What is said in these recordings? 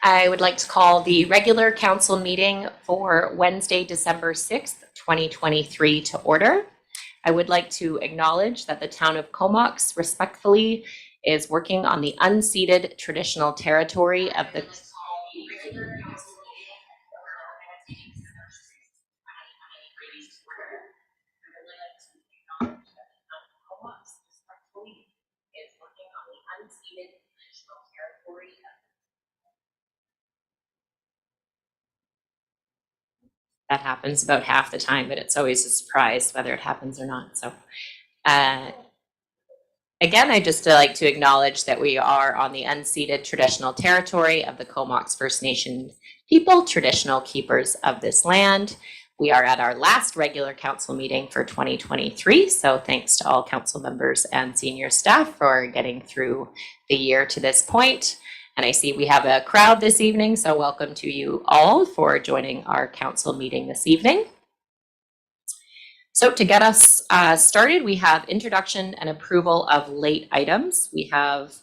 I would like to call the regular council meeting for Wednesday, December 6th, 2023 to order. I would like to acknowledge that the town of Comox respectfully is working on the unceded traditional territory of the That happens about half the time, but it's always a surprise whether it happens or not. So again, I just like to acknowledge that we are on the unceded traditional territory of the Comox First Nation people, traditional keepers of this land. We are at our last regular council meeting for 2023. So thanks to all council members and senior staff for getting through the year to this point. And I see we have a crowd this evening, so welcome to you all for joining our council meeting this evening. So to get us started, we have introduction and approval of late items. We have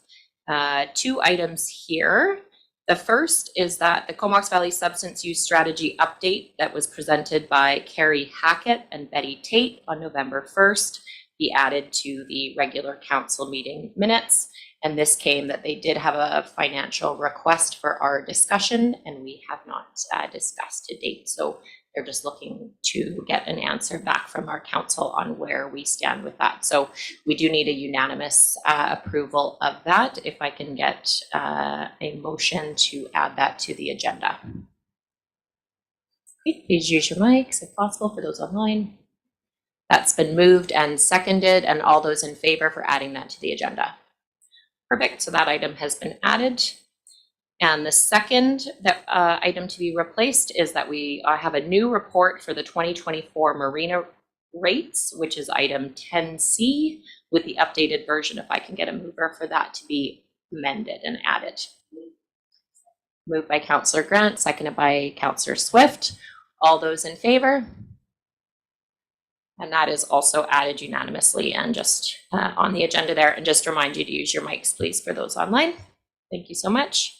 2 items here. The first is that the Comox Valley Substance Use Strategy update that was presented by Carrie Hackett and Betty Tate on November 1st be added to the regular council meeting minutes. And this came that they did have a financial request for our discussion, and we have not discussed to date. So they're just looking to get an answer back from our council on where we stand with that. So we do need a unanimous approval of that. If I can get a motion to add that to the agenda. Okay, please use your mics if possible for those online. That's been moved and seconded, and all those in favor for adding that to the agenda. Perfect, so that item has been added. And the second item to be replaced is that we have a new report for the 2024 marina rates, which is item 10C, with the updated version, if I can get a mover for that to be amended and added. Moved by Councillor Grant, seconded by Councillor Swift. All those in favor? And that is also added unanimously and just on the agenda there. And just remind you to use your mics, please, for those online. Thank you so much.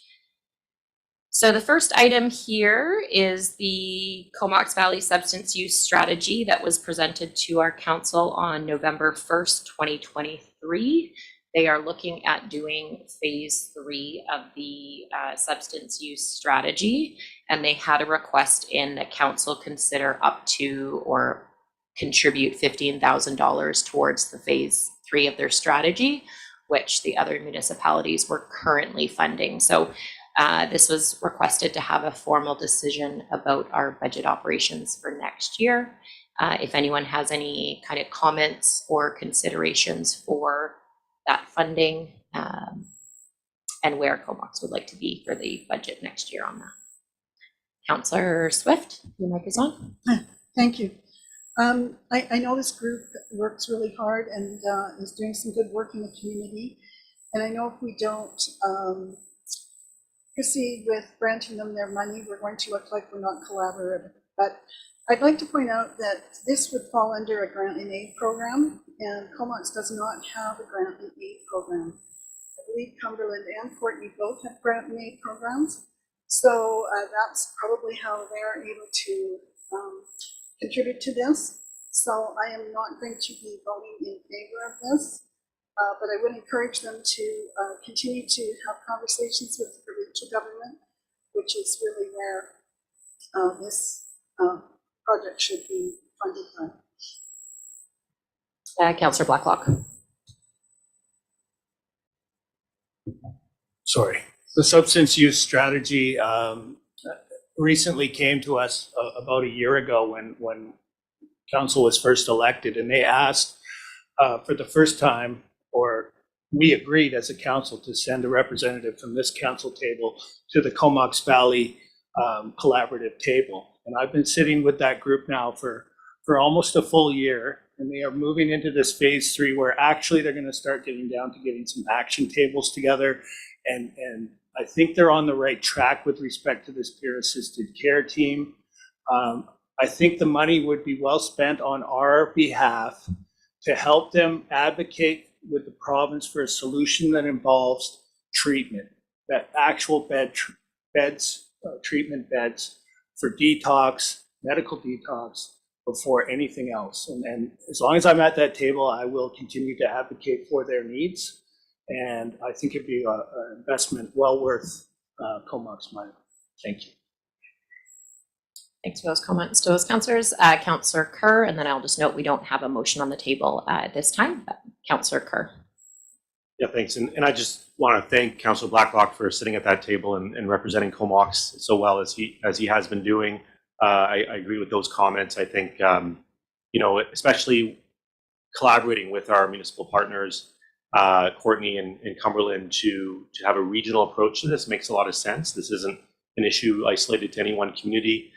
So the first item here is the Comox Valley Substance Use Strategy that was presented to our council on November 1st, 2023. They are looking at doing phase 3 of the substance use strategy, and they had a request in that council consider up to or contribute $15,000 towards the phase 3 of their strategy, which the other municipalities were currently funding. So this was requested to have a formal decision about our budget operations for next year. If anyone has any kind of comments or considerations for that funding and where Comox would like to be for the budget next year on that. Councillor Swift, your mic is on. Thank you. I know this group works really hard and is doing some good work in the community. And I know if we don't proceed with granting them their money, we're going to look like we're not collaborative. But I'd like to point out that this would fall under a grant and aid program, and Comox does not have a grant and aid program. I believe Cumberland and Courtney both have grant and aid programs. So that's probably how they're able to contribute to this. So I am not going to be voting in favor of this, but I would encourage them to continue to have conversations with the provincial government, which is really where this project should be funded by. Councillor Blacklock. Sorry. The substance use strategy recently came to us about a year ago when council was first elected, and they asked for the first time, or we agreed as a council to send a representative from this council table to the Comox Valley collaborative table. And I've been sitting with that group now for almost a full year, and they are moving into this phase 3 where actually they're going to start getting down to getting some action tables together. And I think they're on the right track with respect to this peer-assisted care team. I think the money would be well spent on our behalf to help them advocate with the province for a solution that involves treatment, that actual bed beds, treatment beds for detox, medical detox, before anything else. And as long as I'm at that table, I will continue to advocate for their needs. And I think it'd be an investment well worth Comox money. Thank you. Thanks for those comments to those councillors. Councillor Kerr, and then I'll just note we don't have a motion on the table at this time, but Councillor Kerr. Yeah, thanks. And I just want to thank Councillor Blacklock for sitting at that table and representing Comox so well as he has been doing. I agree with those comments. I think, you know, especially collaborating with our municipal partners, Courtney and Cumberland, to have a regional approach to this makes a lot of sense. This isn't an issue isolated to any one community.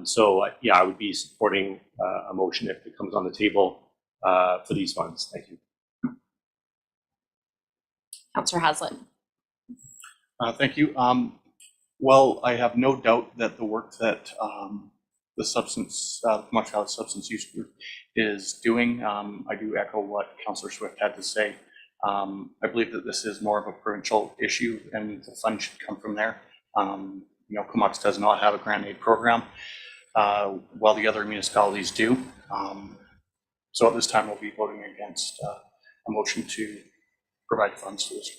So yeah, I would be supporting a motion if it comes on the table for these funds. Thank you. Councillor Haslett. Thank you. Well, I have no doubt that the work that the Comox Valley Substance Use Group is doing, I do echo what Councillor Swift had to say. I believe that this is more of a provincial issue and the fund should come from there. You know, Comox does not have a grant aid program, while the other municipalities do. So at this time, we'll be voting against a motion to provide funds to this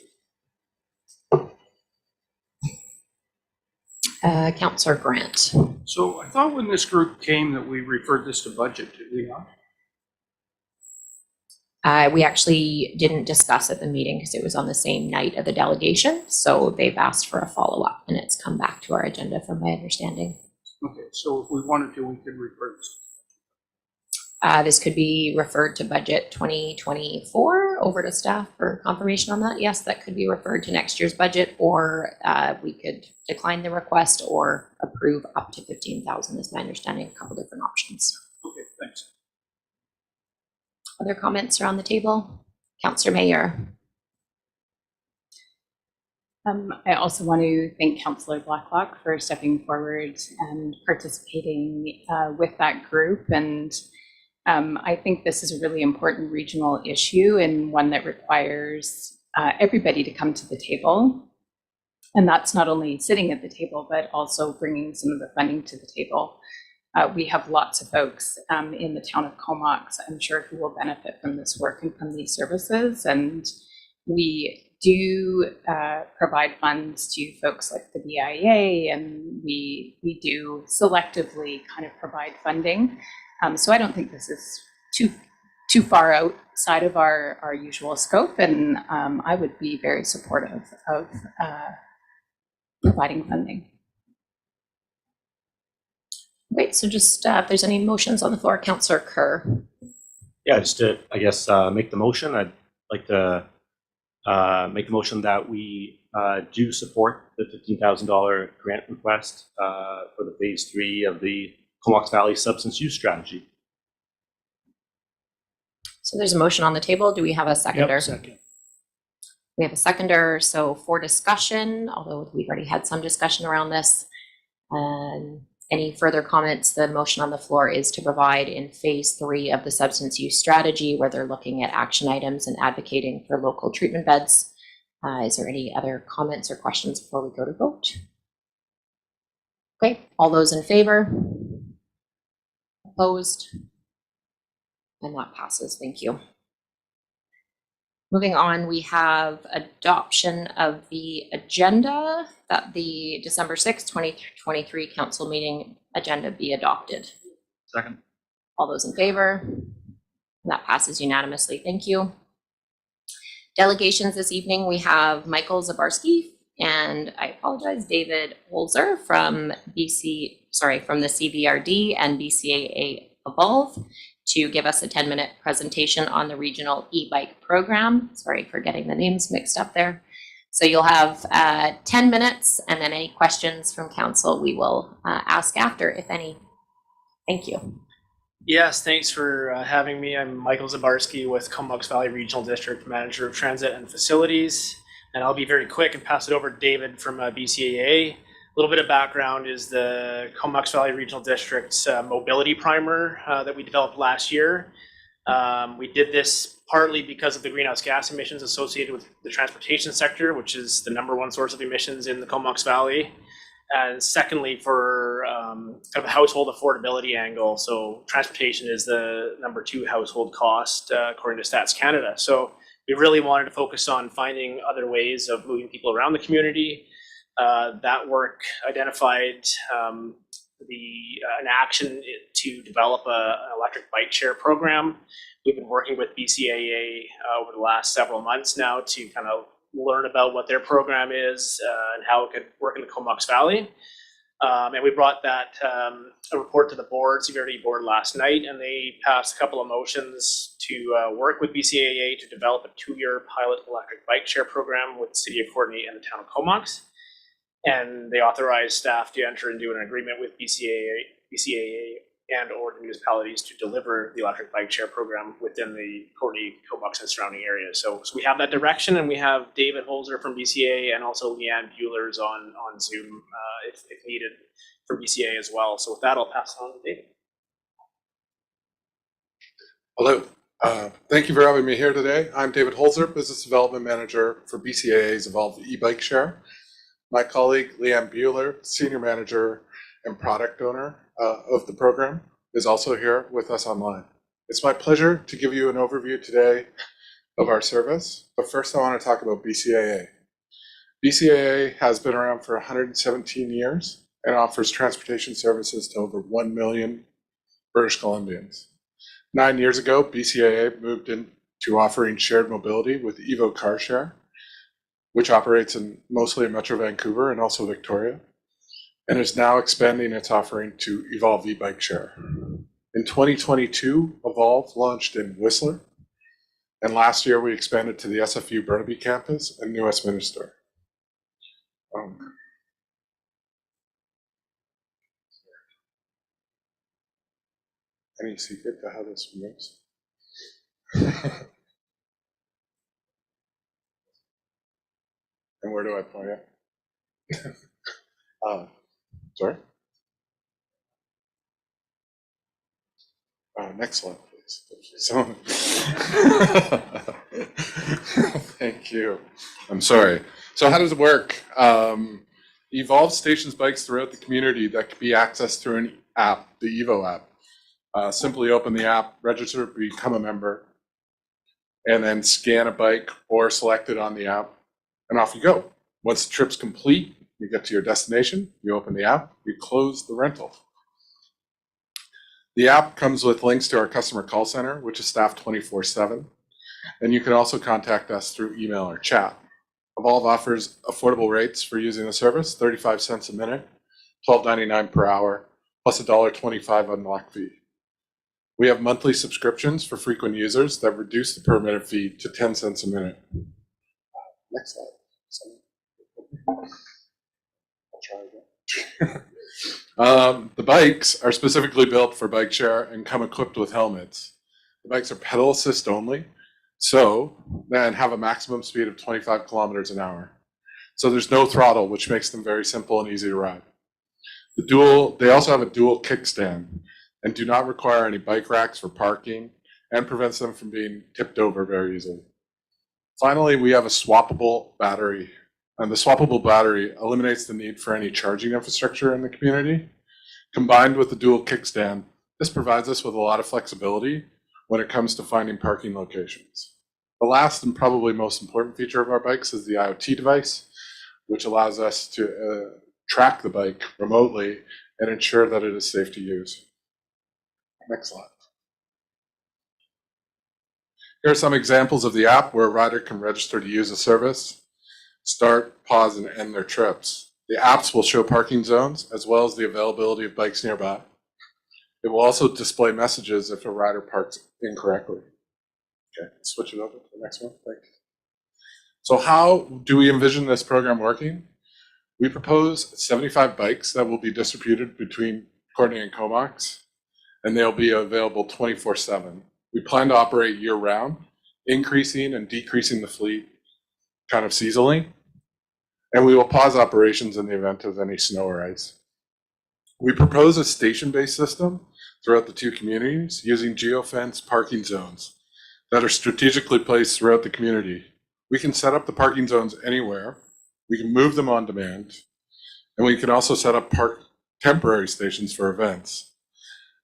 group. Councillor Grant. So I thought when this group came that we referred this to budget, did we not? We actually didn't discuss at the meeting because it was on the same night of the delegation. So they've asked for a follow-up and it's come back to our agenda from my understanding. Okay, so if we wanted to, we could refer this. This could be referred to budget 2024 over to staff for confirmation on that. Yes, that could be referred to next year's budget, or we could decline the request or approve up to 15,000 is my understanding, a couple different options. Okay, thanks. Other comments around the table? Councillor Mayer. I also want to thank Councillor Blacklock for stepping forward and participating with that group. And I think this is a really important regional issue and one that requires everybody to come to the table. And that's not only sitting at the table, but also bringing some of the funding to the table. We have lots of folks in the town of Comox, I'm sure, who will benefit from this work and from these services. And we do provide funds to folks like the BIA, and we do selectively kind of provide funding. So I don't think this is too far outside of our usual scope, and I would be very supportive of providing funding. Great, so just if there's any motions on the floor, Councillor Kerr. Yeah, just to, I guess, make the motion. I'd like to make the motion that we do support the $15,000 grant request for the phase 3 of the Comox Valley Substance Use Strategy. So there's a motion on the table. Do we have a seconder? Yep, second. We have a seconder. So for discussion, although we've already had some discussion around this, any further comments? The motion on the floor is to provide in phase 3 of the substance use strategy, where they're looking at action items and advocating for local treatment beds. Is there any other comments or questions before we go to vote? Okay, all those in favor? Opposed? And that passes. Thank you. Moving on, we have adoption of the agenda, that the December 6th, 2023 council meeting agenda be adopted. Second. All those in favor? And that passes unanimously. Thank you. Delegations this evening, we have Michael Zabarski and I apologize, David Holzer from the CVRD and BCAA Evolve to give us a 10-minute presentation on the regional e-bike program. Sorry for getting the names mixed up there. So you'll have 10 minutes, and then any questions from council we will ask after, if any. Thank you. Yes, thanks for having me. I'm Michael Zabarski with Comox Valley Regional District Manager of Transit and Facilities, and I'll be very quick and pass it over to David from BCAA. A little bit of background is the Comox Valley Regional District's mobility primer that we developed last year. We did this partly because of the greenhouse gas emissions associated with the transportation sector, which is the #1 source of emissions in the Comox Valley. And secondly, for kind of a household affordability angle. So transportation is the #2 household cost, according to Stats Canada. So we really wanted to focus on finding other ways of moving people around the community. That work identified an action to develop an electric bike share program. We've been working with BCAA over the last several months now to kind of learn about what their program is and how it could work in the Comox Valley. And we brought that a report to the board, CVRD board, last night, and they passed a couple of motions to work with BCAA to develop a 2-year pilot electric bike share program with the City of Courtenay and the town of Comox. And they authorized staff to enter into an agreement with BCAA and or the municipalities to deliver the electric bike share program within the Courtenay, Comox, and surrounding areas. So we have that direction, and we have David Holzer from BCAA and also Leanne Bueller's on Zoom if needed for BCAA as well. So with that, I'll pass it on to David. Hello. Thank you for having me here today. I'm David Holzer, Business Development Manager for BCAA's Evolve e-Bike Share. My colleague, Leanne Bueller, Senior Manager and Product Owner of the program, is also here with us online. It's my pleasure to give you an overview today of our service, but first I want to talk about BCAA. BCAA has been around for 117 years and offers transportation services to over 1 million British Columbians. 9 years ago, BCAA moved into offering shared mobility with Evo Car Share, which operates mostly in Metro Vancouver and also Victoria, and is now expanding its offering to Evolve e-Bike Share. In 2022, Evolve launched in Whistler, and last year we expanded to the SFU Burnaby campus and New Westminster. Any secret to how this moves? And where do I point it? Sorry? Next slide, please. So, thank you. I'm sorry. So how does it work? Evolve stations bikes throughout the community that can be accessed through an app, the Evo app. Simply open the app, register, become a member, and then scan a bike or select it on the app, and off you go. Once the trip's complete, you get to your destination, you open the app, you close the rental. The app comes with links to our customer call center, which is staffed 24/7, and you can also contact us through email or chat. Evolve offers affordable rates for using the service, 35 cents a minute, $12.99 per hour, plus a $1.25 unlock fee. We have monthly subscriptions for frequent users that reduce the per minute fee to 10 cents a minute. Next slide. I'll try again. The bikes are specifically built for bike share and come equipped with helmets. The bikes are pedal assist only, and have a maximum speed of 25 kilometers an hour. So there's no throttle, which makes them very simple and easy to ride. They also have a dual kickstand and do not require any bike racks for parking and prevents them from being tipped over very easily. Finally, we have a swappable battery, and the swappable battery eliminates the need for any charging infrastructure in the community. Combined with the dual kickstand, this provides us with a lot of flexibility when it comes to finding parking locations. The last and probably most important feature of our bikes is the IoT device, which allows us to track the bike remotely and ensure that it is safe to use. Next slide. Here are some examples of the app where a rider can register to use a service, start, pause, and end their trips. The apps will show parking zones as well as the availability of bikes nearby. It will also display messages if a rider parks incorrectly. Okay, switch it over to the next one. Thanks. So how do we envision this program working? We propose 75 bikes that will be distributed between Courtenay and Comox, and they'll be available 24/7. We plan to operate year-round, increasing and decreasing the fleet kind of seasonally, and we will pause operations in the event of any snow or ice. We propose a station-based system throughout the two communities using geofence parking zones that are strategically placed throughout the community. We can set up the parking zones anywhere. We can move them on demand. And we can also set up temporary stations for events.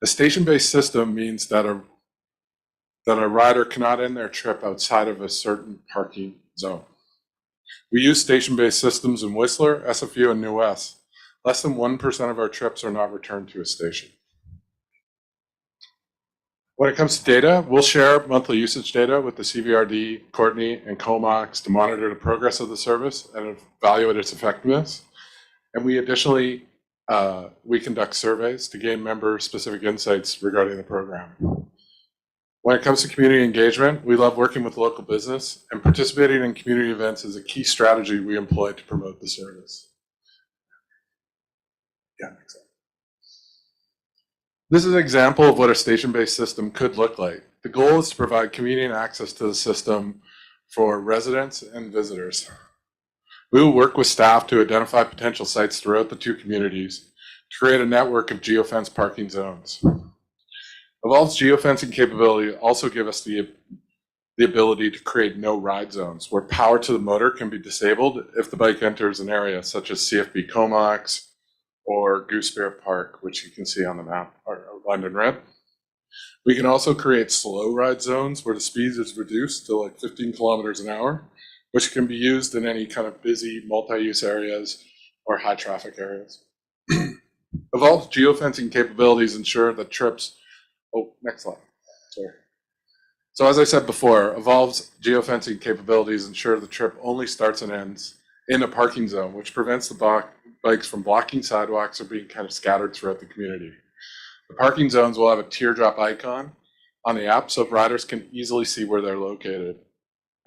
A station-based system means that a rider cannot end their trip outside of a certain parking zone. We use station-based systems in Whistler, SFU, and New West. Less than 1% of our trips are not returned to a station. When it comes to data, we'll share monthly usage data with the CVRD, Courtney, and Comox to monitor the progress of the service and evaluate its effectiveness. And we additionally, we conduct surveys to gain member-specific insights regarding the program. When it comes to community engagement, we love working with local business, and participating in community events is a key strategy we employ to promote the service. Yeah, exactly. This is an example of what a station-based system could look like. The goal is to provide convenient access to the system for residents and visitors. We will work with staff to identify potential sites throughout the two communities to create a network of geofence parking zones. Evolve's geofencing capability also give us the ability to create no-ride zones where power to the motor can be disabled if the bike enters an area such as CFB Comox or Gooseberry Park, which you can see on the map, or London Red. We can also create slow ride zones where the speed is reduced to like 15 kilometers an hour, which can be used in any kind of busy multi-use areas or high traffic areas. Evolve's geofencing capabilities ensure that trips, next slide, sorry. So as I said before, Evolve's geofencing capabilities ensure the trip only starts and ends in a parking zone, which prevents the bikes from blocking sidewalks or being kind of scattered throughout the community. The parking zones will have a teardrop icon on the app so riders can easily see where they're located.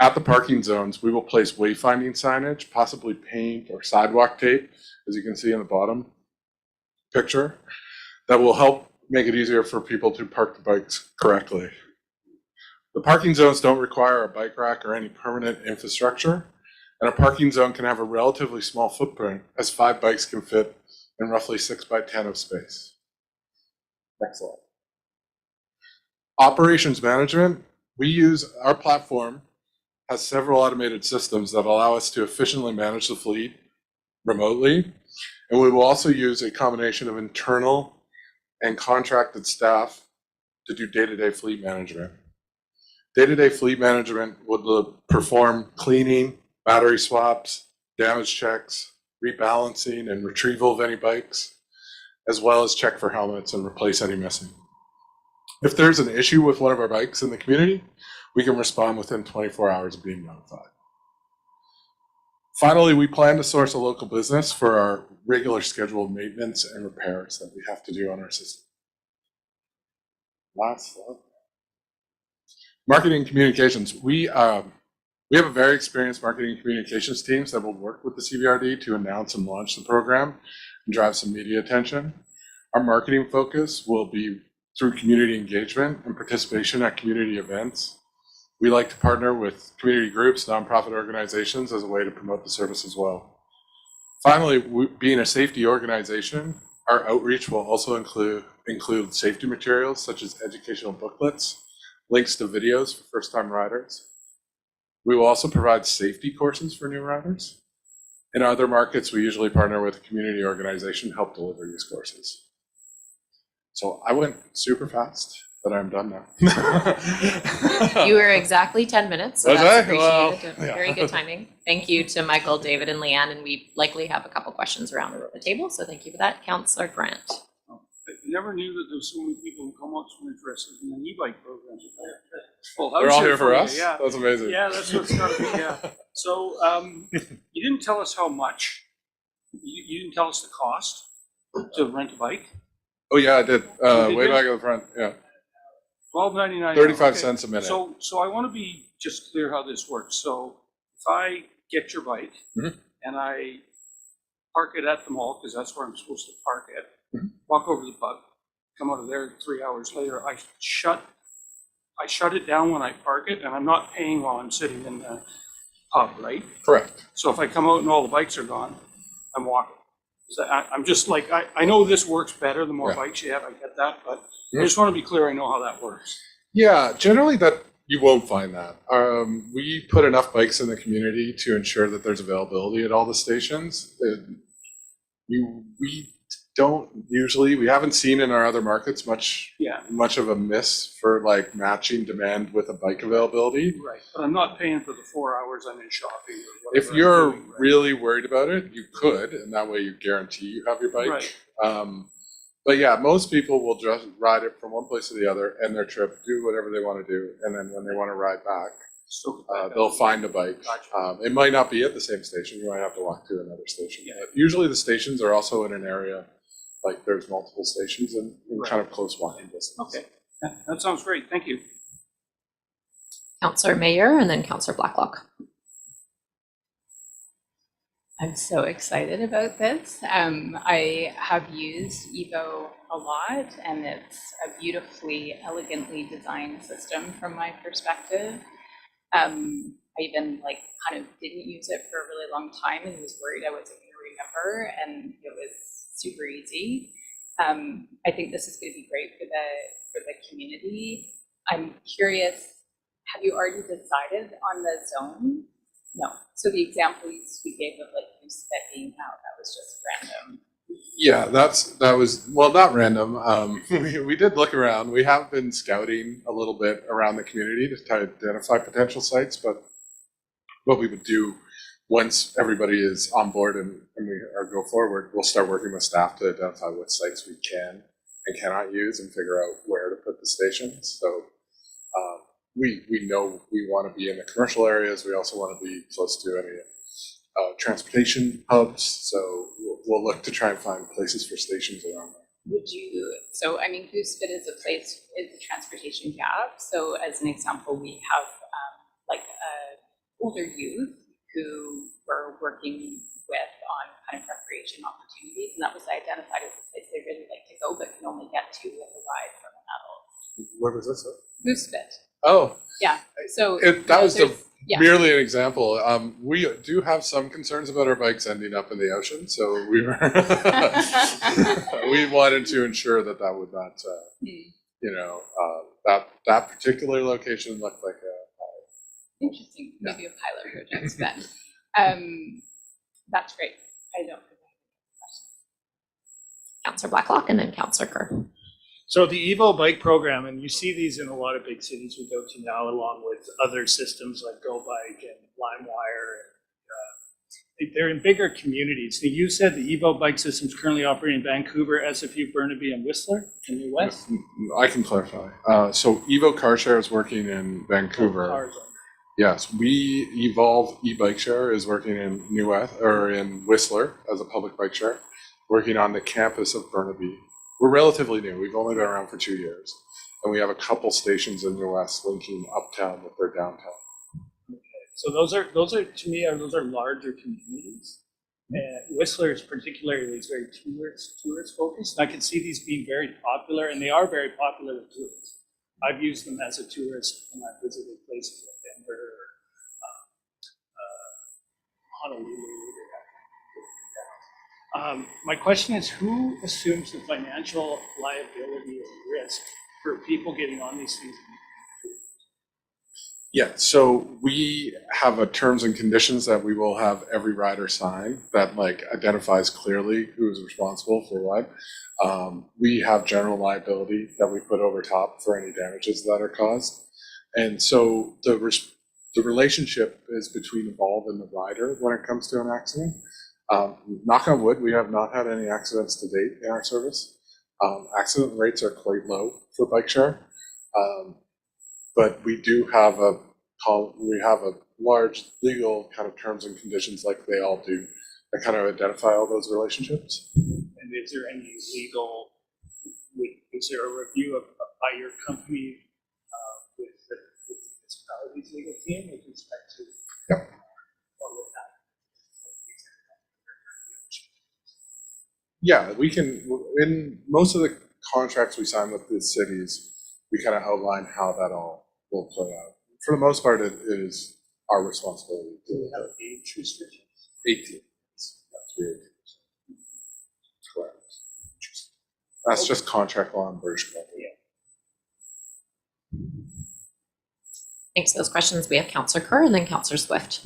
At the parking zones, we will place wayfinding signage, possibly paint or sidewalk tape, as you can see in the bottom picture, that will help make it easier for people to park the bikes correctly. The parking zones don't require a bike rack or any permanent infrastructure, and a parking zone can have a relatively small footprint as 5 bikes can fit in roughly 6 by 10 of space. Next slide. Operations management. Our platform has several automated systems that allow us to efficiently manage the fleet remotely, and we will also use a combination of internal and contracted staff to do day-to-day fleet management. Day-to-day fleet management would perform cleaning, battery swaps, damage checks, rebalancing and retrieval of any bikes, as well as check for helmets and replace any missing. If there's an issue with one of our bikes in the community, we can respond within 24 hours of being notified. Finally, we plan to source a local business for our regular scheduled maintenance and repairs that we have to do on our system. Last slide. Marketing communications. We have a very experienced marketing communications teams that will work with the CVRD to announce and launch the program and drive some media attention. Our marketing focus will be through community engagement and participation at community events. We like to partner with community groups, nonprofit organizations as a way to promote the service as well. Finally, being a safety organization, our outreach will also include safety materials such as educational booklets, links to videos for first-time riders. We will also provide safety courses for new riders. In other markets, we usually partner with a community organization to help deliver these courses. So I went super fast, but I'm done now. You were exactly 10 minutes, so Was that's I? Well, appreciated. yeah. Very good timing. Thank you to Michael, David, and Leanne, and we likely have a couple questions around the table, so thank you for that. Councillor Grant. I never knew that there were so many people in Comox who were interested in an e-bike program. Full house They're all here for you, us? Yeah. That's amazing. Yeah, that's what it's gotta be, yeah. So, you didn't tell us how much. You didn't tell us the cost to rent a bike. Oh yeah, I did. did Way you? back at the front, yeah. $12.99. 35 cents a minute. So I want to be just clear how this works. So if I get your bike Mhm. and I park it at the mall, because that's where I'm supposed to park it, Mhm. walk over to the pub, come out of there 3 hours later, I shut it down when I park it, and I'm not paying while I'm sitting in the pub, right? Correct. So if I come out and all the bikes are gone, I'm walking. So I'm just like, I know this works better the more Yeah. bikes you have, I get that, but I Mhm. just want to be clear I know how that works. Yeah, generally that You won't find that. We put enough bikes in the community to ensure that there's availability at all the stations. We don't usually, we haven't seen in our other markets much of a miss for like matching demand with a bike availability. Right, but I'm not paying for the 4 hours I'm in shopping or If whatever I'm you're doing, right? really worried about it, you could, and that way you guarantee you have your bike. Right. But yeah, most people will just ride it from one place to the other, end their trip, do whatever they want to do, and then when they want to ride back, Still they'll find a bike. Gotcha. It might not be at the same station. You might have to walk to another station. Yeah. But usually the stations are also in an area, like there's multiple stations and Right. kind of close walking distance. Okay, that sounds great, thank you. Councillor Mayer and then Councillor Blacklock. I'm so excited about this. I have used Evo a lot, and it's a beautifully, elegantly designed system from my perspective. I even kind of didn't use it for a really long time and was worried I wasn't going to remember, and it was super easy. I think this is going to be great for the community. I'm curious, have you already decided on the zone? No. So the examples we gave of Goosefoot being out, that was just random. Yeah, that was, well, not random. We did look around. We have been scouting a little bit around the community to try to identify potential sites, but what we would do once everybody is on board and we go forward, we'll start working with staff to identify what sites we can and cannot use and figure out where to put the stations. So we know we want to be in the commercial areas. We also want to be close to any transportation hubs. So we'll look to try and find places for stations around there. Would you, so I mean, Goosefoot is a transportation gap. So as an example, we have older youth who we're working with on kind of recreation opportunities. And that was identified as a place they really like to go, but can only get to with a ride from an adult. Where was this? Goosefoot. Oh, Yeah. So that was yeah. merely an example. We do have some concerns about our bikes ending up in the ocean, so we were we wanted to ensure that that would not, that particular location looked like a. Interesting. Maybe a pilot project then. That's great. I don't have any questions. Councillor Blacklock and then Councillor Kerr. So the Evo bike program, and you see these in a lot of big cities we go to now, along with other systems like GoBike and LimeWire. They're in bigger communities. So you said the Evo bike system is currently operating in Vancouver, SFU, Burnaby, and Whistler in the West. I can clarify. So Evo Car Share is working in Vancouver. Cars. Yes, we Evolve e-bike share is working in in Whistler as a public bike share, working on the campus of Burnaby. We're relatively new. We've only been around for 2 years, and we have a couple stations in the west linking uptown with their downtown. So those are to me those are larger communities. And Whistler is particularly very tourist focused. I can see these being very popular, and they are very popular with tourists. I've used them as a tourist when I visited places like Denver or Honolulu. My question is, who assumes the financial liability or risk for people getting on these things? Yeah, so we have a terms and conditions that we will have every rider sign that identifies clearly who is responsible for what. We have general liability that we put over top for any damages that are caused. And so the relationship is between Evolve and the rider when it comes to an accident. Knock on wood, we have not had any accidents to date in our service. Accident rates are quite low for bike share. But we do have a large legal kind of terms and conditions like they all do that kind of identify all those relationships. And is there any legal, is there a review by your company with the municipality's legal team with respect to? Yep. What would that? Yeah, we can, in most of the contracts we sign with the cities, we kind of outline how that all will play out. For the most part, it is our responsibility to Have age restrictions? 18. That's weird. Correct. That's just contract law in British Columbia. Thanks for those questions. We have Councillor Kerr and then Councillor Swift.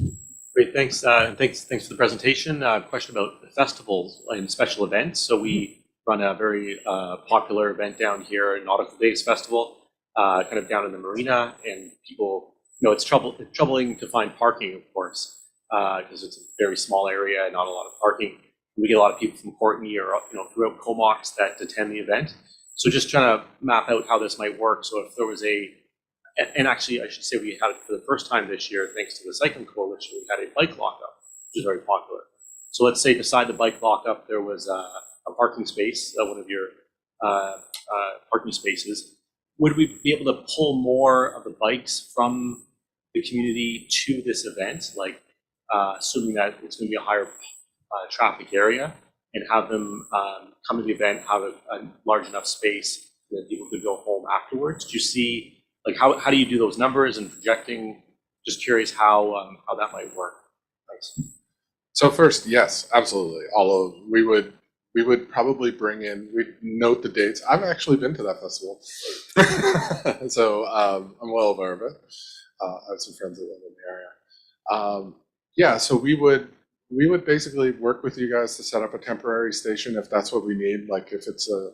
Great, thanks. Thanks for the presentation. Question about the festivals and special events. So we run a very popular event down here, Nautical Days Festival, kind of down in the marina, and people, it's troubling to find parking, of course, because it's a very small area and not a lot of parking. We get a lot of people from Courtenay or throughout Comox that attend the event. So just trying to map out how this might work. So if there was and actually I should say we had it for the first time this year, thanks to the Cycling Coalition, we had a bike lockup, which is very popular. So let's say beside the bike lockup, there was a parking space, one of your parking spaces. Would we be able to pull more of the bikes from the community to this event, like assuming that it's going to be a higher traffic area, and have them come to the event, have a large enough space that people could go home afterwards? Do you see, like, how do you do those numbers and projecting? Just curious how that might work. Thanks. So first, yes, absolutely. We would probably bring in, we'd note the dates. I've actually been to that festival. So I'm well aware of it. I have some friends that live in the area. Yeah, so we would basically work with you guys to set up a temporary station if that's what we need, like if it's a,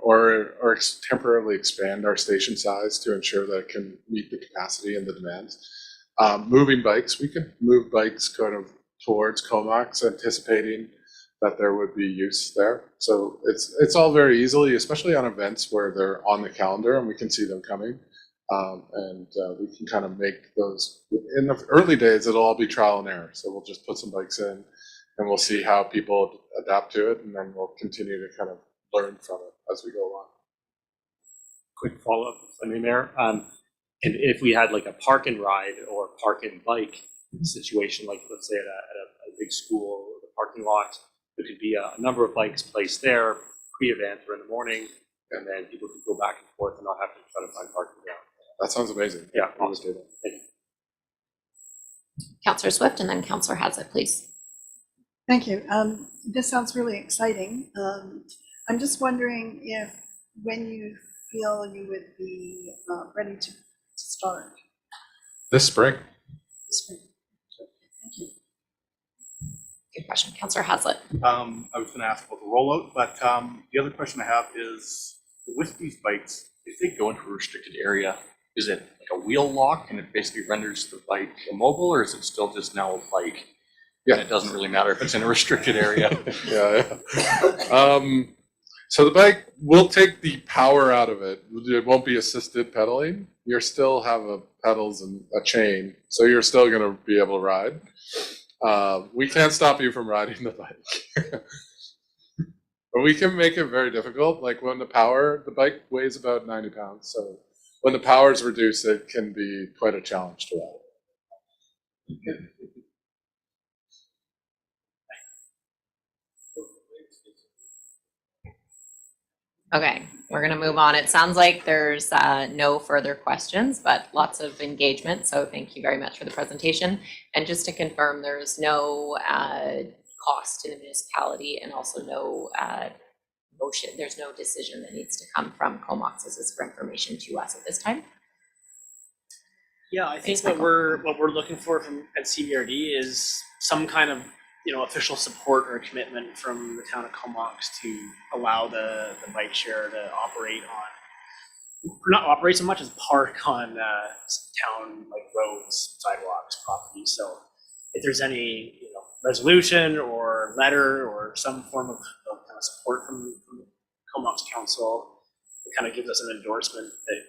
or temporarily expand our station size to ensure that it can meet the capacity and the demands. Moving bikes, we could move bikes kind of towards Comox, anticipating that there would be use there. So it's all very easily, especially on events where they're on the calendar and we can see them coming. We can kind of make those, in the early days, it'll all be trial and error. So we'll just put some bikes in and we'll see how people adapt to it. And then we'll continue to kind of learn from it as we go along. Quick follow-up, if I may, Mayor. And if we had like a park and ride or park and bike situation, like let's say at a big school, the parking lot, there could be a number of bikes placed there pre-event or in the morning, and then people could go back and forth and not have to try to find parking down. That sounds amazing. Yeah, I'll just do that. Thank you. Councillor Swift and then Councillor Hazlitt, please. Thank you. This sounds really exciting. I'm just wondering if when you feel you would be ready to start. This spring. This spring. Thank you. Good question. Councillor Hazlitt. I was going to ask about the rollout, but the other question I have is, with these bikes, if they go into a restricted area, is it like a wheel lock and it basically renders the bike immobile, or is it still just now a bike? Yeah. And it doesn't really matter if it's in a restricted area. Yeah. So the bike will take the power out of it. It won't be assisted pedaling. You still have pedals and a chain, so you're still going to be able to ride. We can't stop you from riding the bike. But we can make it very difficult. Like when the bike weighs about 90 pounds. So when the power is reduced, it can be quite a challenge to ride. Okay, we're going to move on. It sounds like there's no further questions, but lots of engagement. So thank you very much for the presentation. And just to confirm, there's no cost to the municipality and also no motion. There's no decision that needs to come from Comox. This is for information to us at this time. Yeah, I think Thanks, what Michael. we're looking for from at CBRD is some kind of official support or commitment from the town of Comox to allow the bike share to operate on, not operate so much as park on town like roads, sidewalks, properties. So if there's any resolution or letter or some form of kind of support from Comox Council, it kind of gives us an endorsement that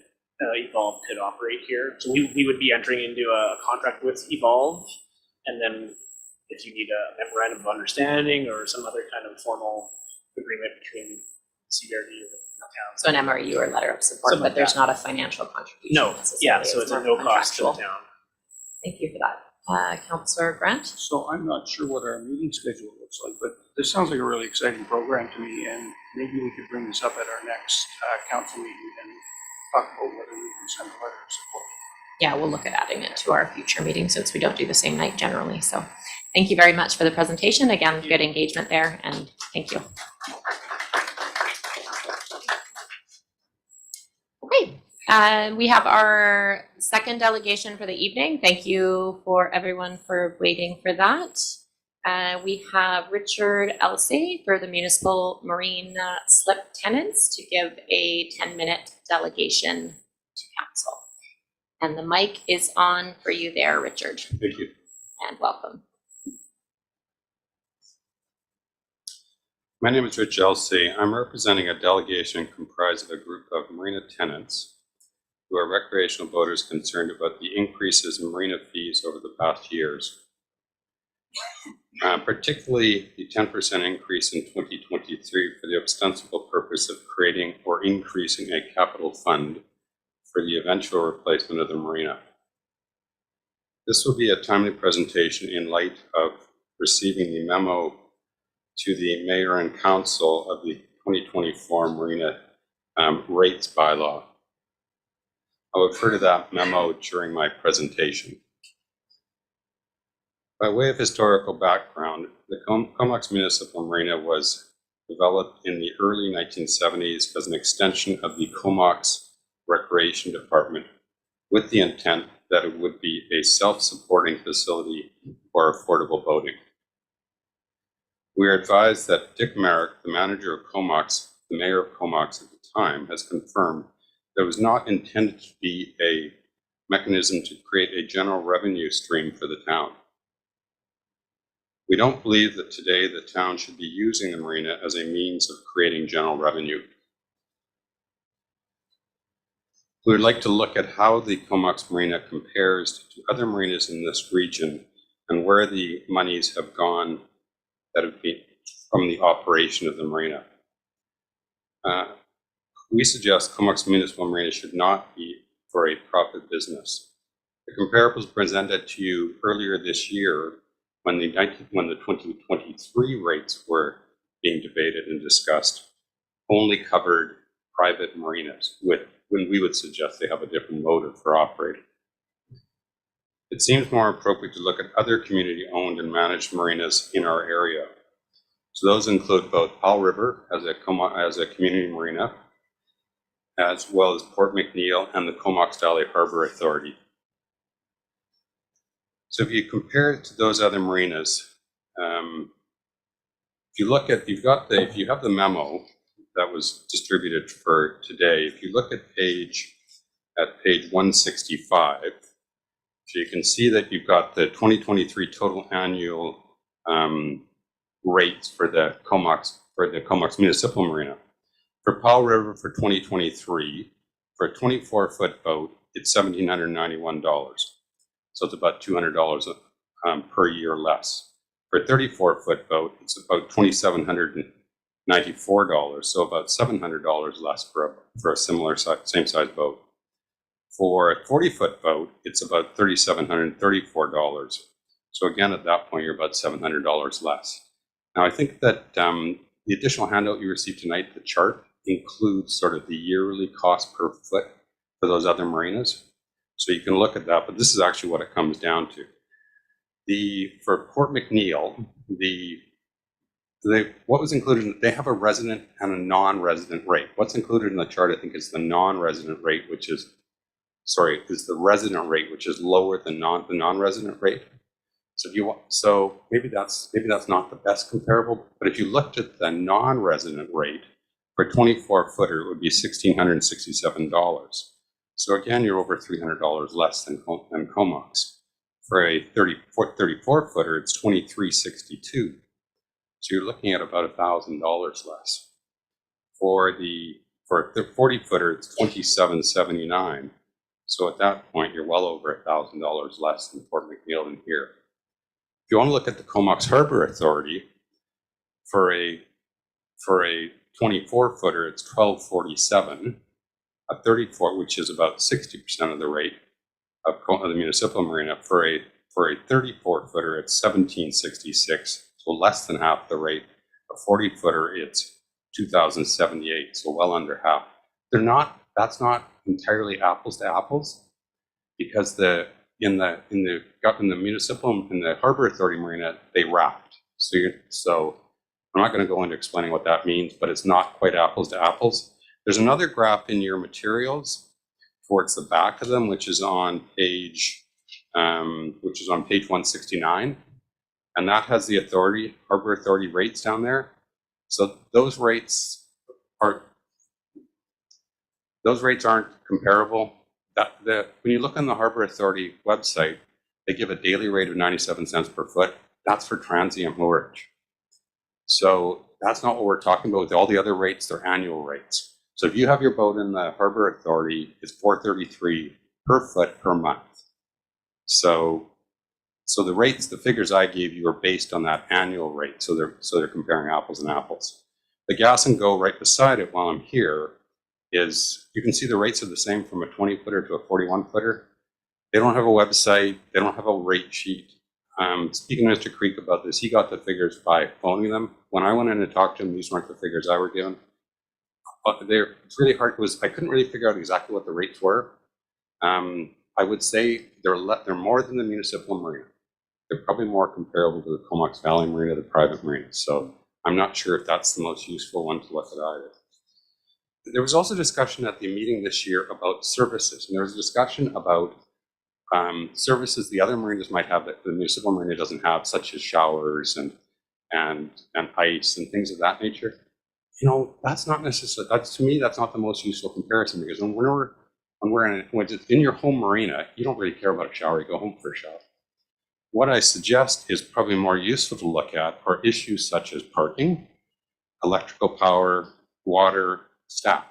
Evolve could operate here. So we would be entering into a contract with Evolve, and then if you need a memorandum of understanding or some other kind of formal agreement between CBRD and the town. So an MRU or letter of support, Something but like there's that. not a financial contribution. No, yeah, necessarily. so it's a more no cost to the contractual. town. Thank you for that. Councillor Grant? So I'm not sure what our meeting schedule looks like, but this sounds like a really exciting program to me, and maybe we could bring this up at our next council meeting and talk about whether we can send a letter of support. Yeah, we'll look at adding it to our future meeting since we don't do the same night generally. So thank you very much for the presentation. Again, good engagement there, and thank you. Okay, we have our second delegation for the evening. Thank you for everyone for waiting for that. We have Richard Elsey for the Municipal Marine Slip Tenants to give a 10-minute delegation to council. And the mic is on for you there, Richard, Thank you. and welcome. My name is Rich Elsey. I'm representing a delegation comprised of a group of marina tenants who are recreational boaters concerned about the increases in marina fees over the past years. Particularly the 10% increase in 2023 for the ostensible purpose of creating or increasing a capital fund for the eventual replacement of the marina. This will be a timely presentation in light of receiving the memo to the Mayor and Council of the 2024 Marina Rates Bylaw. I'll refer to that memo during my presentation. By way of historical background, the Comox Municipal Marina was developed in the early 1970s as an extension of the Comox Recreation Department with the intent that it would be a self-supporting facility for affordable boating. We are advised that Dick Merrick, the manager of Comox, the mayor of Comox at the time, has confirmed that it was not intended to be a mechanism to create a general revenue stream for the town. We don't believe that today the town should be using the marina as a means of creating general revenue. We would like to look at how the Comox Marina compares to other marinas in this region and where the monies have gone that have been from the operation of the marina. We suggest Comox Municipal Marina should not be for a profit business. The comparables presented to you earlier this year when the 2023 rates were being debated and discussed only covered private marinas when we would suggest they have a different motive for operating. It seems more appropriate to look at other community-owned and managed marinas in our area. So those include both Powell River as a community marina, as well as Port McNeill and the Comox Valley Harbor Authority. So if you compare it to those other marinas, if you have the memo that was distributed for today, if you look at page 165, so you can see that you've got the 2023 total annual rates for the Comox Municipal Marina. For Powell River for 2023, for a 24-foot boat, it's $1,791. So it's about $200 per year less. For a 34-foot boat, it's about $2,794, so about $700 less for a similar same size boat. For a 40-foot boat, it's about $3,734. So again, at that point, you're about $700 less. Now, I think that the additional handout you received tonight, the chart, includes sort of the yearly cost per foot for those other marinas. So you can look at that, but this is actually what it comes down to. For Port McNeill, what was included, they have a resident and a non-resident rate. What's included in the chart, I think, is the non-resident rate, is the resident rate, which is lower than the non-resident rate. So maybe that's not the best comparable, but if you looked at the non-resident rate for a 24-footer, it would be $1,667. So again, you're over $300 less than Comox. For a 34-footer, it's $2,362. So you're looking at about $1,000 less. For a 40-footer, it's $2,779. So at that point, you're well over $1,000 less than Port McNeill in here. If you want to look at the Comox Harbor Authority, for a 24-footer, it's $1,247. A 34, which is about 60% of the rate of the municipal marina. For a 34-footer, it's $1,766, so less than half the rate. A 40-footer, it's $2,078, so well under half. That's not entirely apples to apples, because in the Harbor Authority marina, they wrapped. So I'm not going to go into explaining what that means, but it's not quite apples to apples. There's another graph in your materials towards the back of them, which is on page 169. And that has the authority, Harbor Authority rates down there. So those rates aren't comparable. When you look on the Harbor Authority website, they give a daily rate of 97 cents per foot. That's for transient moorage. So that's not what we're talking about. With all the other rates, they're annual rates. So if you have your boat in the Harbor Authority, it's $4.33 per foot per month. So the rates, the figures I gave you are based on that annual rate. So they're comparing apples and apples. The Gas and Go right beside it while I'm here is, you can see the rates are the same from a 20-footer to a 41-footer. They don't have a website. They don't have a rate sheet. Speaking to Mr. Creek about this, he got the figures by phoning them. When I went in and talked to him, these weren't the figures I were given. But it's really hard. I couldn't really figure out exactly what the rates were. I would say they're more than the municipal marina. They're probably more comparable to the Comox Valley Marina, the private marina. So I'm not sure if that's the most useful one to look at either. There was also discussion at the meeting this year about services, and there was a discussion about services the other marinas might have that the municipal marina doesn't have, such as showers and ice and things of that nature. You know, that's not necessarily, to me, that's not the most useful comparison, because when it's in your home marina, you don't really care about a shower, you go home for a shower. What I suggest is probably more useful to look at are issues such as parking, electrical power, water, staff.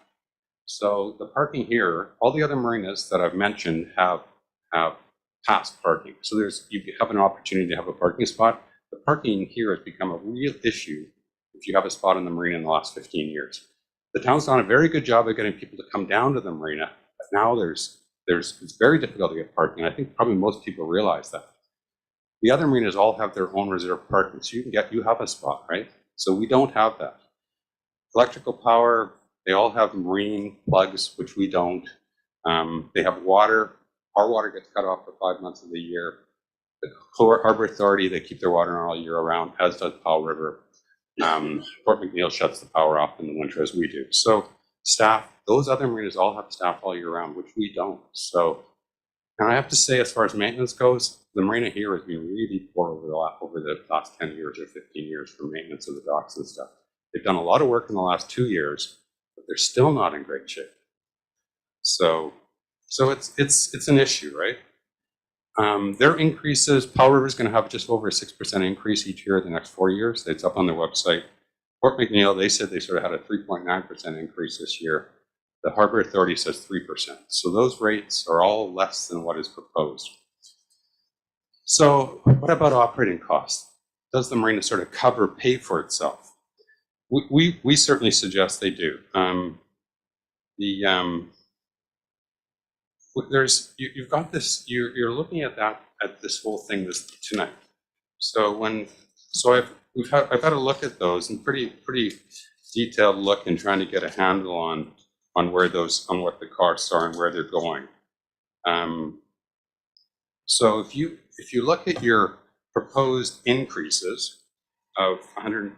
So the parking here, all the other marinas that I've mentioned have past parking. So you have an opportunity to have a parking spot. The parking here has become a real issue if you have a spot in the marina in the last 15 years. The town's done a very good job of getting people to come down to the marina, but now it's very difficult to get parking. I think probably most people realize that. The other marinas all have their own reserved parking, so you have a spot, right? So we don't have that. Electrical power, they all have marine plugs, which we don't. They have water. Our water gets cut off for 5 months of the year. The Harbor Authority, they keep their water on all year round, as does Powell River. Port McNeill shuts the power off in the winter, as we do. So staff, those other marinas all have staff all year round, which we don't. So, and I have to say, as far as maintenance goes, the marina here has been really poor over the last 10 years or 15 years for maintenance of the docks and stuff. They've done a lot of work in the last 2 years, but they're still not in great shape. So it's an issue, right? Their increases, Powell River is going to have just over a 6% increase each year the next 4 years. It's up on their website. Port McNeill, they said they sort of had a 3.9% increase this year. The Harbor Authority says 3%. So those rates are all less than what is proposed. So what about operating costs? Does the marina sort of pay for itself? We certainly suggest they do. You've got this. You're looking at this whole thing tonight. I've had a look at those and pretty detailed look in trying to get a handle on what the costs are and where they're going. So if you look at your proposed increases of 100,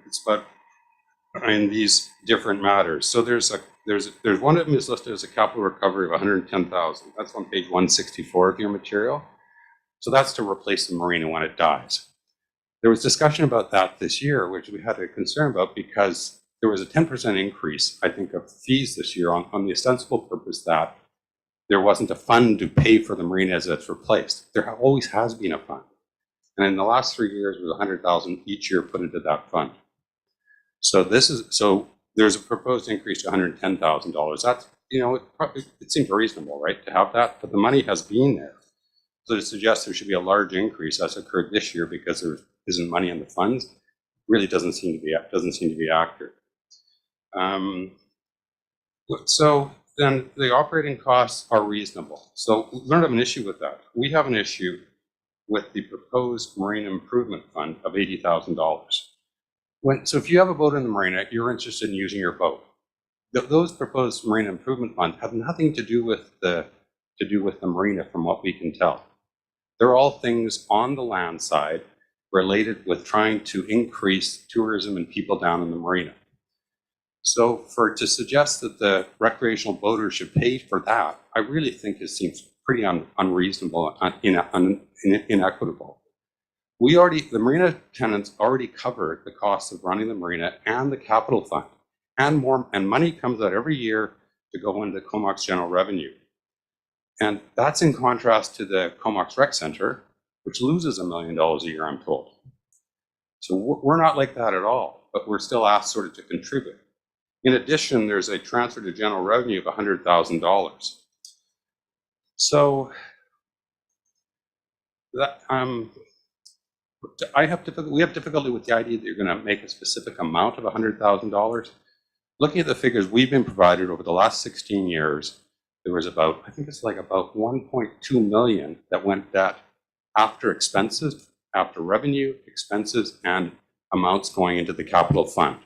in these different matters. So there's one of them is listed as a capital recovery of 110,000. That's on page 164 of your material. So that's to replace the marina when it dies. There was discussion about that this year, which we had a concern about because there was a 10% increase, I think, of fees this year on the ostensible purpose that there wasn't a fund to pay for the marina as it's replaced. There always has been a fund. And in the last 3 years, there was 100,000 each year put into that fund. So there's a proposed increase to $110,000. That's, it seems reasonable, right, to have that, but the money has been there. So to suggest there should be a large increase as occurred this year because there isn't money in the funds really doesn't seem to be accurate. So then the operating costs are reasonable. So we don't have an issue with that. We have an issue with the proposed marine improvement fund of $80,000. So if you have a boat in the marina, you're interested in using your boat. Those proposed marine improvement funds have nothing to do with the marina, from what we can tell. They're all things on the land side related with trying to increase tourism and people down in the marina. So to suggest that the recreational boaters should pay for that, I really think it seems pretty unreasonable and inequitable. The marina tenants already covered the cost of running the marina and the capital fund, and money comes out every year to go into Comox general revenue. And that's in contrast to the Comox Rec Center, which loses $1 million a year, I'm told. So we're not like that at all, but we're still asked sort of to contribute. In addition, there's a transfer to general revenue of $100,000. So that we have difficulty with the idea that you're going to make a specific amount of $100,000. Looking at the figures we've been provided over the last 16 years, there was about, I think it's like about 1.2 million that went that after expenses, after revenue, expenses, and amounts going into the capital fund.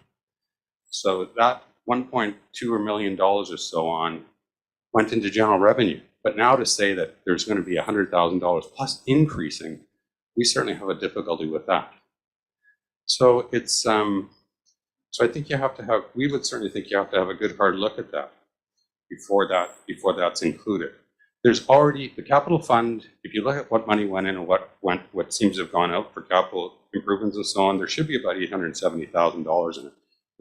So that 1.2 million dollars or so on went into general revenue. But now to say that there's going to be $100,000 plus increasing, we certainly have a difficulty with that. So it's, so I think we would certainly think you have to have a good hard look at that before that's included. There's already the capital fund. If you look at what money went in and what seems to have gone out for capital improvements and so on, there should be about $870,000 in it.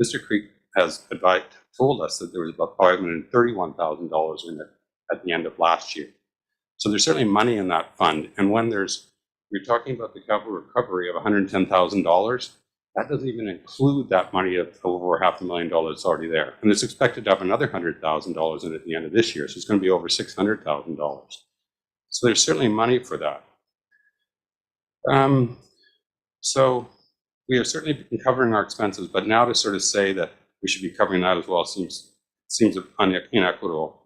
Mr. Creek has told us that there was about $531,000 in it at the end of last year. So there's certainly money in that fund. And when you're talking about the capital recovery of $110,000, that doesn't even include that money of over $500,000 that's already there. And it's expected to have another $100,000 in it at the end of this year. So it's going to be over $600,000. So there's certainly money for that. So we have certainly been covering our expenses, but now to sort of say that we should be covering that as well seems inequitable.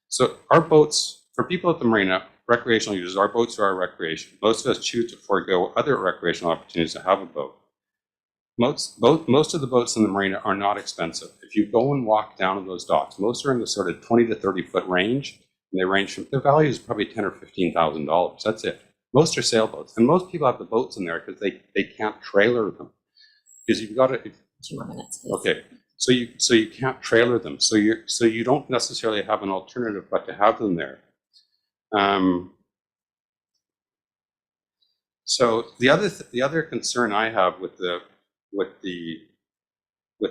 So our boats, for people at the marina, recreational users, our boats are our recreation. Most of us choose to forego other recreational opportunities to have a boat. Most of the boats in the marina are not expensive. If you go and walk down to those docks, most are in the sort of 20 to 30 foot range, and they range from, their value is probably $10,000 or $15,000. That's it. Most are sailboats, and most people have the boats in there because they can't trailer them. Because you've got to. 2 more minutes, please. Okay, so you can't trailer them. So you don't necessarily have an alternative but to have them there. So the other concern I have with the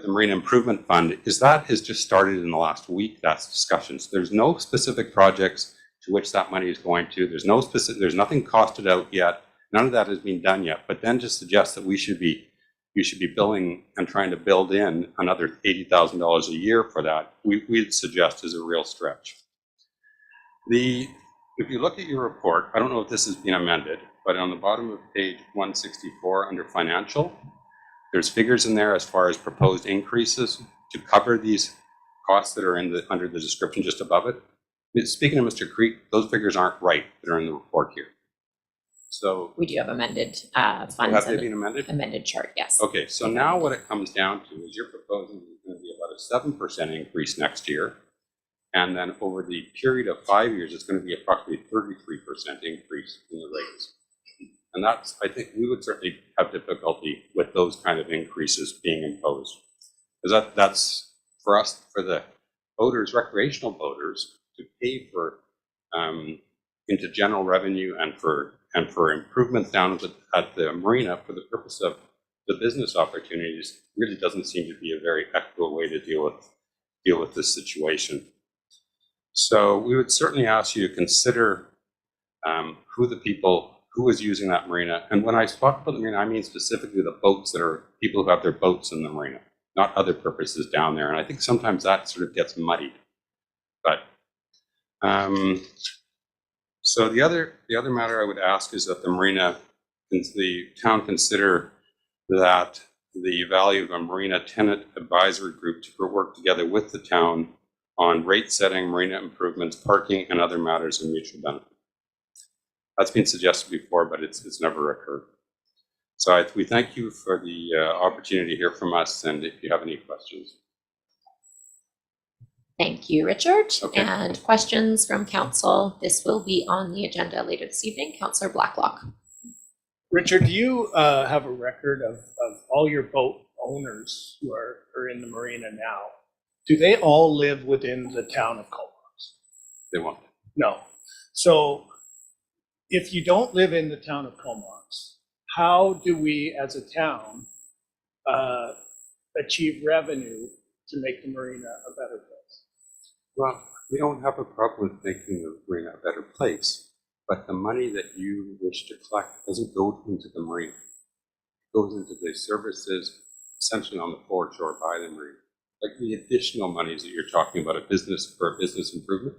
Marine Improvement Fund is that has just started in the last week. That's discussions. There's no specific projects to which that money is going to. There's nothing costed out yet. None of that has been done yet. But then to suggest that you should be billing and trying to build in another $80,000 a year for that, we'd suggest is a real stretch. If you look at your report, I don't know if this has been amended, but on the bottom of page 164 under financial, there's figures in there as far as proposed increases to cover these costs that are under the description just above it. Speaking of Mr. Creek, those figures aren't right that are in the report here. So we do have amended funds. Have they been amended? Amended chart, yes. Okay, so now what it comes down to is you're proposing there's going to be about a 7% increase next year. And then over the period of 5 years, it's going to be approximately 33% increase in the rates. And I think we would certainly have difficulty with those kind of increases being imposed. Because that's for us, for the boaters, recreational boaters, to pay for into general revenue and for improvements down at the marina for the purpose of the business opportunities really doesn't seem to be a very equitable way to deal with this situation. So we would certainly ask you to consider who is using that marina. And when I talk about the marina, I mean specifically the boats that are people who have their boats in the marina, not other purposes down there. And I think sometimes that sort of gets muddied. But so the other matter I would ask is that the town consider that the value of a marina tenant advisory group to work together with the town on rate setting, marina improvements, parking, and other matters of mutual benefit. That's been suggested before, but it's never occurred. So we thank you for the opportunity to hear from us, and if you have any questions. Thank you, Richard. Okay. And questions from council. This will be on the agenda later this evening. Councillor Blacklock. Richard, do you have a record of all your boat owners who are in the marina now, do they all live within the town of Comox? They won't. No. So if you don't live in the town of Comox, how do we as a town achieve revenue to make the marina a better place? Well, we don't have a problem with making the marina a better place, but the money that you wish to collect doesn't go into the marina. It goes into the services essentially on the foreshore by the marina. Like the additional monies that you're talking about, a business improvement,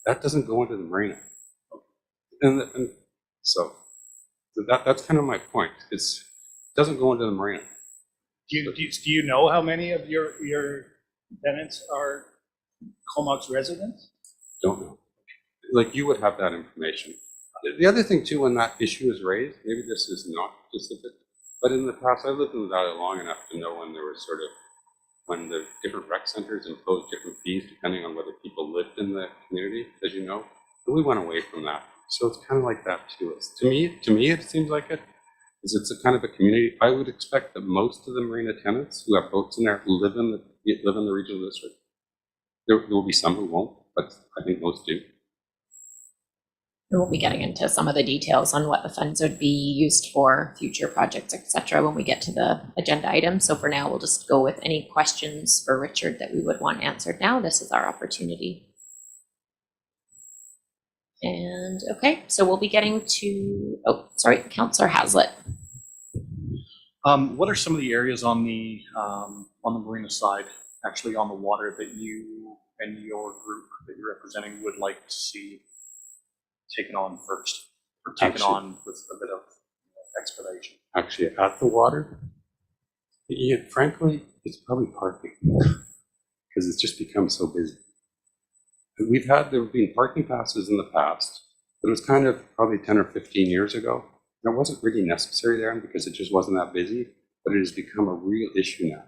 that doesn't go into the marina. And so that's kind of my point. It doesn't go into the marina. Do you know how many of your tenants are Comox residents? Don't know. Like you would have that information. The other thing too, when that issue is raised, maybe this is not specific, but in the past, I lived in the valley long enough to know when there was when the different rec centers imposed different fees depending on whether people lived in the community, as you know. But we went away from that. So it's kind of like that too. To me, it seems like it's a kind of a community. I would expect that most of the marina tenants who have boats in there live in the regional district. There will be some who won't, but I think most do. We'll be getting into some of the details on what the funds would be used for, future projects, etc., when we get to the agenda items. So for now, we'll just go with any questions for Richard that we would want answered now. This is our opportunity. And okay, so we'll be getting to, Councillor Hazlitt. What are some of the areas on the marina side, actually on the water, that you and your group that you're representing would like to see taken on first, or taken on with a bit of expedition? Actually, at the water, frankly, it's probably parking because it's just become so busy. There have been parking passes in the past, but it was kind of probably 10 or 15 years ago. And it wasn't really necessary there because it just wasn't that busy, but it has become a real issue now.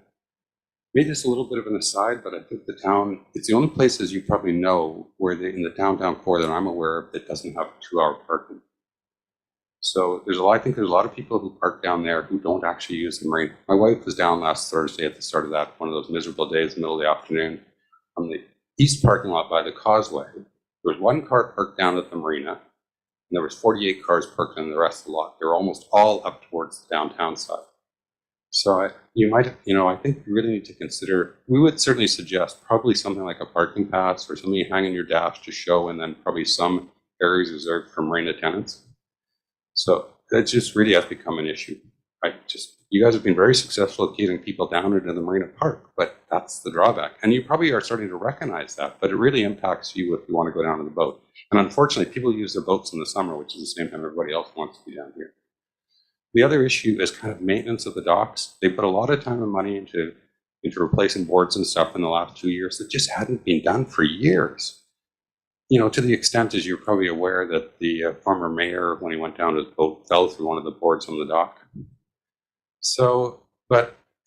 Made this a little bit of an aside, but I think the town, it's the only place, as you probably know, where in the downtown core that I'm aware of that doesn't have 2-hour parking. So I think there's a lot of people who park down there who don't actually use the marina. My wife was down last Thursday at the start of that, one of those miserable days, in the middle of the afternoon, on the east parking lot by the causeway. There was one car parked down at the marina, and there was 48 cars parked in the rest of the lot. They were almost all up towards the downtown side. So I think you really need to consider, we would certainly suggest probably something like a parking pass or something you hang in your dash to show, and then probably some areas reserved for marina tenants. So that just really has become an issue. You guys have been very successful at getting people down into the marina park, but that's the drawback. And you probably are starting to recognize that, but it really impacts you if you want to go down on the boat. And unfortunately, people use their boats in the summer, which is the same time everybody else wants to be down here. The other issue is kind of maintenance of the docks. They put a lot of time and money into replacing boards and stuff in the last 2 years that just hadn't been done for years. To the extent, as you're probably aware, that the former mayor, when he went down his boat, fell through one of the boards on the dock.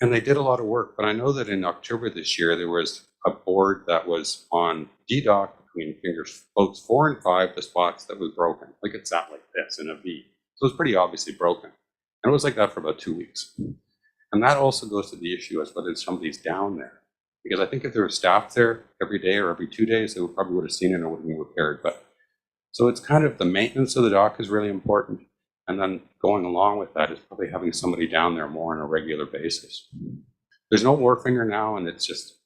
And they did a lot of work, but I know that in October this year, there was a board that was on D-dock between boats 4 and 5, the spots that was broken. Like it sat like this in a V. So it was pretty obviously broken. And it was like that for about 2 weeks. And that also goes to the issue as whether somebody's down there. Because I think if there was staff there every day or every 2 days, they probably would have seen it and it would have been repaired. So it's kind of the maintenance of the dock is really important. And then going along with that is probably having somebody down there more on a regular basis. There's no Wharfinger now, and it's just,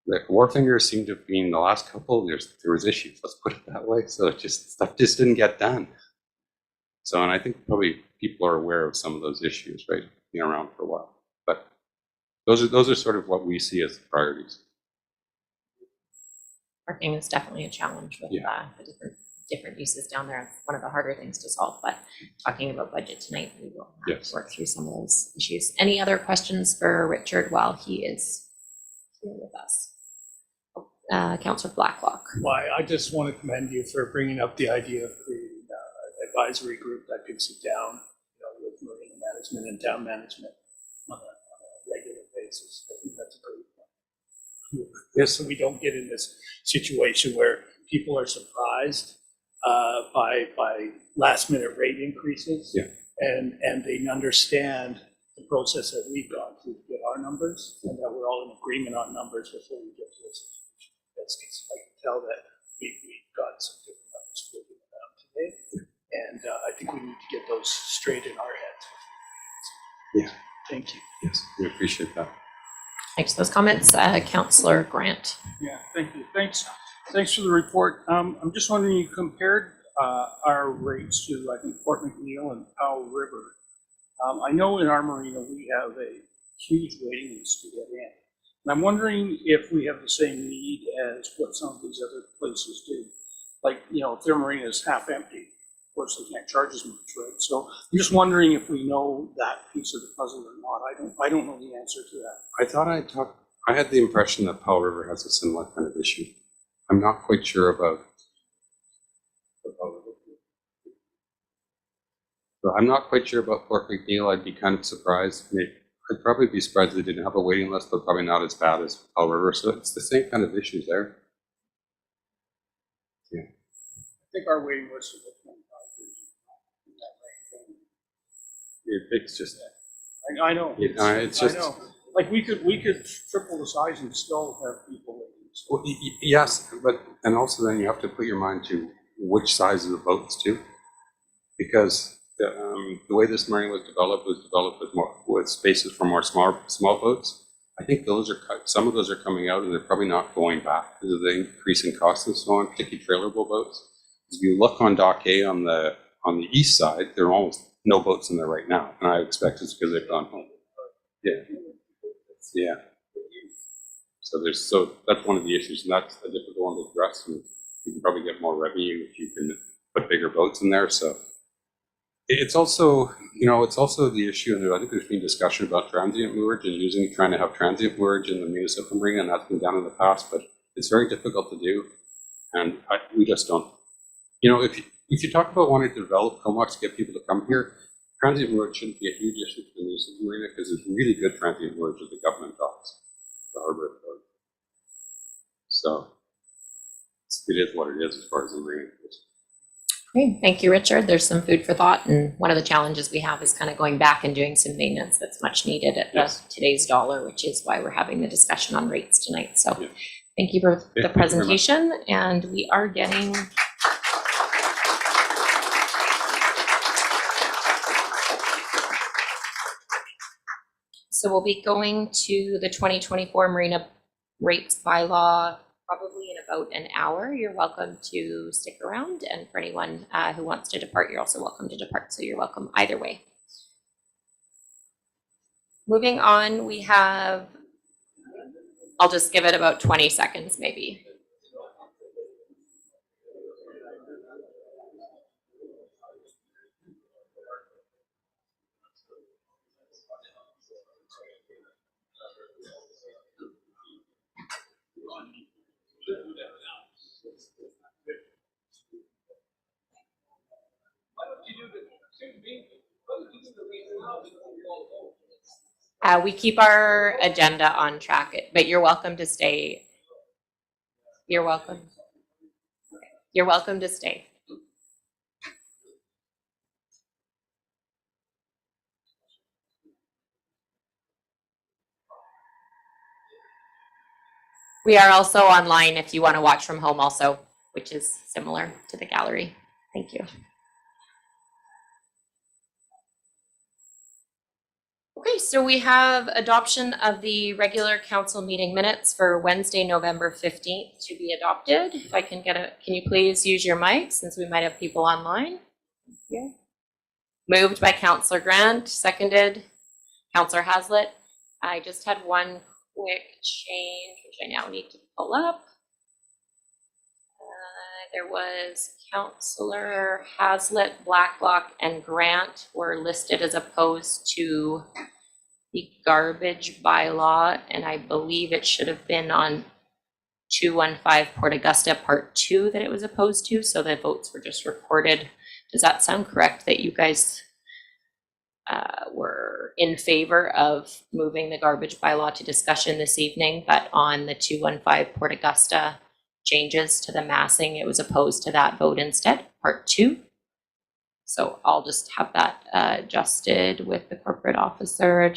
the Wharfinger seemed to have been the last couple of years, there was issues, let's put it that way. So stuff just didn't get done. So, and I think probably people are aware of some of those issues, right? Being around for a while. But those are sort of what we see as the priorities. Parking is definitely a challenge with the different uses down there. It's one of the harder things to solve, but talking about budget tonight, we will have to work through some of those issues. Any other questions for Richard while he is here with us? Councillor Blacklock. Why, I just want to commend you for bringing up the idea of creating an advisory group that could sit down, with marina management and town management on a regular basis. I think that's a great point. Yes, so we don't get in this situation where people are surprised by last minute rate increases, and they understand the process that we've gone through to get our numbers, and that we're all in agreement on numbers before we get to this situation. That's because I can tell that we've got some different numbers floating around today, and I think we need to get those straight in our heads. Yeah. Thank you. Yes, we appreciate that. Thanks for those comments. Councillor Grant. Yeah, thank you. Thanks for the report. I'm just wondering, you compared our rates to, I think, Fort McNeil and Powell River. I know in our marina we have a huge waiting list to get in. And I'm wondering if we have the same need as what some of these other places do. Like, you know, if their marina is half empty, of course they can't charge as much, right? So I'm just wondering if we know that piece of the puzzle or not. I don't know the answer to that. I had the impression that Powell River has a similar kind of issue. I'm not quite sure about Fort McNeil. I'd be kind of surprised. I'd probably be surprised if they didn't have a waiting list, but probably not as bad as Powell River. So it's the same kind of issues there. Yeah. I think our waiting list is at 25 years. It's just, I know. it's just, I know. Like we could triple the size and still have people waiting. well, yes, but, and also then you have to put your mind to which size of the boats too. Because the way this marina was developed with spaces for more small boats. I think some of those are coming out and they're probably not going back because of the increase in costs and so on, particularly trailerable boats. If you look on Dock A on the east side, there are almost no boats in there right now, and I expect it's because they've gone home. Yeah, yeah. So that's one of the issues, and that's a difficult one to address. And you can probably get more revenue if you can put bigger boats in there. So it's also the issue, and I think there's been discussion about transient moorage and trying to have transient moorage in the municipal marina, and that's been done in the past, but it's very difficult to do, and we just don't. You know, if you talk about wanting to develop Comox to get people to come here, transient moorage shouldn't be a huge issue for the municipal marina because there's really good transient moorage at the government docks, the harbor authority. So it is what it is as far as the marina goes. Great, thank you, Richard. There's some food for thought, and one of the challenges we have is kind of going back and doing some maintenance that's much needed at today's dollar, which is why we're having the discussion on rates tonight. So thank you for the presentation, and we are getting so we'll be going to the 2024 Marina Rates Bylaw probably in about an hour. You're welcome to stick around, and for anyone who wants to depart, you're also welcome to depart, so you're welcome either way. Moving on, we have, I'll just give it about 20 seconds maybe. We keep our agenda on track, but you're welcome to stay. You're welcome. You're welcome to stay. We are also online if you want to watch from home also, which is similar to the gallery. Thank you. Okay, so we have adoption of the regular council meeting minutes for Wednesday, November 15th to be adopted. If I can can you please use your mic since we might have people online? Thank you. Moved by Councillor Grant, seconded Councillor Haslett. I just had one quick change, which I now need to pull up. There was Councillor Haslett, Blacklock, and Grant were listed as opposed to the garbage bylaw, and I believe it should have been on 215 Port Augusta Part 2 that it was opposed to, so the votes were just recorded. Does that sound correct, that you guys were in favor of moving the garbage bylaw to discussion this evening, but on the 215 Port Augusta changes to the massing, it was opposed to that vote instead, Part 2? So I'll just have that adjusted with the corporate officer. It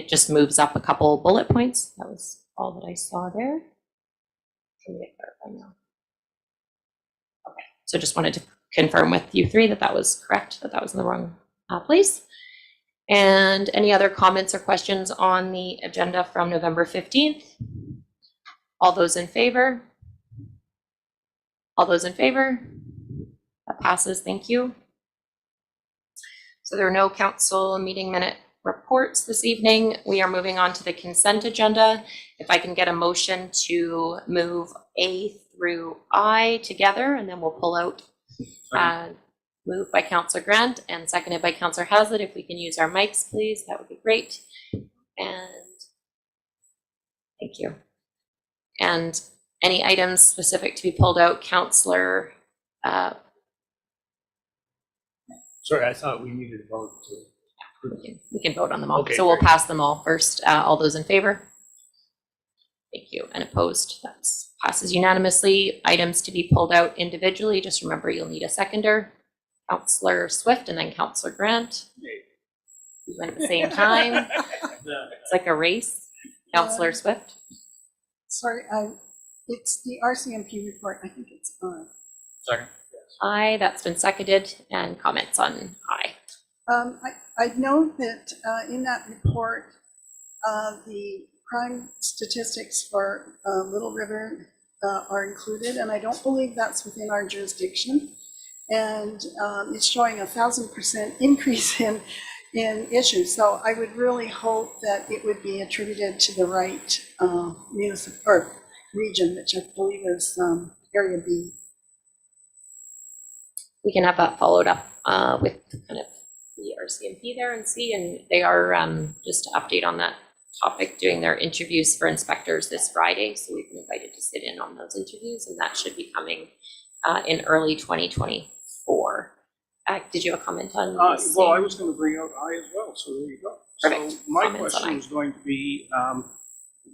just moves up a couple bullet points. That was all that I saw there. Can we clarify now? Okay, so just wanted to confirm with you three that that was correct, that that was in the wrong place. And any other comments or questions on the agenda from November 15th? All those in favor? All those in favor? That passes, thank you. So there are no council meeting minute reports this evening. We are moving on to the consent agenda. If I can get a motion to move A through I together, and then we'll pull out. Moved by Councillor Grant and seconded by Councillor Hazlitt. If we can use our mics, please, that would be great. And thank you. And any items specific to be pulled out, Councillor? Sorry, I thought we needed to vote to. We can vote on them all. Okay, So we'll great. pass them all first. All those in favor? Thank you. And opposed? That passes unanimously. Items to be pulled out individually. Just remember you'll need a seconder. Councillor Swift and then Councillor Grant. We went at the same time. It's like a race. Councillor Swift. Sorry, it's the RCMP report. I think it's on. Second. Aye, that's been seconded. And comments on aye. I'd note that in that report, the crime statistics for Little River are included, and I don't believe that's within our jurisdiction. And it's showing 1,000% increase in issues. So I would really hope that it would be attributed to the right municipal or region, which I believe is Area B. We can have that followed up with kind of the RCMP there and see, and they are just to update on that topic, doing their interviews for inspectors this Friday. So we've been invited to sit in on those interviews, and that should be coming in early 2024. Did you have a comment on this? Well, I was going to bring out I as well, so there you go. Perfect. So my Comments on question I. was going to be,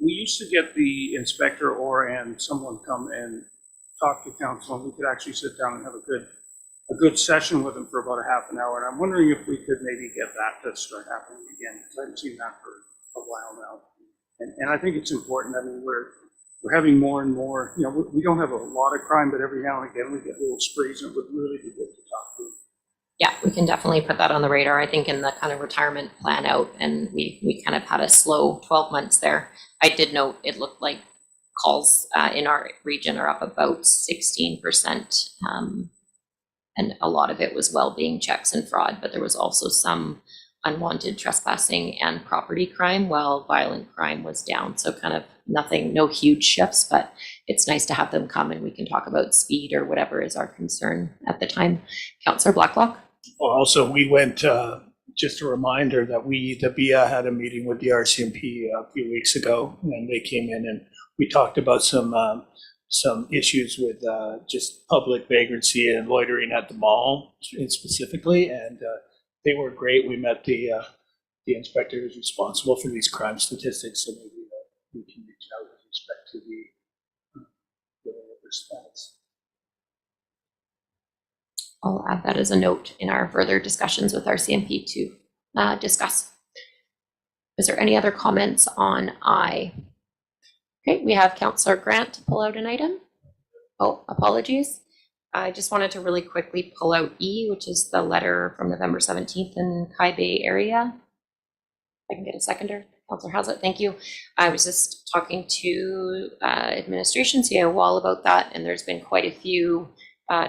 we used to get the inspector and someone come and talk to council, and we could actually sit down and have a good session with them for about a half an hour. And I'm wondering if we could maybe get that to start happening again, because I haven't seen that for a while now. And I think it's important. I mean, we're having more and more, you know, we don't have a lot of crime, but every now and again we get little sprees, and it would really be good to talk to. Yeah, we can definitely put that on the radar. I think in the kind of retirement plan out, and we kind of had a slow 12 months there. I did note it looked like calls in our region are up about 16%. And a lot of it was well-being checks and fraud, but there was also some unwanted trespassing and property crime, while violent crime was down. So kind of nothing, no huge shifts, but it's nice to have them come and we can talk about speed or whatever is our concern at the time. Councillor Blacklock? Well, also, we went, just a reminder that the BIA had a meeting with the RCMP a few weeks ago, and they came in and we talked about some issues with just public vagrancy and loitering at the mall specifically, and they were great. We met the inspector who's responsible for these crime statistics, so maybe we can reach out with respect to the response. I'll add that as a note in our further discussions with our CMP to discuss. Is there any other comments on I? Okay, we have Councillor Grant to pull out an item. Oh, apologies. I just wanted to really quickly pull out E, which is the letter from November 17th in Kai Bay area. I can get a seconder. Councillor Hazlitt, thank you. I was just talking to administration, CIO Wall, about that, and there's been quite a few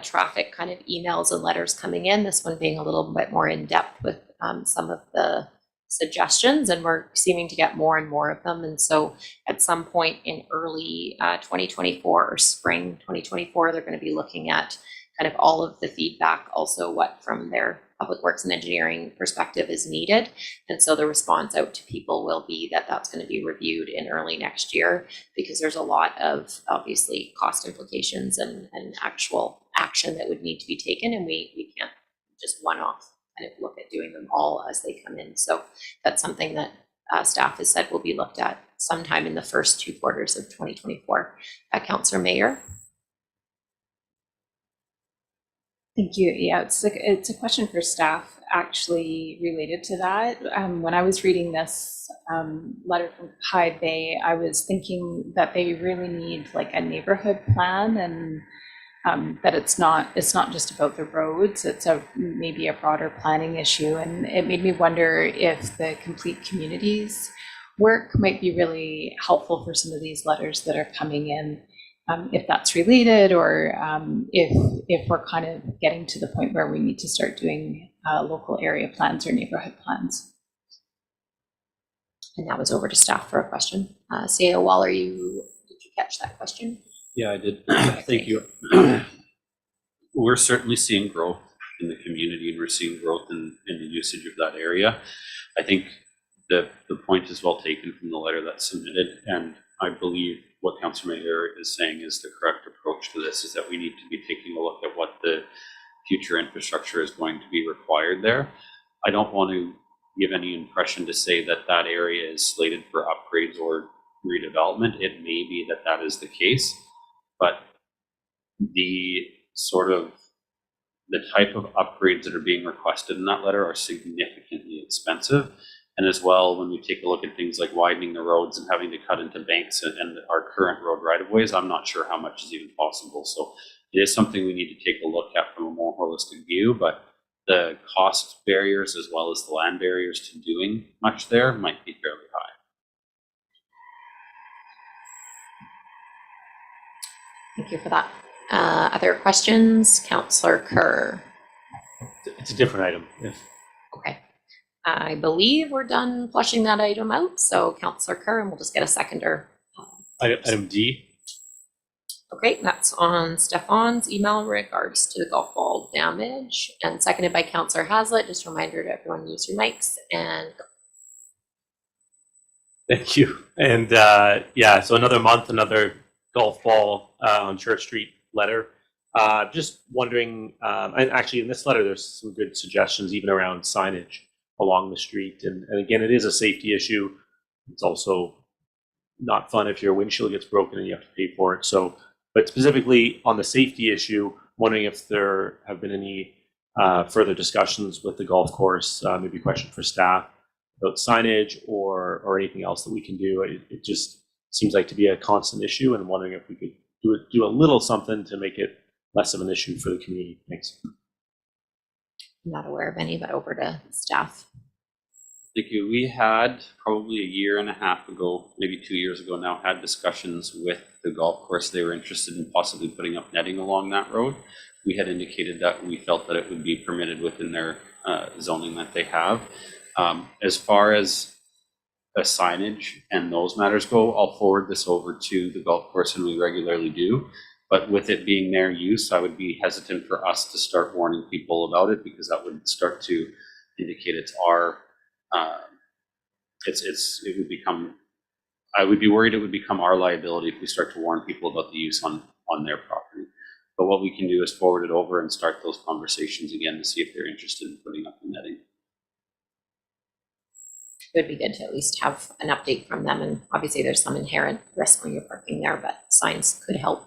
traffic kind of emails and letters coming in, this one being a little bit more in depth with some of the suggestions, and we're seeming to get more and more of them. And so at some point in early 2024 or spring 2024, they're going to be looking at kind of all of the feedback, also what from their public works and engineering perspective is needed. And so the response out to people will be that that's going to be reviewed in early next year, because there's a lot of obviously cost implications and actual action that would need to be taken, and we can't just one-off kind of look at doing them all as they come in. So that's something that staff has said will be looked at sometime in the first 2 quarters of 2024. Councillor Mayer. Thank you. Yeah, it's a question for staff actually related to that. When I was reading this letter from Hyde Bay, I was thinking that they really need like a neighborhood plan, and that it's not just about the roads. It's maybe a broader planning issue, and it made me wonder if the Complete Communities work might be really helpful for some of these letters that are coming in. If that's related, or if we're kind of getting to the point where we need to start doing local area plans or neighborhood plans. And that was over to staff for a question. CAO Waller, did you catch that question? Yeah, I did. Thank you. We're certainly seeing growth in the community, and we're seeing growth in the usage of that area. I think the point is well taken from the letter that's submitted, and I believe what Councillor Maher is saying is the correct approach to this, is that we need to be taking a look at what the future infrastructure is going to be required there. I don't want to give any impression to say that that area is slated for upgrades or redevelopment. It may be that that is the case, but the type of upgrades that are being requested in that letter are significantly expensive. And as well, when we take a look at things like widening the roads and having to cut into banks and our current road right-of-ways, I'm not sure how much is even possible. So it is something we need to take a look at from a more holistic view, but the cost barriers as well as the land barriers to doing much there might be fairly high. Thank you for that. Other questions? Councillor Kerr. It's a different item. Okay. I believe we're done flushing that item out. So Councillor Kerr, and we'll just get a seconder. Item D. Okay, that's on Stefan's email in regards to the golf ball damage, and seconded by Councillor Hazlitt. Just a reminder to everyone to use your mics and go. Thank you. And yeah, so another month, another golf ball on Church Street letter. Just wondering, and actually in this letter, there's some good suggestions even around signage along the street. And again, it is a safety issue. It's also not fun if your windshield gets broken and you have to pay for it. So, but specifically on the safety issue, wondering if there have been any further discussions with the golf course, maybe a question for staff about signage or anything else that we can do. It just seems like to be a constant issue, and wondering if we could do a little something to make it less of an issue for the community. Thanks. I'm not aware of any, but over to staff. Thank you. We had probably a year and a half ago, maybe 2 years ago now, had discussions with the golf course. They were interested in possibly putting up netting along that road. We had indicated that we felt that it would be permitted within their zoning that they have. As far as the signage and those matters go, I'll forward this over to the golf course, and we regularly do. But with it being their use, I would be hesitant for us to start warning people about it, because that would start to indicate it's our, it would become, I would be worried it would become our liability if we start to warn people about the use on their property. But what we can do is forward it over and start those conversations again to see if they're interested in putting up the netting. It would be good to at least have an update from them. And obviously there's some inherent risk when you're parking there, but signs could help.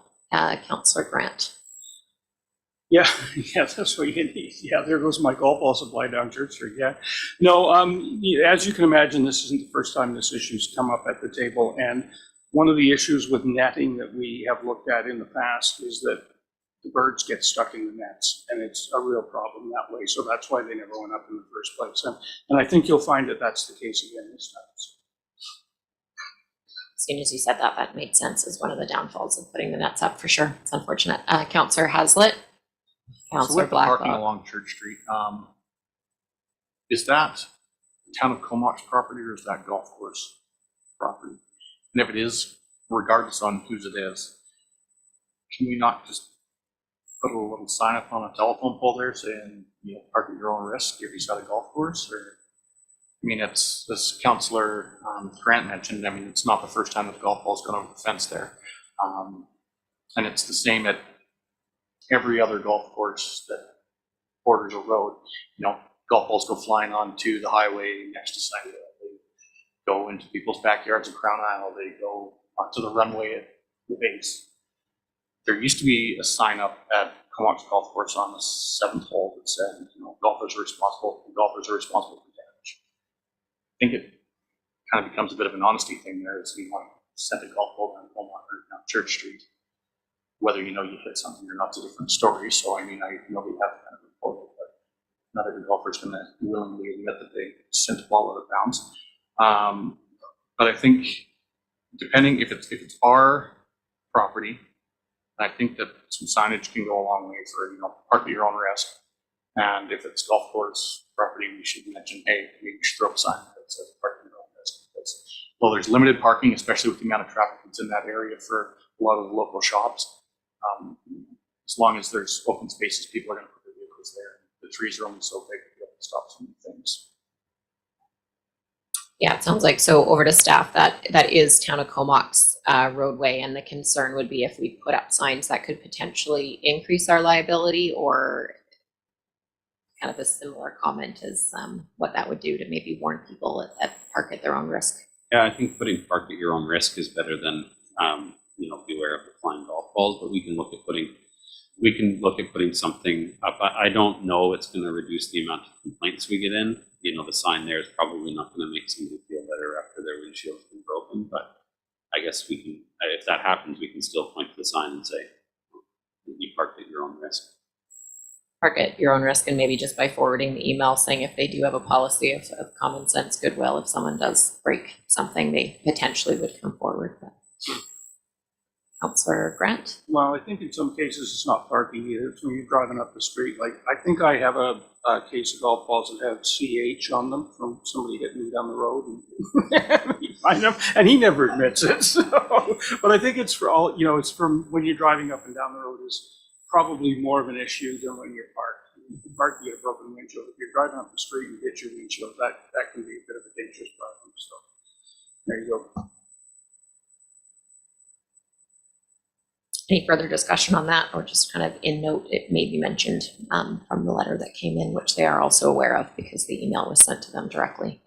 Councillor Grant. Yeah, that's what you need. Yeah, there goes my golf ball supply down Church Street. Yeah, no, as you can imagine, this isn't the first time this issue's come up at the table. And one of the issues with netting that we have looked at in the past is that the birds get stuck in the nets, and it's a real problem that way. So that's why they never went up in the first place. And I think you'll find that that's the case again this time. As soon as you said that, that made sense as one of the downfalls of putting the nets up, for sure. It's unfortunate. Councillor Hazlitt. So Councillor with the parking Blacklock. along Church Street, is that town of Comox property, or is that golf course property? And if it is, regardless on whose it is, can we not just put a little sign up on a telephone pole there saying, you know, park at your own risk if you set a golf course? Or, I mean, it's, as Councillor Grant mentioned, I mean, it's not the first time that the golf ball's gone over the fence there. And it's the same at every other golf course that borders a road. You know, golf balls go flying onto the highway next to Sunnyvale. They go into people's backyards in Crown Isle. They go onto the runway at the base. There used to be a sign up at Comox Golf Course on the 7th hole that said, golfers are responsible for damage. I think it kind of becomes a bit of an honesty thing there. Is you want to send a golf ball down Beaumont or down Church Street, whether you hit something or not, it's a different story. So I mean, we have to kind of report it, but not every golfer is going to willingly admit that they sent the ball out of bounds. But I think depending if it's our property, I think that some signage can go a long way for park at your own risk. And if it's golf course property, we should mention, hey, maybe we should throw up a sign that says park at your own risk. Because, well, there's limited parking, especially with the amount of traffic that's in that area for a lot of the local shops. As long as there's open spaces, people are going to put their vehicles there. The trees are only so big to be able to stop some things. Yeah, it sounds like, so over to staff, that is Town of Comox roadway, and the concern would be if we put up signs that could potentially increase our liability, or kind of a similar comment as what that would do to maybe warn people at park at their own risk. Yeah, I think putting park at your own risk is better than, beware of the flying golf balls, but we can look at putting something up. I don't know it's going to reduce the amount of complaints we get in. The sign there is probably not going to make somebody feel better after their windshield's been broken, but I guess we can, if that happens, we can still point to the sign and say, you parked at your own risk. Park at your own risk, and maybe just by forwarding the email saying if they do have a policy of common sense goodwill, if someone does break something, they potentially would come forward. But Councillor Grant? Well, I think in some cases it's not parking either. It's when you're driving up the street. Like, I think I have a case of golf balls that have CH on them from somebody hitting me down the road, and you find them, and he never admits it. So, but I think it's for all, it's from when you're driving up and down the road is probably more of an issue than when you're parked. If you park, you get a broken windshield. If you're driving up the street and hit your windshield, that can be a bit of a dangerous problem. So there you go. Any further discussion on that, or just kind of in note, it may be mentioned from the letter that came in, which they are also aware of because the email was sent to them directly.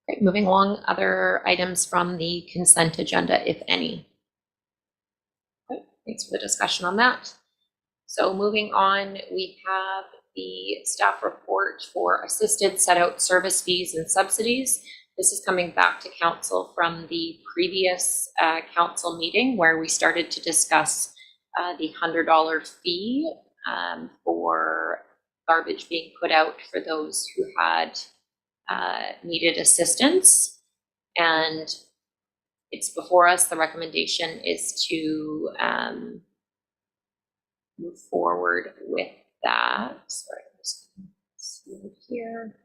Okay, moving along, other items from the consent agenda, if any. Okay, thanks for the discussion on that. So moving on, we have the staff report for assisted set out service fees and subsidies. This is coming back to council from the previous council meeting where we started to discuss the $100 fee for garbage being put out for those who had needed assistance. And it's before us. The recommendation is to move forward with that. Sorry, I'm just going to see it here.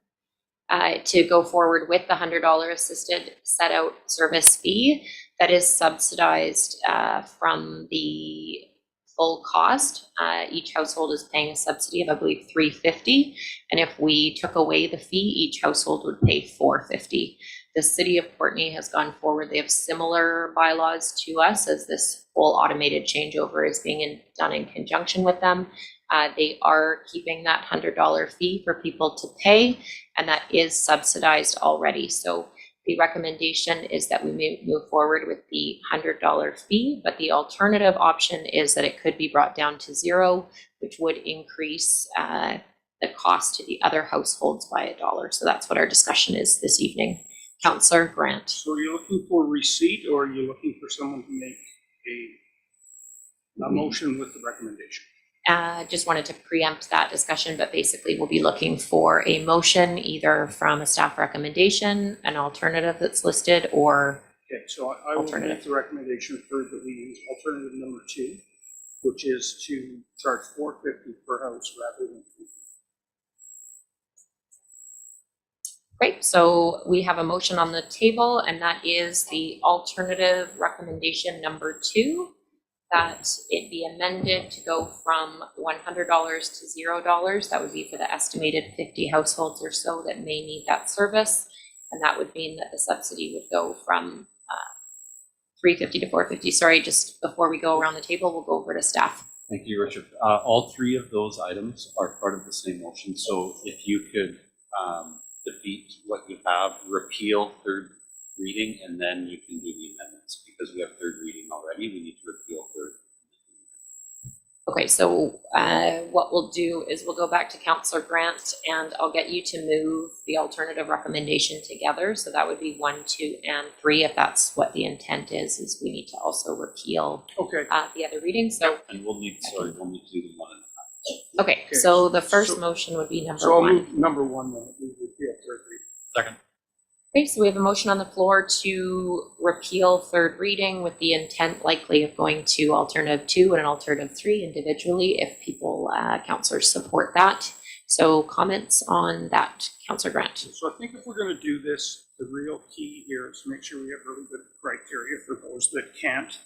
To go forward with the $100 assisted set out service fee that is subsidized from the full cost. Each household is paying a subsidy of, I believe, $350, and if we took away the fee, each household would pay $450. The city of Courtenay has gone forward. They have similar bylaws to us, as this whole automated changeover is being done in conjunction with them. They are keeping that $100 fee for people to pay, and that is subsidized already. So the recommendation is that we may move forward with the $100 fee, but the alternative option is that it could be brought down to zero, which would increase the cost to the other households by $1. So that's what our discussion is this evening. Councillor Grant. So are you looking for receipt, or are you looking for someone to make a motion with the recommendation? Just wanted to preempt that discussion, but basically we'll be looking for a motion either from a staff recommendation, an alternative that's listed, or okay, so I will make the recommendation for that we use alternative number 2, which is to charge $450 per house rather than $350. Great, so we have a motion on the table, and that is the alternative recommendation number 2. That it be amended to go from $100 to $0. That would be for the estimated 50 households or so that may need that service. And that would mean that the subsidy would go from $350 to $450. Sorry, just before we go around the table, we'll go over to staff. Thank you, Richard. All three of those items are part of the same motion. So if you could defeat what you have, repeal third reading, and then you can do the amendments. Because we have third reading already, we need to repeal third. Okay, so what we'll do is we'll go back to Councillor Grant and I'll get you to move the alternative recommendation together. So that would be 1, 2, and 3, if that's what the intent is we need to also repeal Okay, the other reading. So, And we'll need to do them one at a time. okay, Okay, so the first so- motion would be number so I'll 1. move number 1 then, we repeal third reading. Second. Okay, so we have a motion on the floor to repeal third reading with the intent likely of going to alternative 2 and an alternative 3 individually if people, councillors support that. So comments on that, Councillor Grant? So I think if we're going to do this, the real key here is to make sure we have really good criteria for those that can't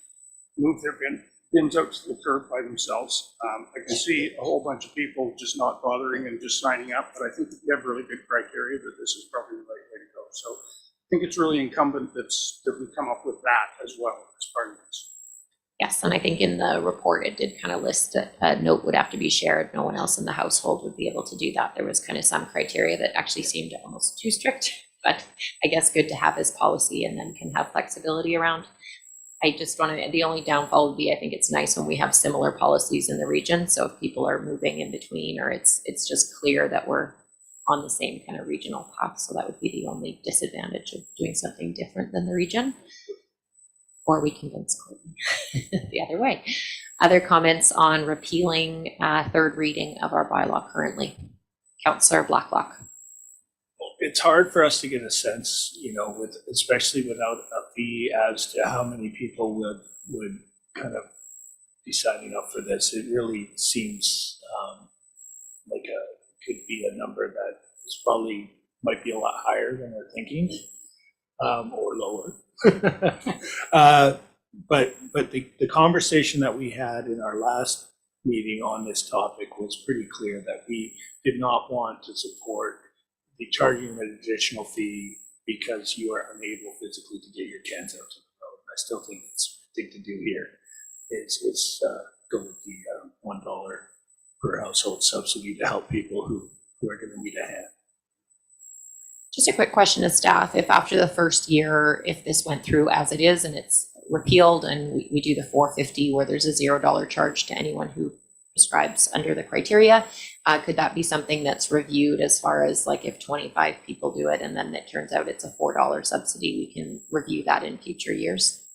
move their bins out to the curb by themselves. I can see a whole bunch of people just not bothering and just signing up, but I think if we have really good criteria that this is probably the right way to go. So I think it's really incumbent that we come up with that as well as part of this. Yes, and I think in the report, it did kind of list that a note would have to be shared. No one else in the household would be able to do that. There was kind of some criteria that actually seemed almost too strict, but I guess good to have as policy and then can have flexibility around. I just want to, the only downfall would be, I think it's nice when we have similar policies in the region. So if people are moving in between, or it's just clear that we're on the same kind of regional path. So that would be the only disadvantage of doing something different than the region. Or we convince Courtney the other way. Other comments on repealing third reading of our bylaw currently? Councillor Blacklock. It's hard for us to get a sense, with, especially without a fee, as to how many people would kind of be signing up for this. It really seems like could be a number that is probably might be a lot higher than we're thinking, or lower. But the conversation that we had in our last meeting on this topic was pretty clear that we did not want to support the charging an additional fee because you are unable physically to get your cans out to the road. I still think it's a thing to do here. It's go with the $1 per household subsidy to help people who are going to need a hand. Just a quick question to staff. If after the first year, if this went through as it is and it's repealed and we do the $4.50 where there's a $0 charge to anyone who prescribes under the criteria, could that be something that's reviewed as far as like if 25 people do it and then it turns out it's a $4 subsidy, we can review that in future years?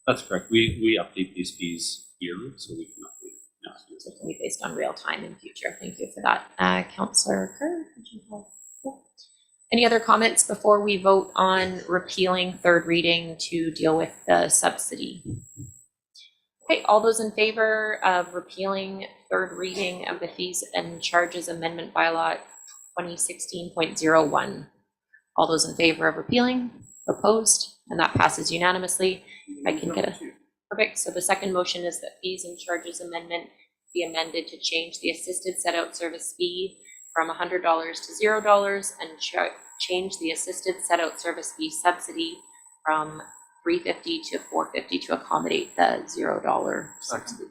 That's correct. We update these fees yearly, so we can update it next year. So it can be based on real time in future. Thank you for that. Councillor Kerr, did you have? Any other comments before we vote on repealing third reading to deal with the subsidy? Okay, all those in favor of repealing third reading of the fees and charges amendment bylaw 2016.01? All those in favor of repealing? Opposed? And that passes unanimously. I can get a perfect. So the second motion is that fees and charges amendment be amended to change the assisted set out service fee from $100 to $0 and change the assisted set out service fee subsidy from $3.50 to $4.50 to accommodate the $0 subsidy.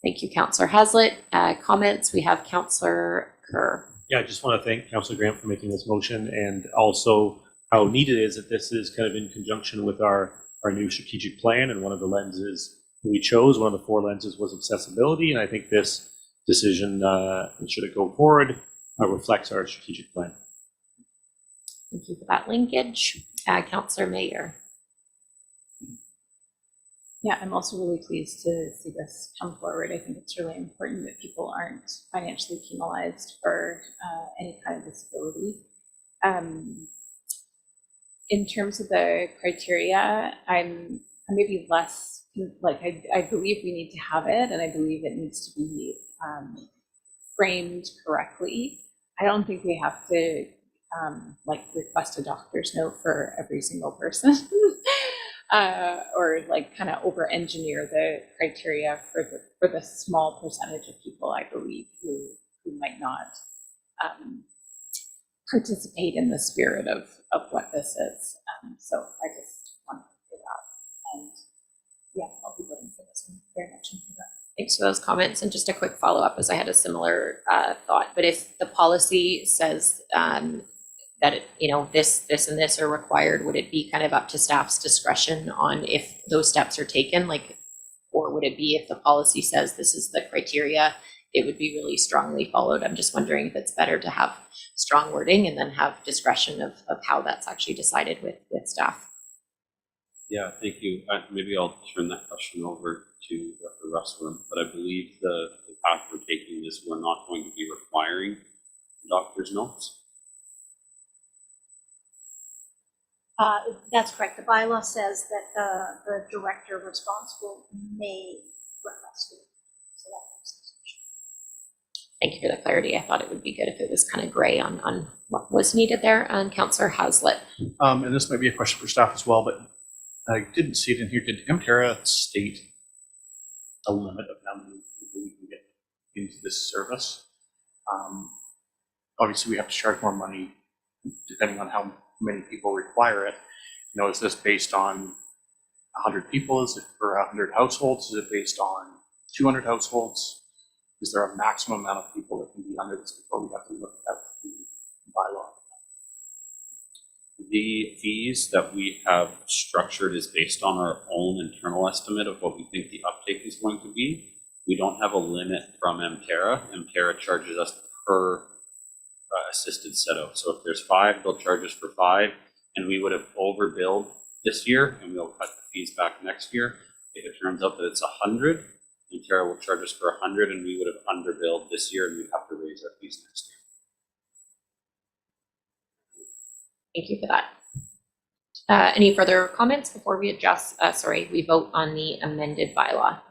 Thank you, Councillor Hazlitt. Comments? We have Councillor Kerr. Yeah, I just want to thank Councillor Grant for making this motion, and also how neat it is that this is kind of in conjunction with our new strategic plan. And one of the lenses we chose, one of the 4 lenses, was accessibility. And I think this decision, should it go forward, reflects our strategic plan. Thank you for that linkage. Councillor Mayer. Yeah, I'm also really pleased to see this come forward. I think it's really important that people aren't financially penalized for any kind of disability. In terms of the criteria, I'm maybe less, like, I believe we need to have it, and I believe it needs to be framed correctly. I don't think we have to like request a doctor's note for every single person. Or like kind of over engineer the criteria for the small percentage of people, I believe, who might not participate in the spirit of what this is. So I just want to say that. And yeah, I'll be voting for this one very much in favor. Thanks for those comments. And just a quick follow-up, as I had a similar thought. But if the policy says that this and this are required, would it be kind of up to staff's discretion on if those steps are taken, like, or would would it be if the policy says this is the criteria? It would be really strongly followed. I'm just wondering if it's better to have strong wording and then have discretion of how that's actually decided with staff. Yeah, thank you. Maybe I'll turn that question over to Dr. Russell, but I believe the path we're taking is we're not going to be requiring doctor's notes. That's correct. The bylaw says that the director responsible may request it. So that makes sense. Thank you for the clarity. I thought it would be good if it was kind of gray on what was needed there. And Councillor Hazlitt. And this might be a question for staff as well, but I didn't see it in here. Did MTerra state a limit of how many people we can get into this service? Obviously, we have to charge more money depending on how many people require it. You know, is this based on 100 people? Is it for 100 households? Is it based on 200 households? Is there a maximum amount of people that can be under this before we have to look at the bylaw? The fees that we have structured is based on our own internal estimate of what we think the uptake is going to be. We don't have a limit from MTerra. MTerra charges us per assisted setup. So if there's 5, they'll charge us for 5, and we would have overbilled this year, and we'll cut the fees back next year. If it turns out that it's 100, MTerra will charge us for 100, and we would have underbilled this year, and we'd have to raise our fees next year. Thank you for that. Any further comments before we we vote on the amended bylaw?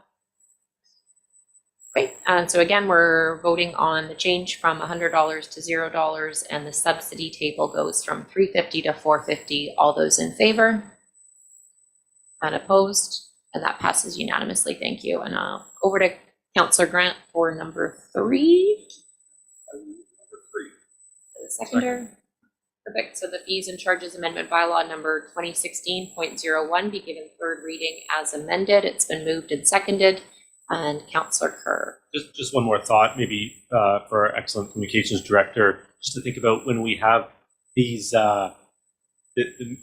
Great. So again, we're voting on the change from $100 to $0, and the subsidy table goes from $350 to $450. All those in favor? And opposed? And that passes unanimously. Thank you. And over to Councillor Grant for number 3. The seconder. Perfect. So the fees and charges amendment bylaw number 2016.01 be given third reading as amended. It's been moved and seconded. And Councillor Kerr. Just one more thought, maybe for our excellent communications director, just to think about when we have these, the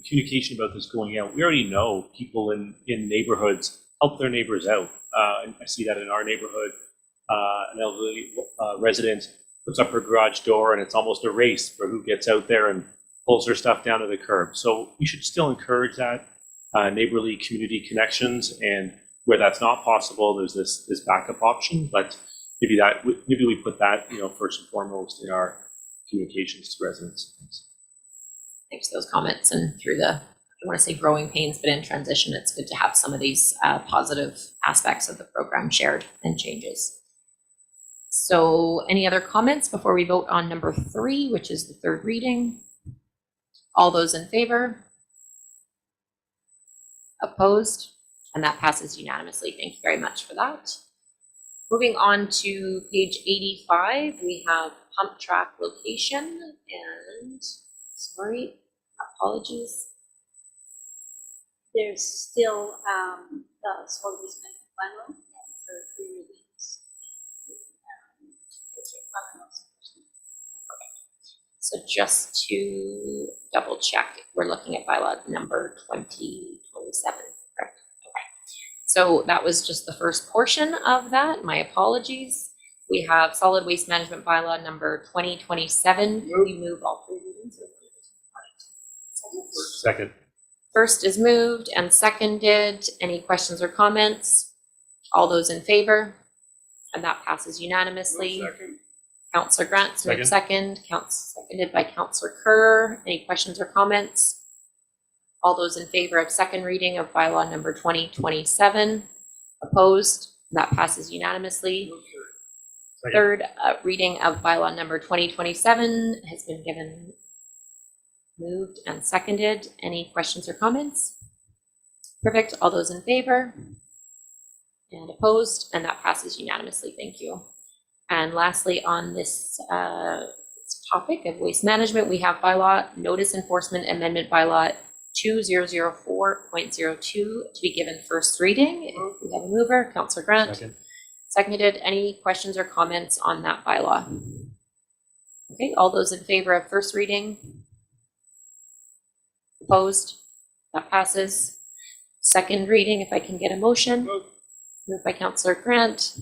communication about this going out. We already know people in neighborhoods help their neighbors out. And I see that in our neighborhood. An elderly resident puts up her garage door, and it's almost a race for who gets out there and pulls her stuff down to the curb. So we should still encourage that neighborly community connections, and where that's not possible, there's this backup option. But maybe we put that, first and foremost in our communications to residents. Thanks for those comments. And through I don't want to say growing pains, but in transition, it's good to have some of these positive aspects of the program shared and changes. So any other comments before we vote on number 3, which is the third reading? All those in favor? Opposed? And that passes unanimously. Thank you very much for that. Moving on to page 85, we have pump track location, and apologies. There's still the solid waste management bylaw for 3 readings. So just to double check, we're looking at bylaw number 2027, correct? Okay. So that was just the first portion of that. My apologies. We have solid waste management bylaw number 2027. We move all 3 readings. Second. First is moved and seconded. Any questions or comments? All those in favor? And that passes unanimously. Councillor Grant, moved second. Seconded by Councillor Kerr. Any questions or comments? All those in favor of second reading of bylaw number 2027? Opposed? That passes unanimously. Third reading of bylaw number 2027 has been given, moved and seconded. Any questions or comments? Perfect. All those in favor? And opposed? And that passes unanimously. Thank you. And lastly, on this topic of waste management, we have bylaw notice enforcement amendment bylaw 2004.02 to be given first reading. If we have a mover, Councillor Grant. Second. Seconded. Any questions or comments on that bylaw? Okay, all those in favor of first reading? Opposed? That passes. Second reading, if I can get a motion. Moved by Councillor Grant,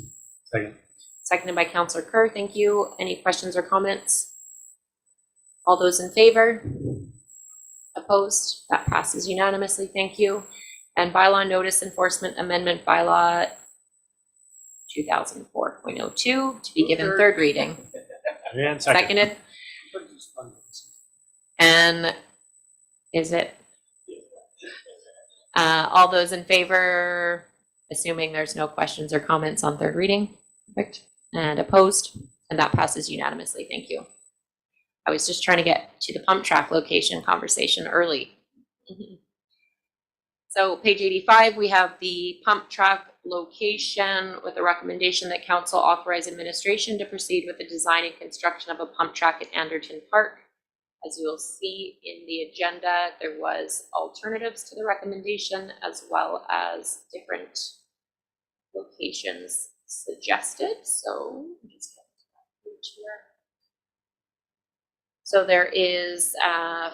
Second. seconded by Councillor Kerr. Thank you. Any questions or comments? All those in favor? Opposed? That passes unanimously. Thank you. And bylaw notice enforcement amendment bylaw 2004.02 to be given third reading. And second. Seconded. And is it? All those in favor, assuming there's no questions or comments on third reading? Perfect. And opposed? And that passes unanimously. Thank you. I was just trying to get to the pump track location conversation early. So page 85, we have the pump track location with a recommendation that council authorize administration to proceed with the design and construction of a pump track at Anderton Park. As you will see in the agenda, there was alternatives to the recommendation as well as different locations suggested. So just get to that page here. So there is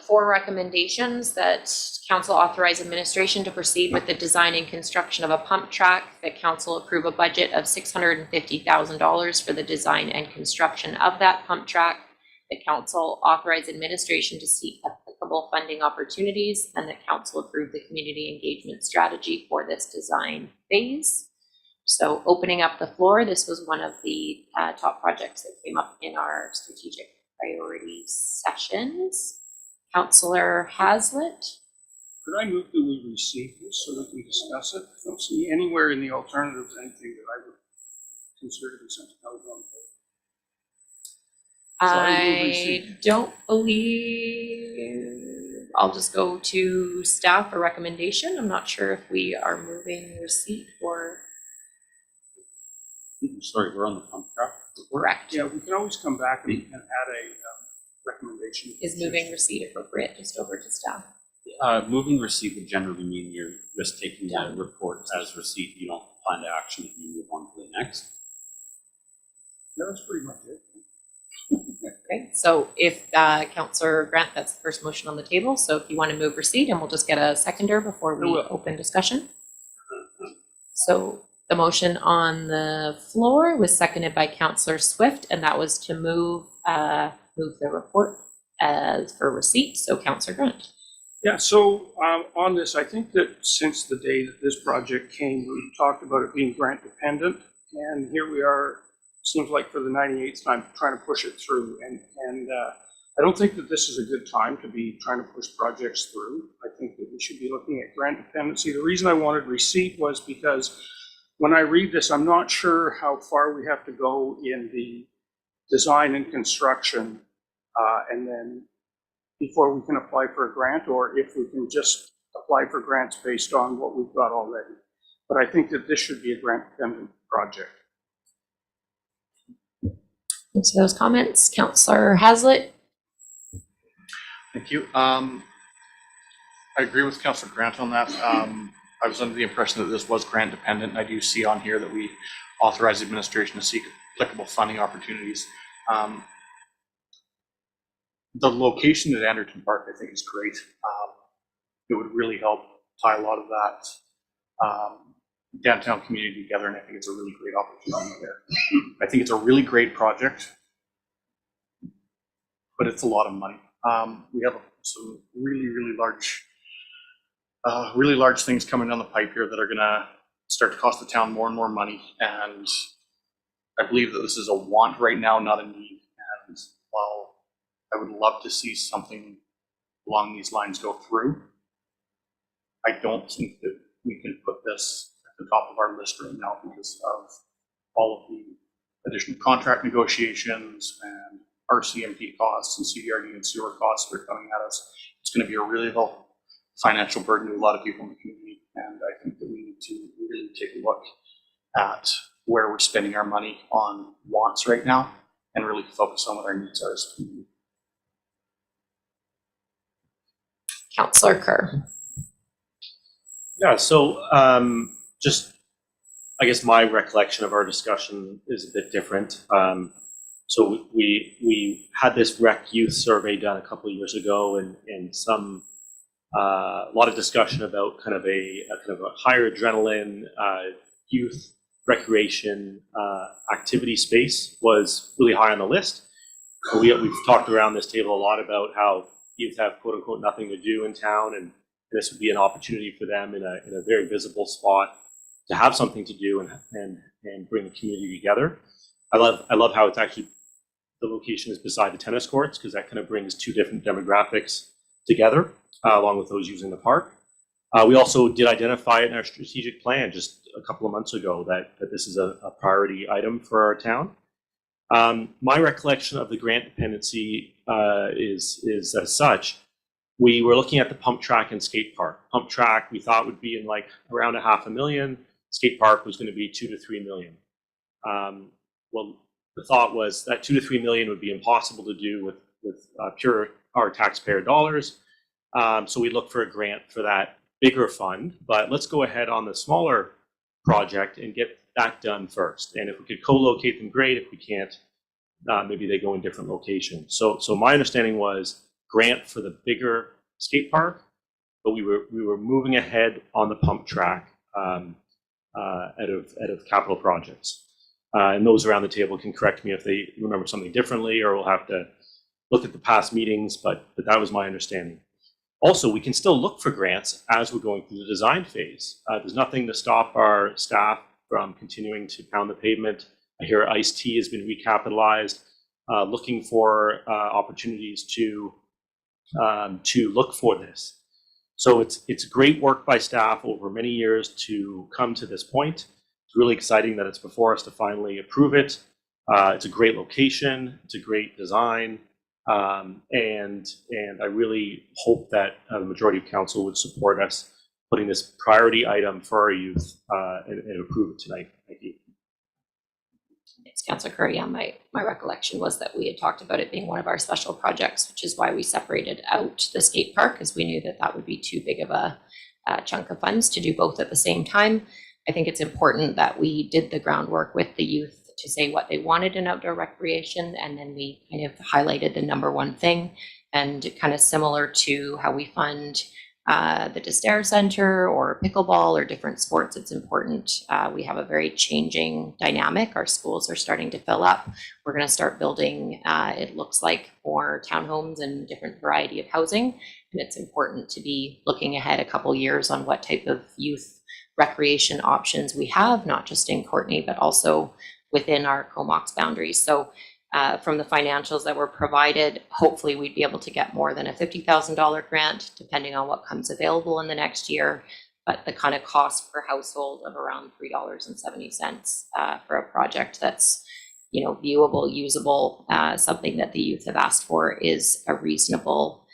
4 recommendations that council authorize administration to proceed with the design and construction of a pump track, that council approve a budget of $650,000 for the design and construction of that pump track, that council authorize administration to seek applicable funding opportunities, and that council approve the community engagement strategy for this design phase. So opening up the floor, this was one of the top projects that came up in our strategic priority sessions. Councillor Hazlitt. Could I move that we receive this so that we discuss it? I don't see anywhere in the alternatives anything that I would consider to be something I would want to vote. I don't believe, I'll just go to staff for recommendation. I'm not sure if we are moving receipt or Sorry, we're on the pump track. correct. Yeah, we can always come back and add a recommendation. Is moving receipt appropriate? Just over to staff. Moving receipt would generally mean you're just taking the report as receipt. You don't plan to action if you move on to the next. That's pretty much it. Okay, so if Councillor Grant, that's the first motion on the table. So if you want to move receipt, and we'll just get a seconder before we open discussion. So the motion on the floor was seconded by Councillor Swift, and that was to move the report as for receipt. So Councillor Grant. Yeah, so on this, I think that since the day that this project came, we talked about it being grant dependent, and here we are, seems like for the 98th time, trying to push it through. And I don't think that this is a good time to be trying to push projects through. I think that we should be looking at grant dependency. The reason I wanted receipt was because when I read this, I'm not sure how far we have to go in the design and construction, and then before we can apply for a grant, or if we can just apply for grants based on what we've got already. But I think that this should be a grant-dependent project. Thanks for those comments. Councillor Hazlitt. Thank you. I agree with Councillor Grant on that. I was under the impression that this was grant dependent, and I do see on here that we authorize administration to seek applicable funding opportunities. The location at Anderton Park, I think, is great. It would really help tie a lot of that downtown community together, and I think it's a really great opportunity there. I think it's a really great project, but it's a lot of money. We have some really large things coming down the pipe here that are going to start to cost the town more and more money, and I believe that this is a want right now, not a need. And while I would love to see something along these lines go through, I don't think that we can put this at the top of our list right now because of all of the additional contract negotiations and RCMP costs and CDRD and sewer costs that are coming at us. It's going to be a really financial burden to a lot of people in the community, and I think that we need to really take a look at where we're spending our money on wants right now and really focus on what our needs are as a community. Councillor Kerr. Yeah, so just, I guess my recollection of our discussion is a bit different. So we had this rec youth survey done a couple of years ago, and a lot of discussion about kind of a higher adrenaline youth recreation activity space was really high on the list. We've talked around this table a lot about how youth have quote unquote nothing to do in town, and this would be an opportunity for them in a very visible spot to have something to do and bring the community together. I love how it's actually, the location is beside the tennis courts, because that kind of brings two different demographics together, along with those using the park. We also did identify it in our strategic plan just a couple of months ago that this is a priority item for our town. My recollection of the grant dependency is as such. We were looking at the pump track and skate park. Pump track we thought would be in like around $500,000. Skate park was going to be $2 to $3 million. Well, the thought was that $2 to $3 million would be impossible to do with pure our taxpayer dollars. So we looked for a grant for that bigger fund. But let's go ahead on the smaller project and get that done first. And if we could co-locate them, great. If we can't, maybe they go in different locations. So my understanding was grant for the bigger skate park, but we were moving ahead on the pump track out of capital projects. And those around the table can correct me if they remember something differently, or we'll have to look at the past meetings, but that was my understanding. Also, we can still look for grants as we're going through the design phase. There's nothing to stop our staff from continuing to pound the pavement. I hear Ice-T has been recapitalized, looking for opportunities to look for this. So it's great work by staff over many years to come to this point. It's really exciting that it's before us to finally approve it. It's a great location. It's a great design. And I really hope that the majority of council would support us putting this priority item for our youth and approve it tonight. Thank you. Thanks, Councillor Curry. Yeah, my recollection was that we had talked about it being one of our special projects, which is why we separated out the skate park, because we knew that would be too big of a chunk of funds to do both at the same time. I think it's important that we did the groundwork with the youth to say what they wanted in outdoor recreation, and then we kind of highlighted the number one thing, and kind of similar to how we fund the Destair Center or pickleball or different sports. It's important. We have a very changing dynamic. Our schools are starting to fill up. We're going to start building, it looks like, more townhomes and different variety of housing. And it's important to be looking ahead a couple years on what type of youth recreation options we have, not just in Courtenay, but also within our Comox boundaries. So from the financials that were provided, hopefully we'd be able to get more than a $50,000 grant, depending on what comes available in the next year. But the kind of cost per household of around $3.70 for a project that's, viewable, usable, something that the youth have asked for, is a reasonable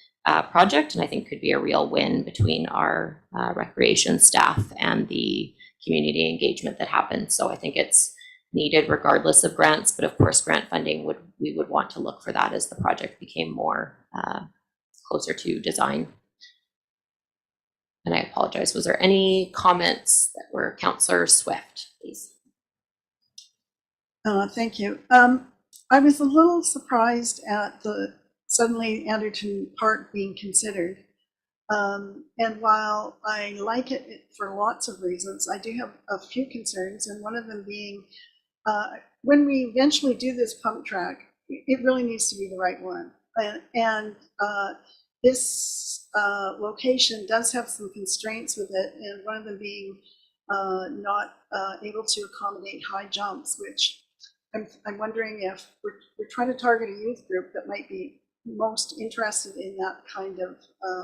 project, and I think could be a real win between our recreation staff and the community engagement that happens. So I think it's needed regardless of grants, but of course grant funding we would want to look for that as the project became more closer to design. And I apologize, was there any comments that were Councillor Swift, please? Thank you. I was a little surprised at suddenly Anderton Park being considered. And while I like it for lots of reasons, I do have a few concerns, and one of them being when we eventually do this pump track, it really needs to be the right one. And this location does have some constraints with it, and one of them being not able to accommodate high jumps, which I'm wondering if we're trying to target a youth group that might be most interested in that kind of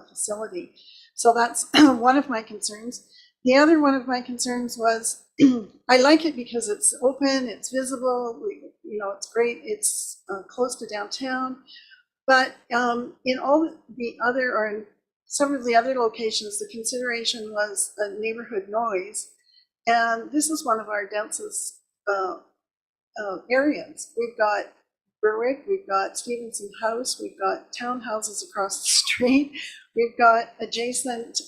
facility. So that's one of my concerns. The other one of my concerns was I like it because it's open, it's visible, it's great, it's close to downtown. But in all the other, or in some of the other locations, the consideration was a neighborhood noise. And this is one of our densest areas. We've got Berwick, we've got Stevenson House, we've got townhouses across the street, we've got adjacent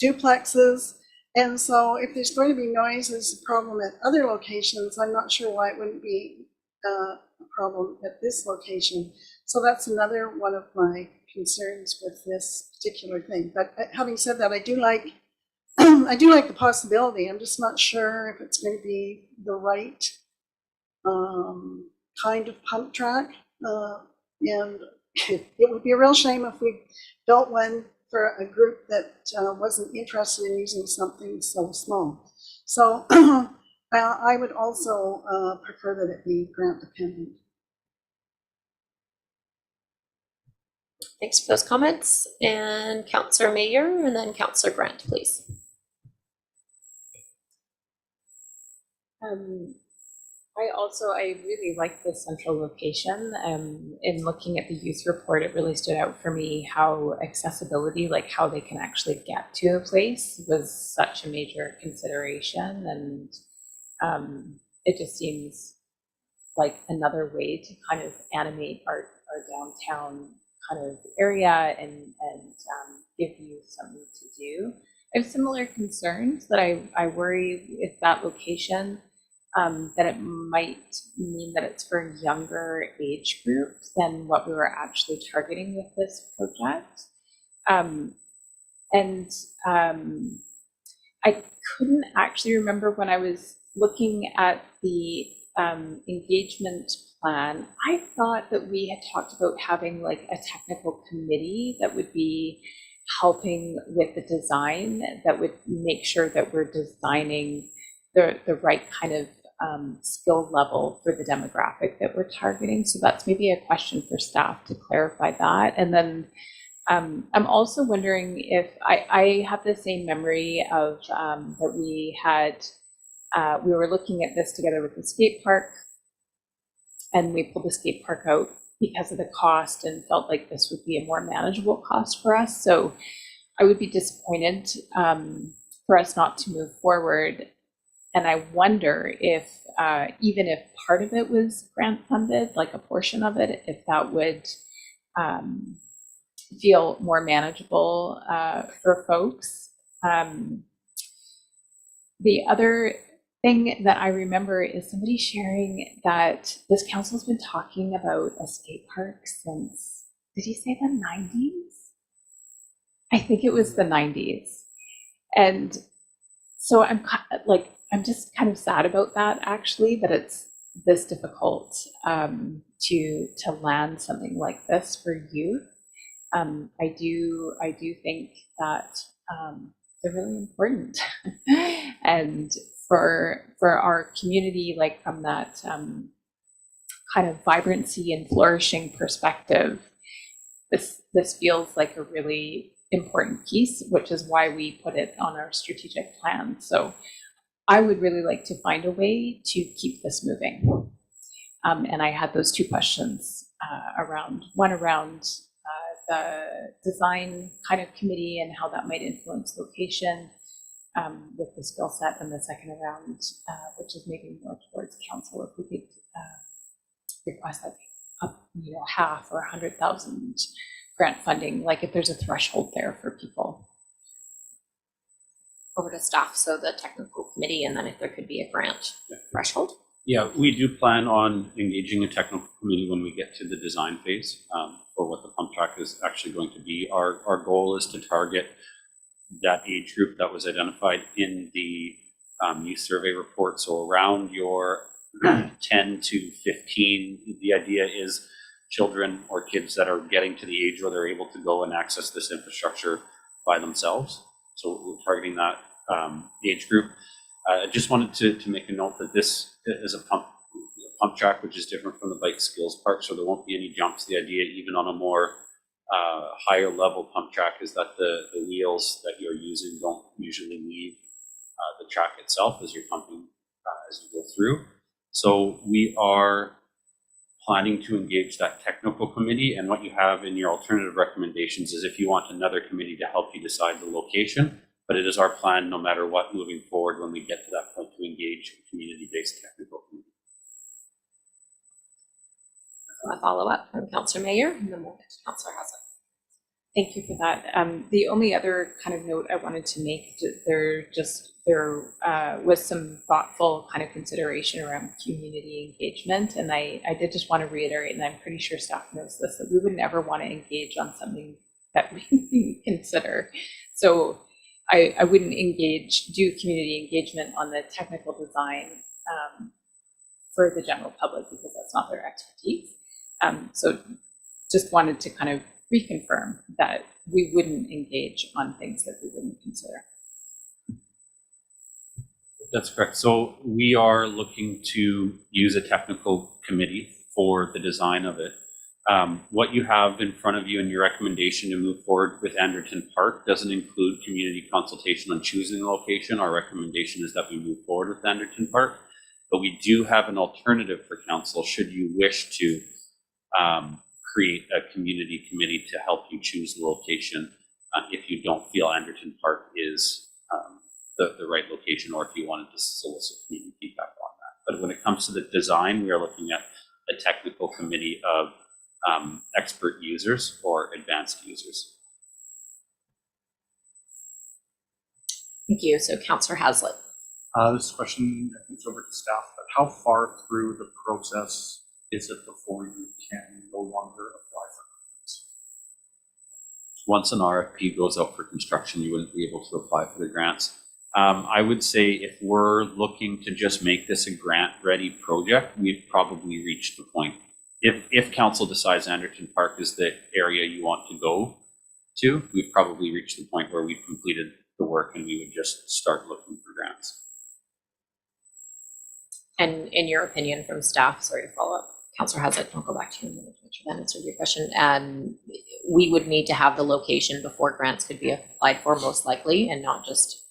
duplexes. And so if there's going to be noise as a problem at other locations, I'm not sure why it wouldn't be a problem at this location. So that's another one of my concerns with this particular thing. But having said that, I do like I do like the possibility. I'm just not sure if it's going to be the right kind of pump track. And it would be a real shame if we built one for a group that wasn't interested in using something so small. So I would also prefer that it be grant dependent. Thanks for those comments. And Councillor Mayer and then Councillor Grant, please. I really like the central location. In looking at the youth report, it really stood out for me how accessibility, like how they can actually get to a place, was such a major consideration. And it just seems like another way to kind of animate our downtown kind of area and give you something to do. I have similar concerns that I worry if that location, that it might mean that it's for younger age groups than what we were actually targeting with this project. I couldn't actually remember when I was looking at the engagement plan. I thought that we had talked about having like a technical committee that would be helping with the design, that would make sure that we're designing the right kind of skill level for the demographic that we're targeting. So that's maybe a question for staff to clarify that. And then I'm also wondering if I have the same memory of that we had, we were looking at this together with the skate park, and we pulled the skate park out because of the cost and felt like this would be a more manageable cost for us. So I would be disappointed for us not to move forward. And I wonder if, even if part of it was grant funded, like a portion of it, if that would feel more manageable for folks. The other thing that I remember is somebody sharing that this council's been talking about a skate park since, did he say the 90s? I think it was the 90s. And so I'm just kind of sad about that, actually, that it's this difficult to land something like this for youth. I do think that they're really important, and for our community, like from that kind of vibrancy and flourishing perspective, this feels like a really important piece, which is why we put it on our strategic plan. So I would really like to find a way to keep this moving. And I had those two questions around the design kind of committee and how that might influence location with the skill set, and the second around, which is maybe more towards council, if we could request like half or 100,000 grant funding, like if there's a threshold there for people. Over to staff, so the technical committee, and then if there could be a grant threshold. Yeah, we do plan on engaging a technical committee when we get to the design phase for what the pump track is actually going to be. Our goal is to target that age group that was identified in the youth survey report. So around your 10 to 15, the idea is children or kids that are getting to the age where they're able to go and access this infrastructure by themselves. So we're targeting that age group. I just wanted to make a note that this is a pump track, which is different from the bike skills park, so there won't be any jumps. The idea, even on a more higher level pump track, is that the wheels that you're using don't usually leave the track itself as you're pumping as you go through. So we are planning to engage that technical committee, and what you have in your alternative recommendations is if you want another committee to help you decide the location, but it is our plan, no matter what, moving forward when we get to that point, to engage a community-based technical committee. A follow-up from Councillor Mayer, and then we'll get to Councillor Haslett. Thank you for that. The only other kind of note I wanted to make, there was some thoughtful kind of consideration around community engagement, and I did just want to reiterate, and I'm pretty sure staff knows this, that we would never want to engage on something that we didn't consider. So I wouldn't do community engagement on the technical design for the general public because that's not their expertise. So just wanted to kind of reconfirm that we wouldn't engage on things that we wouldn't consider. That's correct. So we are looking to use a technical committee for the design of it. What you have in front of you in your recommendation to move forward with Anderton Park doesn't include community consultation on choosing a location. Our recommendation is that we move forward with Anderton Park, but we do have an alternative for council should you wish to create a community committee to help you choose the location if you don't feel Anderton Park is the right location, or if you wanted to solicit community feedback on that. But when it comes to the design, we are looking at a technical committee of expert users or advanced users. Thank you. So Councillor Hazlitt. This question, I think, is over to staff, but how far through the process is it before you can no longer apply for grants? Once an RFP goes out for construction, you wouldn't be able to apply for the grants. I would say if we're looking to just make this a grant-ready project, we've probably reached the point. If council decides Anderton Park is the area you want to go to, we've probably reached the point where we've completed the work and we would just start looking for grants. And in your opinion from staff, sorry to follow up, Councillor Hazlitt, I'll go back to you in a minute to make sure that answered your question. We would need to have the location before grants could be applied for, most likely, and not just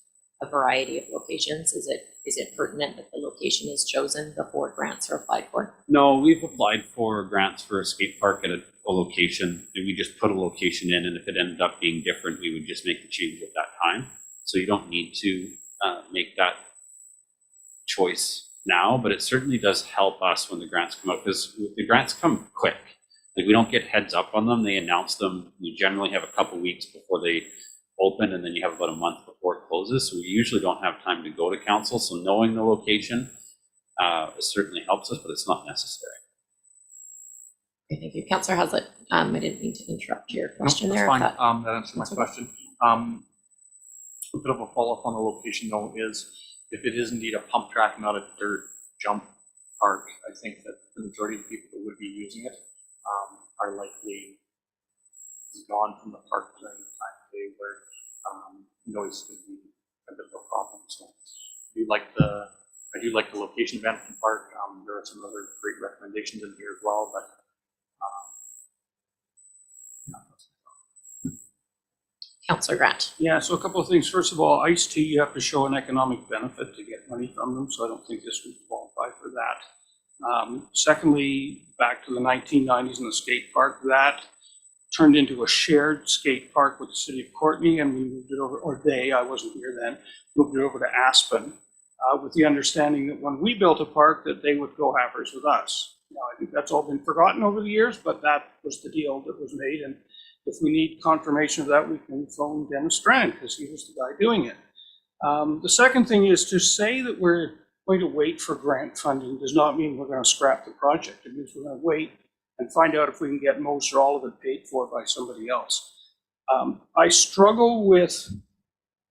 a variety of locations. Is it pertinent that the location is chosen before grants are applied for? No, we've applied for grants for a skate park at a location, and we just put a location in, and if it ended up being different, we would just make the change at that time. So you don't need to make that choice now, but it certainly does help us when the grants come out, because the grants come quick. Like, we don't get heads up on them. They announce them. We generally have a couple weeks before they open, and then you have about a month before it closes. So we usually don't have time to go to council. So knowing the location certainly helps us, but it's not necessary. Okay, thank you. Councillor Hazlitt, I didn't mean to interrupt your question there. That's fine. That answers my question. A bit of a follow-up on the location, though, is if it is indeed a pump track, not a dirt jump park, I think that the majority of people that would be using it are likely gone from the park during the time of day where noise can be a bit of a problem. So I do like the location of Anderton Park. There are some other great recommendations in here as well, but Councillor Grant. Yeah, so a couple of things. First of all, iced tea, you have to show an economic benefit to get money from them, so I don't think this would qualify for that. Secondly, back to the 1990s and the skate park, that turned into a shared skate park with the city of Courtenay, and we moved it over, or they, I wasn't here then, moved it over to Aspen, with the understanding that when we built a park, that they would go halfers with us. Now, I think that's all been forgotten over the years, but that was the deal that was made, and if we need confirmation of that, we can phone Dennis Strand, because he was the guy doing it. The second thing is to say that we're going to wait for grant funding does not mean we're going to scrap the project. It means we're going to wait and find out if we can get most or all of it paid for by somebody else. I struggle with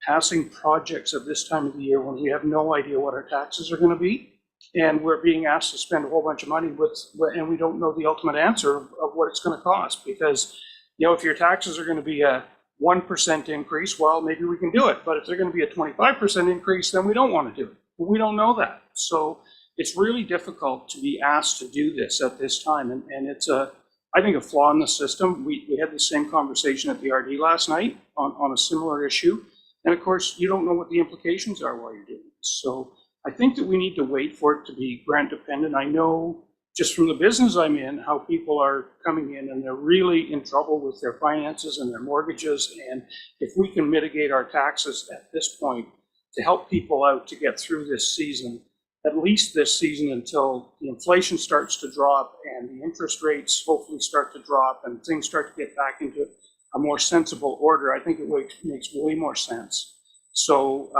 passing projects at this time of the year when we have no idea what our taxes are going to be, and we're being asked to spend a whole bunch of money and we don't know the ultimate answer of what it's going to cost. Because, you know, if your taxes are going to be a 1% increase, well, maybe we can do it. But if they're going to be a 25% increase, then we don't want to do it. But we don't know that. So it's really difficult to be asked to do this at this time. And it's I think, a flaw in the system. We had the same conversation at the RD last night on a similar issue. And of course, you don't know what the implications are while you're doing this. So I think that we need to wait for it to be grant dependent. I know just from the business I'm in, how people are coming in and they're really in trouble with their finances and their mortgages. And if we can mitigate our taxes at this point to help people out to get through this season, at least this season, until the inflation starts to drop and the interest rates hopefully start to drop and things start to get back into a more sensible order, I think it makes way more sense. So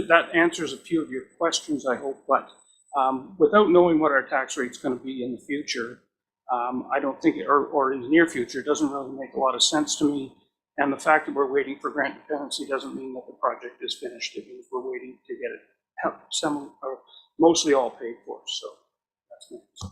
that answers a few of your questions, I hope, but without knowing what our tax rate's going to be in the future, I don't think, or in the near future, it doesn't really make a lot of sense to me And the fact that we're waiting for grant dependency doesn't mean that the project is finished. It means we're waiting to get it some or mostly all paid for. So that's nice.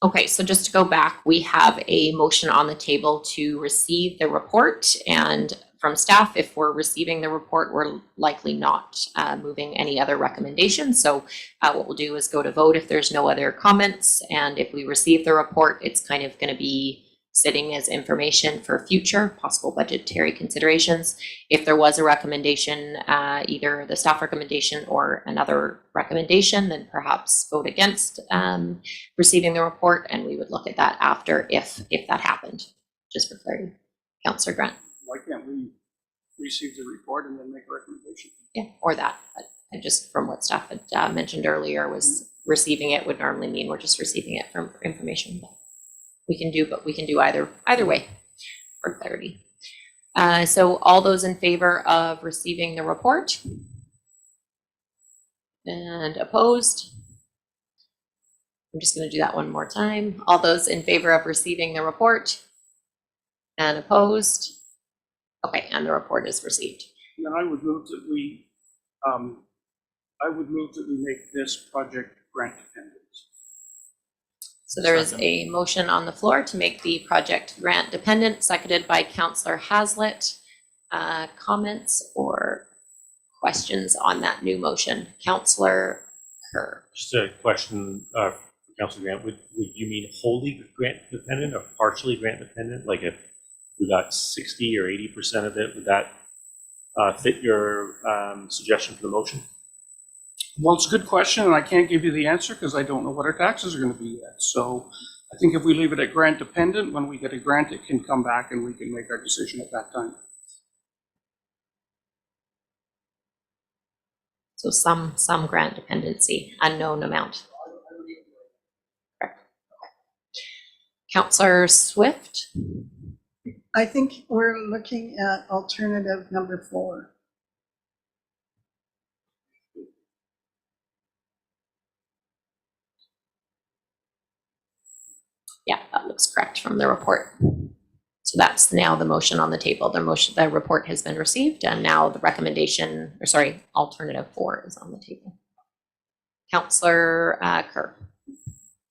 Okay, so just to go back, we have a motion on the table to receive the report, and from staff, if we're receiving the report, we're likely not moving any other recommendations. So what we'll do is go to vote if there's no other comments, and if we receive the report, it's kind of going to be sitting as information for future possible budgetary considerations. If there was a recommendation, either the staff recommendation or another recommendation, then perhaps vote against receiving the report, and we would look at that after if that happened, just for clarity. Councillor Grant. Why can't we receive the report and then make a recommendation? Yeah, or that. But I just, from what staff had mentioned earlier, was receiving it would normally mean we're just receiving it for information. But we can do either way for clarity. So all those in favor of receiving the report? And opposed? I'm just going to do that one more time. All those in favor of receiving the report? And opposed? Okay, and the report is received. Then I would move that we make this project grant dependent. So there is a motion on the floor to make the project grant dependent, seconded by Councillor Hazlitt. Comments or questions on that new motion? Councillor Kerr. Just a question for Councillor Grant. Would you mean wholly grant dependent or partially grant dependent? Like if we got 60 or 80% of it, would that fit your suggestion for the motion? Well, it's a good question, and I can't give you the answer because I don't know what our taxes are going to be yet. So I think if we leave it at grant dependent, when we get a grant, it can come back and we can make our decision at that time. So some grant dependency, unknown amount. Correct. Okay. Councillor Swift. I think we're looking at alternative number 4. Yeah, that looks correct from the report. So that's now the motion on the table. The report has been received, and now the recommendation, or sorry, alternative 4 is on the table. Councillor Kerr.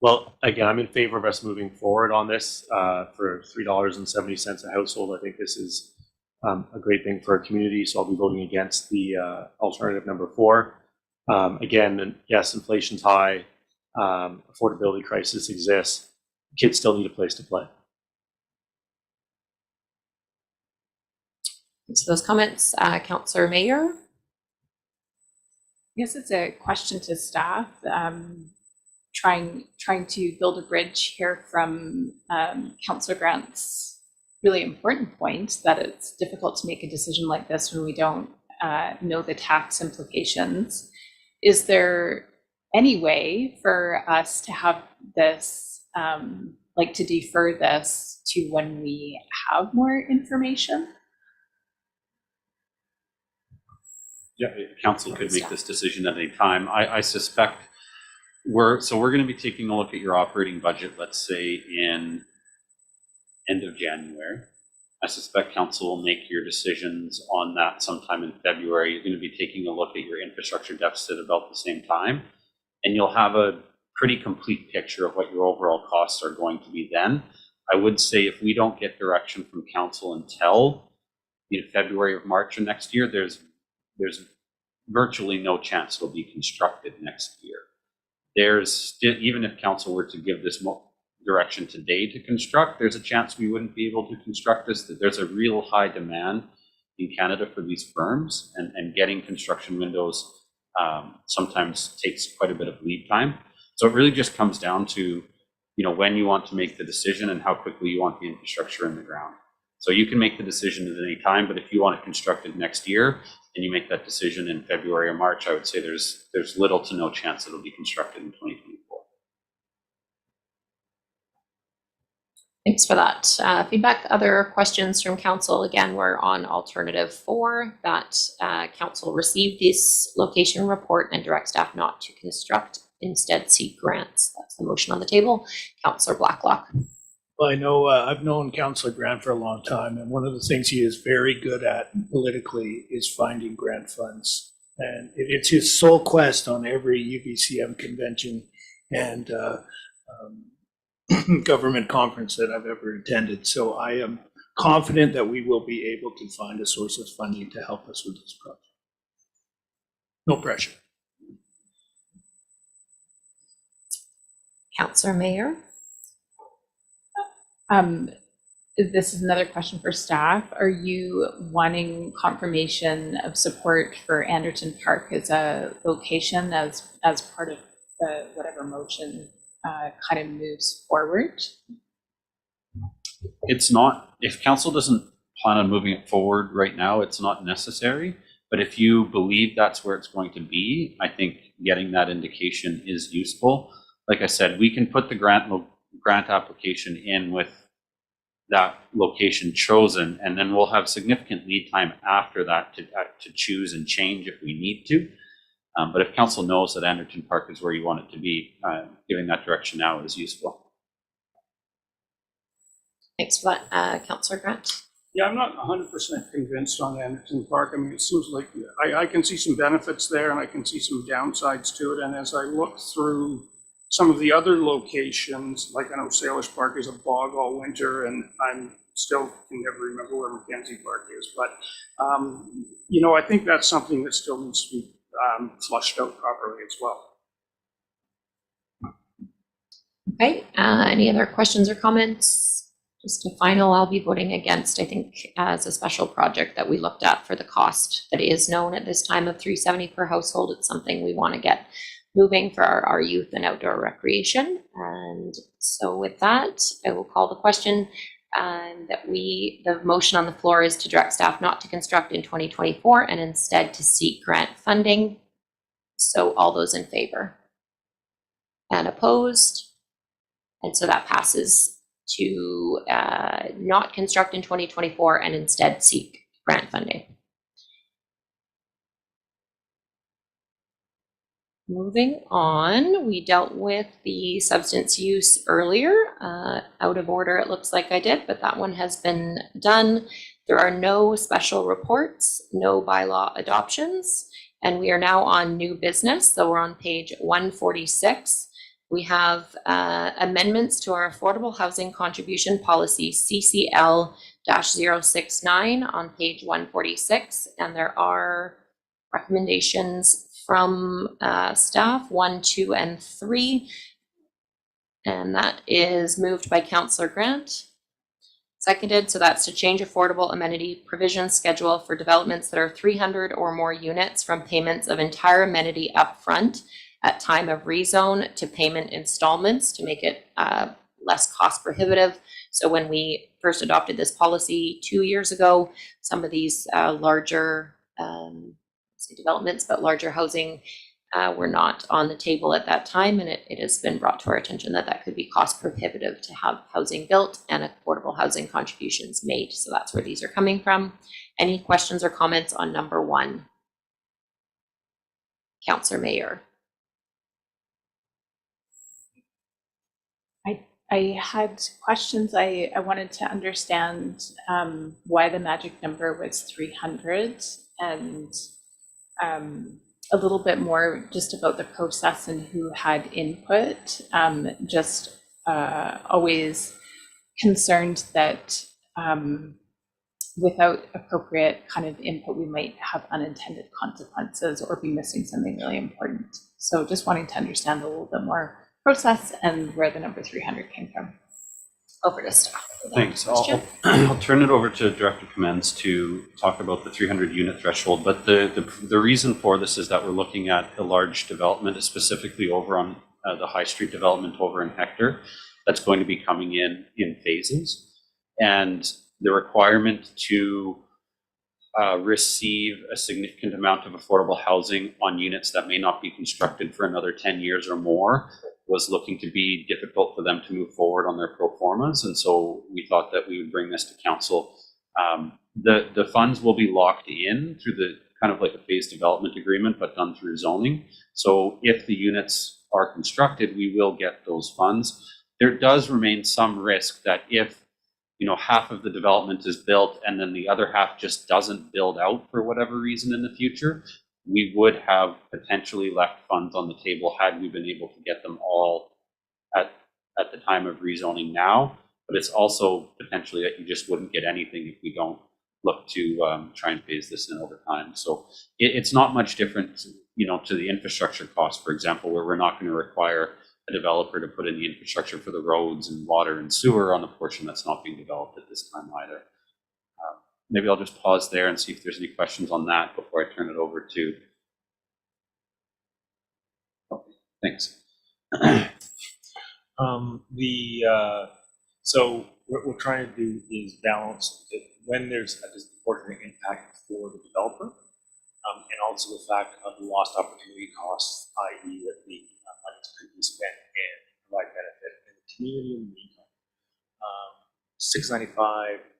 Well, again, I'm in favor of us moving forward on this for $3.70 a household. I think this is a great thing for our community, so I'll be voting against the alternative number 4. Again, yes, inflation's high, affordability crisis exists. Kids still need a place to play. Thanks for those comments. Councillor Mayer. I guess it's a question to staff. Trying to build a bridge here from Councillor Grant's really important point that it's difficult to make a decision like this when we don't know the tax implications. Is there any way for us to have this, like to defer this to when we have more information? Yeah, council could make this decision at any time. I suspect we're going to be taking a look at your operating budget, let's say in end of January. I suspect council will make your decisions on that sometime in February. You're going to be taking a look at your infrastructure deficit about the same time, and you'll have a pretty complete picture of what your overall costs are going to be then. I would say if we don't get direction from council until February or March of next year, there's virtually no chance it'll be constructed next year. There's still, even if council were to give this direction today to construct, there's a chance we wouldn't be able to construct this. That there's a real high demand in Canada for these firms, and getting construction windows sometimes takes quite a bit of lead time. So it really just comes down to, when you want to make the decision and how quickly you want the infrastructure in the ground. So you can make the decision at any time, but if you want it constructed next year and you make that decision in February or March, I would say there's little to no chance it'll be constructed in 2024. Thanks for that feedback. Other questions from council? Again, we're on alternative 4, that council received this location report and direct staff not to construct, instead seek grants. That's the motion on the table. Councillor Blacklock. Well, I know I've known Councillor Grant for a long time, and one of the things he is very good at politically is finding grant funds. And it's his sole quest on every UBCM convention and government conference that I've ever attended. So I am confident that we will be able to find a source of funding to help us with this project. No pressure. Councillor Mayer? This is another question for staff. Are you wanting confirmation of support for Anderton Park as a location as part of the whatever motion kind of moves forward? It's not, if council doesn't plan on moving it forward right now, it's not necessary. But if you believe that's where it's going to be, I think getting that indication is useful. Like I said, we can put the grant application in with that location chosen, and then we'll have significant lead time after that to choose and change if we need to. But if council knows that Anderton Park is where you want it to be, giving that direction now is useful. Thanks for that, Councillor Grant. Yeah, I'm not 100% convinced on Anderton Park. I mean, it seems like I can see some benefits there and I can see some downsides to it. And as I look through some of the other locations, like I know Salish Park is a bog all winter, and I'm still can never remember where Mackenzie Park is. But, you know, I think that's something that still needs to be flushed out properly as well. Okay, any other questions or comments? Just a final, I'll be voting against, I think, as a special project that we looked at for the cost that is known at this time of $370 per household. It's something we want to get moving for our youth and outdoor recreation. And so with that, I will call the question the motion on the floor is to direct staff not to construct in 2024 and instead to seek grant funding. So all those in favor? And opposed? And so that passes to not construct in 2024 and instead seek grant funding. Moving on, we dealt with the substance use earlier. Out of order, it looks like I did, but that one has been done. There are no special reports, no bylaw adoptions, and we are now on new business. So we're on page 146. We have amendments to our affordable housing contribution policy, CCL-069 on page 146, and there are recommendations from staff 1, 2, and 3, and that is moved by Councillor Grant. Seconded, so that's to change affordable amenity provision schedule for developments that are 300 or more units from payments of entire amenity upfront at time of rezone to payment installments to make it less cost prohibitive. So when we first adopted this policy 2 years ago, some of these larger developments, but larger housing were not on the table at that time, and it has been brought to our attention that that could be cost prohibitive to have housing built and affordable housing contributions made. So that's where these are coming from. Any questions or comments on number 1? Councillor Mayer. I had questions. I wanted to understand why the magic number was 300 and a little bit more just about the process and who had input. Always concerned that without appropriate kind of input, we might have unintended consequences or be missing something really important. So just wanting to understand a little bit more process and where the number 300 came from. Over to staff. Thanks. I'll turn it over to Director Commends to talk about the 300 unit threshold. But the reason for this is that we're looking at a large development, specifically over on the High Street development over in Hector, that's going to be coming in phases. And the requirement to receive a significant amount of affordable housing on units that may not be constructed for another 10 years or more was looking to be difficult for them to move forward on their pro formas. And so we thought that we would bring this to council. The funds will be locked in through the kind of like a phased development agreement, but done through zoning. So if the units are constructed, we will get those funds. there does remain some risk that if, you know, half of the development is built and then the other half just doesn't build out for whatever reason in the future, we would have potentially left funds on the table had we been able to get them all at the time of rezoning now. But it's also potentially that you just wouldn't get anything if we don't look to try and phase this in over time. So it's not much different, you know, to the infrastructure cost, for example, where we're not going to require a developer to put in the infrastructure for the roads and water and sewer on the portion that's not being developed at this time either. Maybe I'll just pause there and see if there's any questions on that before I turn it over to. Okay, thanks. So what we're trying to do is balance that when there's a disproportionate impact for the developer, and also the fact of the lost opportunity costs, i.e. that the money could be spent and provide benefit in the community in the meantime. 695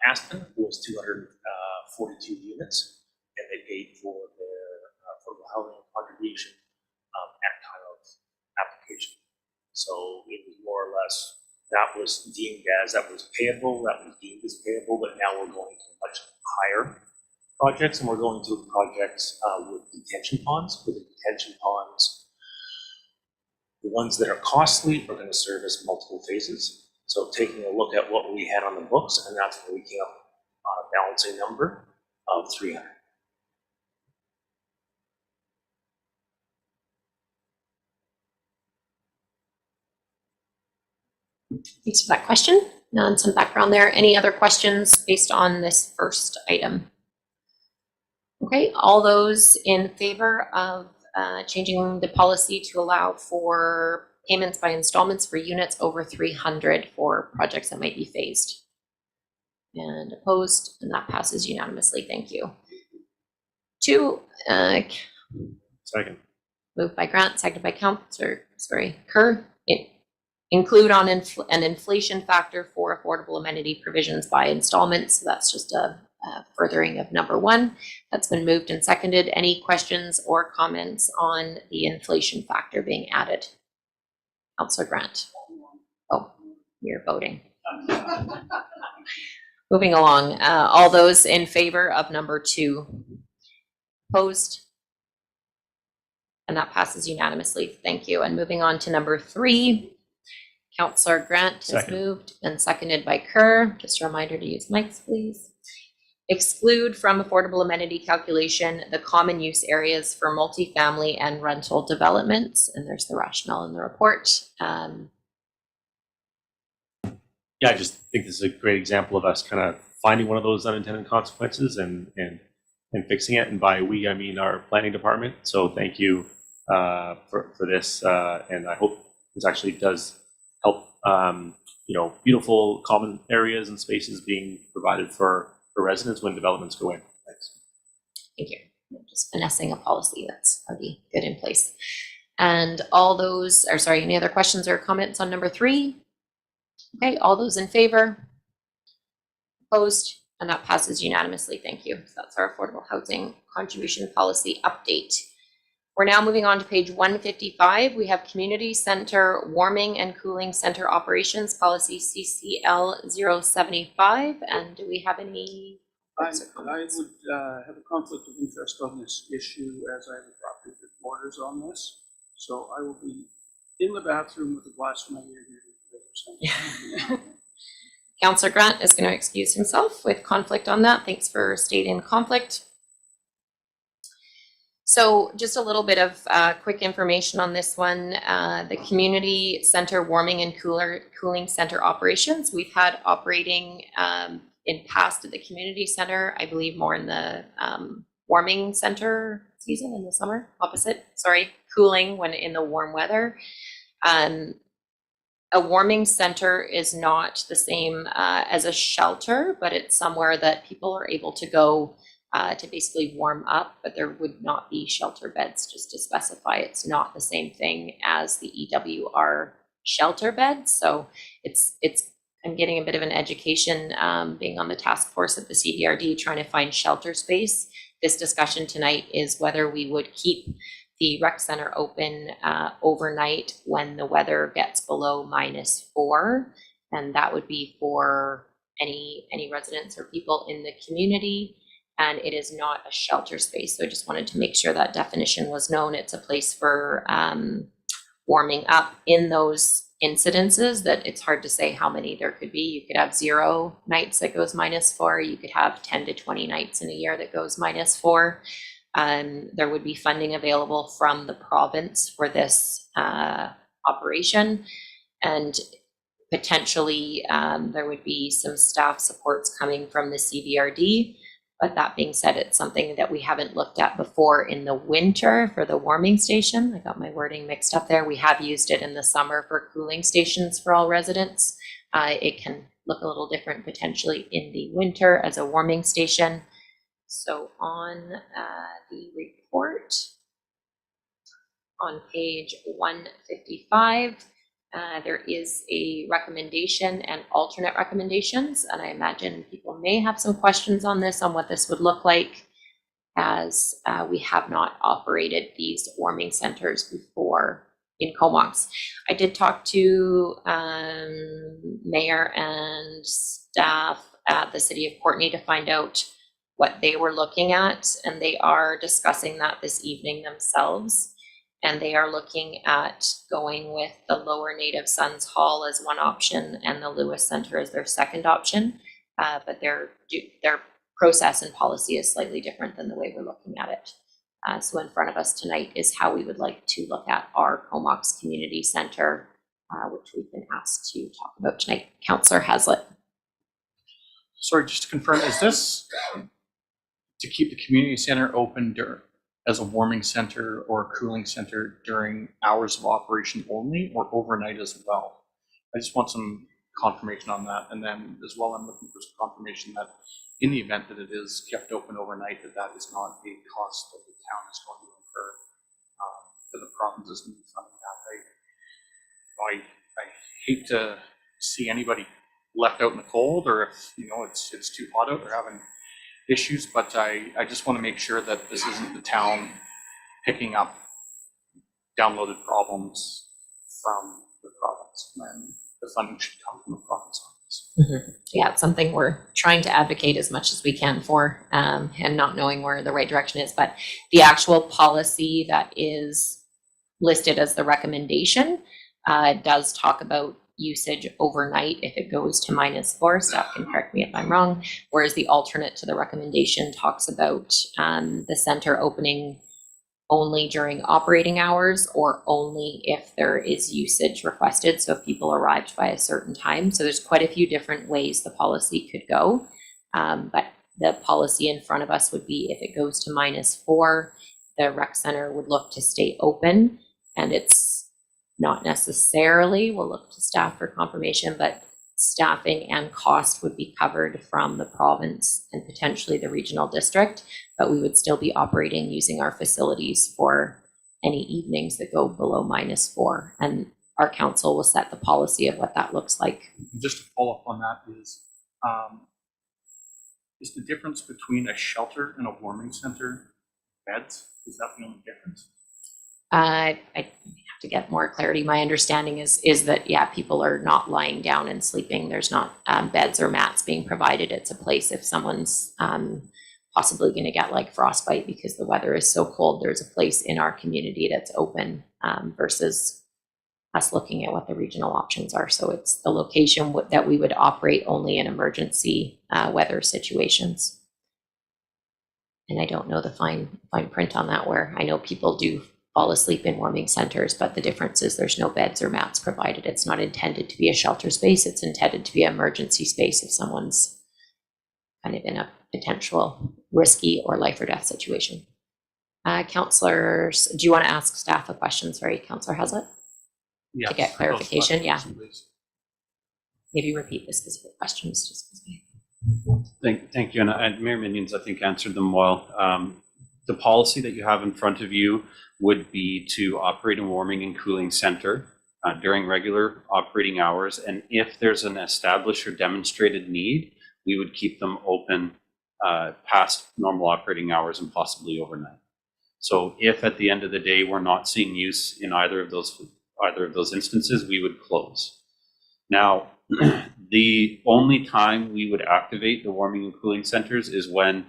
Aspen was 242 units, and they paid for their affordable housing contribution at time of application. So it was more or less, that was deemed as, that was payable, that was deemed as payable, but now we're going to much higher projects, and we're going to projects with detention ponds. With the detention ponds, the ones that are costly are going to service multiple phases. So taking a look at what we had on the books, and that's where we came up on a balancing number of 300. Thanks for that question. And some background there. Any other questions based on this first item? Okay, all those in favor of changing the policy to allow for payments by installments for units over 300 for projects that might be phased? And opposed, and that passes unanimously. Thank you. 2, Second. moved by Grant, seconded by Kerr. Include on an inflation factor for affordable amenity provisions by installments. So that's just a furthering of number 1. That's been moved and seconded. Any questions or comments on the inflation factor being added? Councillor Grant. Oh, you're voting. Moving along. All those in favor of number 2? Opposed? And that passes unanimously. Thank you. And moving on to number 3. Councillor Grant has moved and seconded by Kerr. Just a reminder to use mics, please. Exclude from affordable amenity calculation the common use areas for multifamily and rental developments. And there's the rationale in the report. Yeah, I just think this is a great example of us kind of finding one of those unintended consequences and fixing it. And by we, I mean our planning department. So thank you for this. And I hope this actually does help, you know, beautiful common areas and spaces being provided for residents when developments go in. Thanks. Thank you. Just finessing a policy that's already good in place. And all those, or sorry, any other questions or comments on number 3? Okay, all those in favor? Opposed? And that passes unanimously. Thank you. So that's our affordable housing contribution policy update. We're now moving on to page 155. We have Community Center Warming and Cooling Center Operations Policy CCL 075. And do we have any? I would have a conflict of interest on this issue as I have a property that borders on this. So I will be in the bathroom with a glass of my ear. Councillor Grant is going to excuse himself with conflict on that. Thanks for stating conflict. So just a little bit of quick information on this one. The Community Center Warming and Cooling Center operations, we've had operating in past at the Community Center, I believe more in the warming center season in the summer, cooling when in the warm weather. A warming center is not the same as a shelter, but it's somewhere that people are able to go to basically warm up, but there would not be shelter beds, just to specify. It's not the same thing as the EWR shelter beds. So I'm getting a bit of an education being on the task force at the CBRD trying to find shelter space. This discussion tonight is whether we would keep the rec center open overnight when the weather gets below -4, and that would be for any residents or people in the community. And it is not a shelter space. So I just wanted to make sure that definition was known. It's a place for warming up in those incidences that it's hard to say how many there could be. You could have 0 nights that goes -4. You could have 10 to 20 nights in a year that goes -4. There would be funding available from the province for this operation. And potentially there would be some staff supports coming from the CVRD. But that being said, it's something that we haven't looked at before in the winter for the warming station. I got my wording mixed up there. We have used it in the summer for cooling stations for all residents. It can look a little different potentially in the winter as a warming station. So on the report, on page 155, there is a recommendation and alternate recommendations, and I imagine people may have some questions on this, on what this would look like, as we have not operated these warming centers before in Comox. I did talk to mayor and staff at the city of Courtenay to find out what they were looking at, and they are discussing that this evening themselves. And they are looking at going with the Lower Native Sons Hall as one option and the Lewis Center as their second option. But their process and policy is slightly different than the way we're looking at it. So in front of us tonight is how we would like to look at our Comox Community Center, which we've been asked to talk about tonight. Councillor Hazlett. Sorry, just to confirm, is this to keep the community center open as a warming center or a cooling center during hours of operation only, or overnight as well? I just want some confirmation on that. And then as well, I'm looking for some confirmation that in the event that it is kept open overnight, that is not a cost that the town is going to incur for the province's new funding. I hate to see anybody left out in the cold, or if it's too hot out, they're having issues, but I just want to make sure that this isn't the town picking up downloaded problems from the province, and the funding should come from the province on this. Mm-hmm. Yeah, it's something we're trying to advocate as much as we can for, and not knowing where the right direction is. But the actual policy that is listed as the recommendation does talk about usage overnight if it goes to -4. Staff can correct me if I'm wrong. Whereas the alternate to the recommendation talks about the center opening only during operating hours or only if there is usage requested. So if people arrived by a certain time. So there's quite a few different ways the policy could go. But the policy in front of us would be if it goes to -4, the rec center would look to stay open, and it's not necessarily, we'll look to staff for confirmation, but staffing and cost would be covered from the province and potentially the regional district, but we would still be operating using our facilities for any evenings that go below -4. And our council will set the policy of what that looks like. Just to follow up on that is the difference between a shelter and a warming center beds? Is that the only difference? I have to get more clarity. My understanding is that, yeah, people are not lying down and sleeping. There's not beds or mats being provided. It's a place if someone's possibly going to get like frostbite because the weather is so cold, there's a place in our community that's open versus us looking at what the regional options are. So it's the location that we would operate only in emergency weather situations. And I don't know the fine print on that, where I know people do fall asleep in warming centers, but the difference is there's no beds or mats provided. It's not intended to be a shelter space. It's intended to be an emergency space if someone's kind of in a potential risky or life or death situation. Councillors, do you want to ask staff a question? Sorry, Councillor Hazlett? Yes, to get clarification, yeah. please. Maybe repeat the specific questions. Just Thank you, and Mayor Minions, I think, answered them well. The policy that you have in front of you would be to operate a warming and cooling center during regular operating hours, and if there's an established or demonstrated need, we would keep them open past normal operating hours and possibly overnight. So if at the end of the day we're not seeing use in either of those instances, we would close. Now, the only time we would activate the warming and cooling centers is when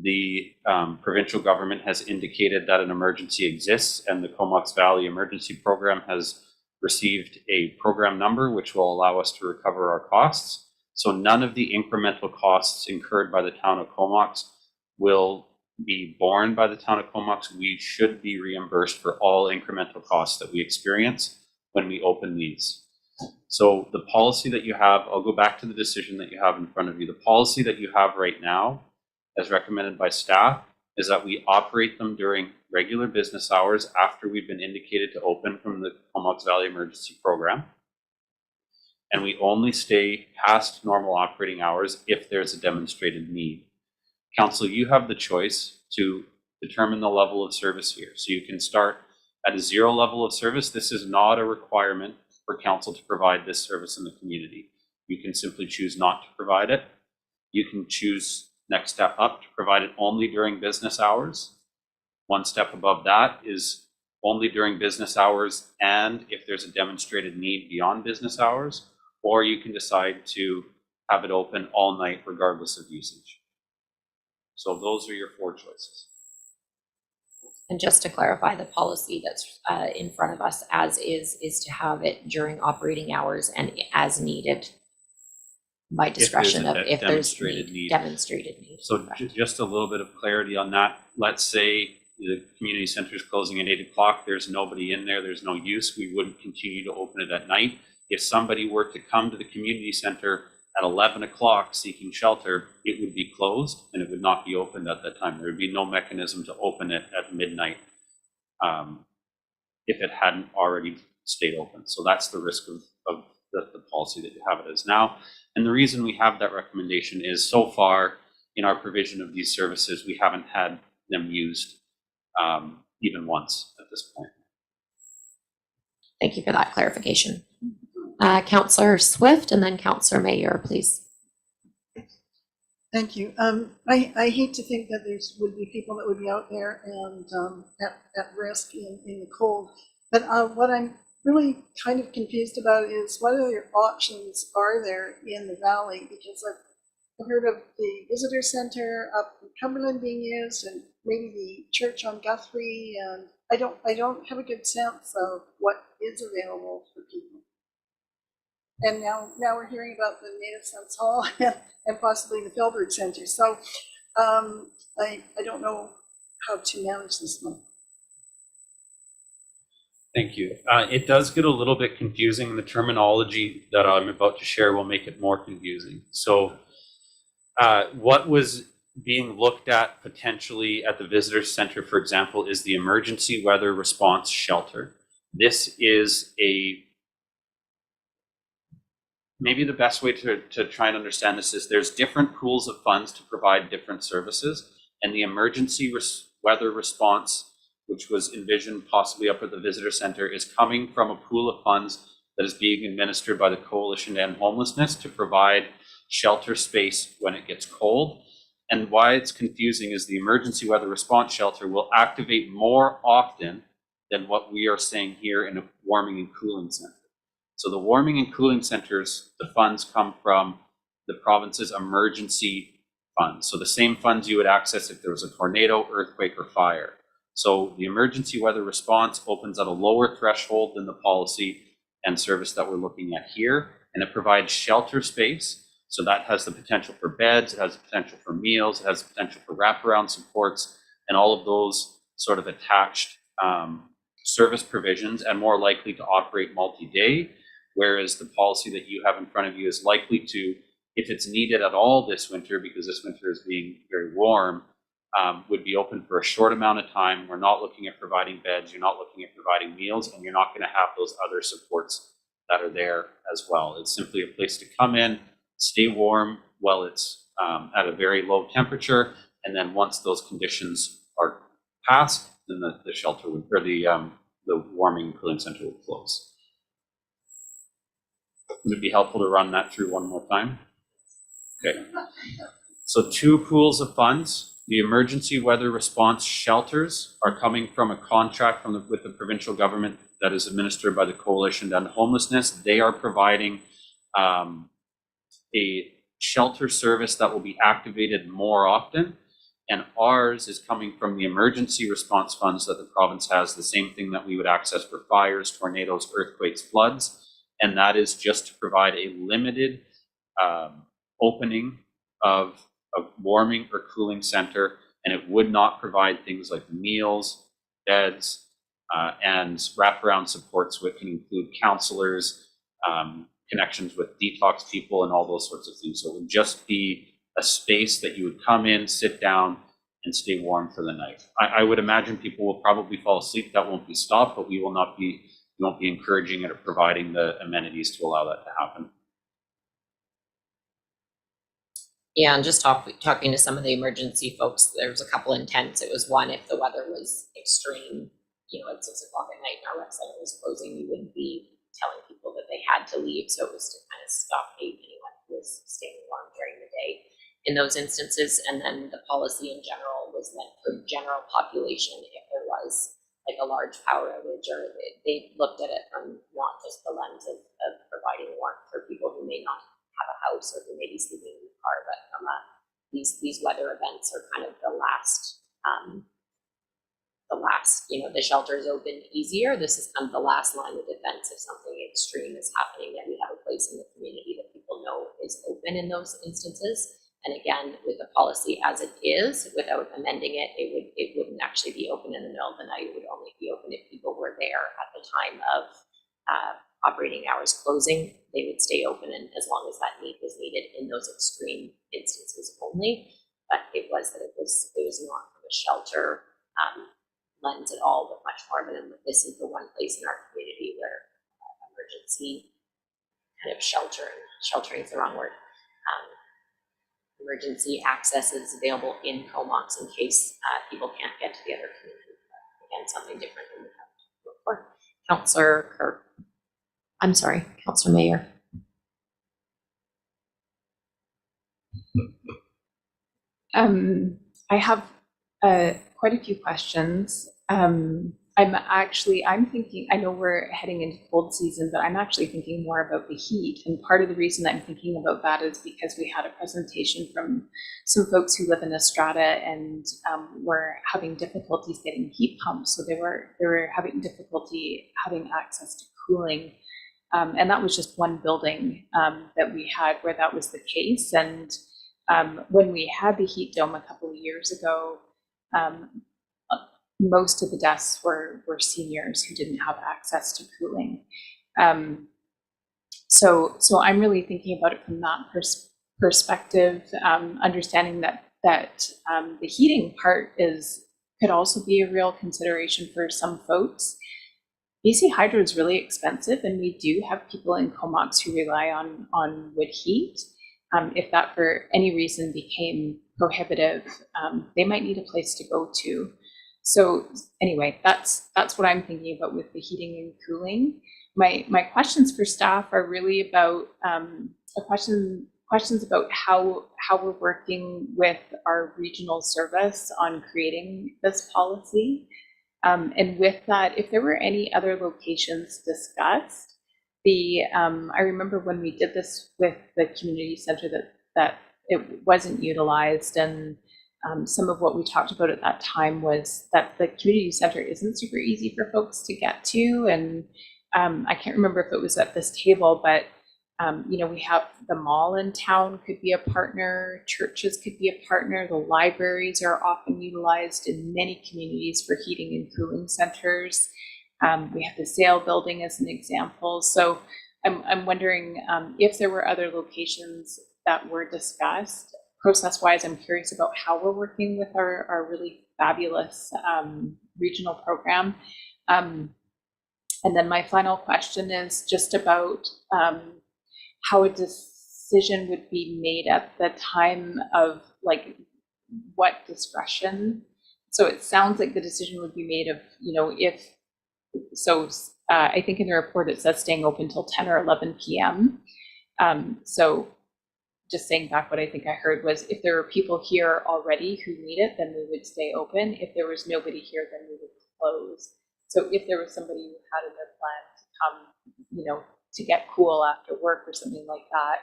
the provincial government has indicated that an emergency exists, and the Comox Valley Emergency Program has received a program number which will allow us to recover our costs. So none of the incremental costs incurred by the town of Comox will be borne by the town of Comox. We should be reimbursed for all incremental costs that we experience when we open these. So the policy that you have, I'll go back to the decision that you have in front of you. The policy that you have right now, as recommended by staff, is that we operate them during regular business hours after we've been indicated to open from the Comox Valley Emergency Program. And we only stay past normal operating hours if there's a demonstrated need. Council, you have the choice to determine the level of service here. So you can start at a 0 level of service. This is not a requirement for council to provide this service in the community. You can simply choose not to provide it. You can choose next step up to provide it only during business hours. One step above that is only during business hours and if there's a demonstrated need beyond business hours, or you can decide to have it open all night regardless of usage. So those are your 4 choices. And just to clarify, the policy that's in front of us as is to have it during operating hours and as needed by discretion of if there's demonstrated need. So just a little bit of clarity on that. Let's say the community center is closing at 8 o'clock. There's nobody in there. There's no use. We wouldn't continue to open it at night. If somebody were to come to the community center at 11 o'clock seeking shelter, it would be closed and it would not be opened at that time. There would be no mechanism to open it at midnight if it hadn't already stayed open. So that's the risk of the policy that you have it as now. And the reason we have that recommendation is so far in our provision of these services, we haven't had them used even once at this point. Thank you for that clarification. Councillor Swift and then Councillor Mayer, please. Thank you. I hate to think that there would be people that would be out there and at risk in the cold. But what I'm really kind of confused about is what other options are there in the valley? Because I've heard of the visitor center up in Cumberland being used, and maybe the church on Guthrie, and I don't have a good sense of what is available for people. And now we're hearing about the Native Sons Hall and possibly the Filbert Center. So I don't know how to manage this one. Thank you. It does get a little bit confusing, and the terminology that I'm about to share will make it more confusing. So what was being looked at potentially at the visitor center, for example, is the emergency weather response shelter. This is maybe the best way to try and understand this is there's different pools of funds to provide different services, and the emergency weather response, which was envisioned possibly up at the visitor center, is coming from a pool of funds that is being administered by the Coalition to End Homelessness to provide shelter space when it gets cold. And why it's confusing is the emergency weather response shelter will activate more often than what we are saying here in a warming and cooling center. So the warming and cooling centers, the funds come from the province's emergency funds. So the same funds you would access if there was a tornado, earthquake, or fire. So the emergency weather response opens at a lower threshold than the policy and service that we're looking at here, and it provides shelter space. So that has the potential for beds, it has the potential for meals, it has the potential for wraparound supports, and all of those sort of attached service provisions, and more likely to operate multi-day, whereas the policy that you have in front of you is likely to, if it's needed at all this winter, because this winter is being very warm, would be open for a short amount of time. We're not looking at providing beds, you're not looking at providing meals, and you're not going to have those other supports that are there as well. It's simply a place to come in, stay warm while it's at a very low temperature, and then once those conditions are passed, then the shelter would, or the warming and cooling center would close. Would it be helpful to run that through one more time? Okay. So 2 pools of funds. The emergency weather response shelters are coming from a contract with the provincial government that is administered by the Coalition to End Homelessness. They are providing a shelter service that will be activated more often. And ours is coming from the emergency response funds that the province has, the same thing that we would access for fires, tornadoes, earthquakes, floods. And that is just to provide a limited opening of a warming or cooling center, and it would not provide things like meals, beds, and wraparound supports, which can include counselors, connections with detox people, and all those sorts of things. So it would just be a space that you would come in, sit down, and stay warm for the night. I would imagine people will probably fall asleep. That won't be stopped, but we won't be encouraging it or providing the amenities to allow that to happen. Yeah, and just talking to some of the emergency folks, there was a couple in tents. It was one, if the weather was extreme, at 6 o'clock at night and our rec center was closing, we wouldn't be telling people that they had to leave. So it was to kind of stop anyone who was staying warm during the day in those instances. And then the policy in general was meant for general population if there was like a large power outage, or they looked at it from not just the lens of providing warmth for people who may not have a house or who may be sleeping in the car, but from these weather events are kind of the last, the shelters open easier. This is kind of the last line of defense if something extreme is happening, that we have a place in the community that people know is open in those instances. And again, with the policy as it is, without amending it, it wouldn't actually be open in the middle of the night. It would only be open if people were there at the time of operating hours closing. They would stay open, and as long as that need was needed in those extreme instances only. But it was not from a shelter lens at all, but much more of an, this is the one place in our community where emergency kind of sheltering is the wrong word. Emergency access is available in Comox in case people can't get to the other community. Again, something different than we have before. Councillor Mayer. I have quite a few questions. I'm thinking, I know we're heading into cold season, but I'm actually thinking more about the heat. And part of the reason I'm thinking about that is because we had a presentation from some folks who live in Estrada and were having difficulties getting heat pumps. So they were having difficulty having access to cooling. And that was just one building that we had where that was the case. And when we had the heat dome a couple of years ago, most of the deaths were seniors who didn't have access to cooling. So I'm really thinking about it from that perspective, understanding that the heating part could also be a real consideration for some folks. BC Hydro is really expensive, and we do have people in Comox who rely on wood heat. If that for any reason became prohibitive, they might need a place to go to. So anyway, that's what I'm thinking about with the heating and cooling. My questions for staff are really about questions about how we're working with our regional service on creating this policy. And with that, if there were any other locations discussed, I remember when we did this with the community center that it wasn't utilized, and some of what we talked about at that time was that the community center isn't super easy for folks to get to. And I can't remember if it was at this table, but we have the mall in town could be a partner, churches could be a partner, the libraries are often utilized in many communities for heating and cooling centers. We have the Sale building as an example. So I'm wondering if there were other locations that were discussed. Process-wise, I'm curious about how we're working with our really fabulous regional program. And then my final question is just about how a decision would be made at the time of what discretion. So it sounds like the decision would be made of, I think in the report it says staying open till 10 or 11 p.m. So just saying back what I think I heard was if there were people here already who need it, then we would stay open. If there was nobody here, then we would close. So if there was somebody who had in their plan to come, to get cool after work or something like that,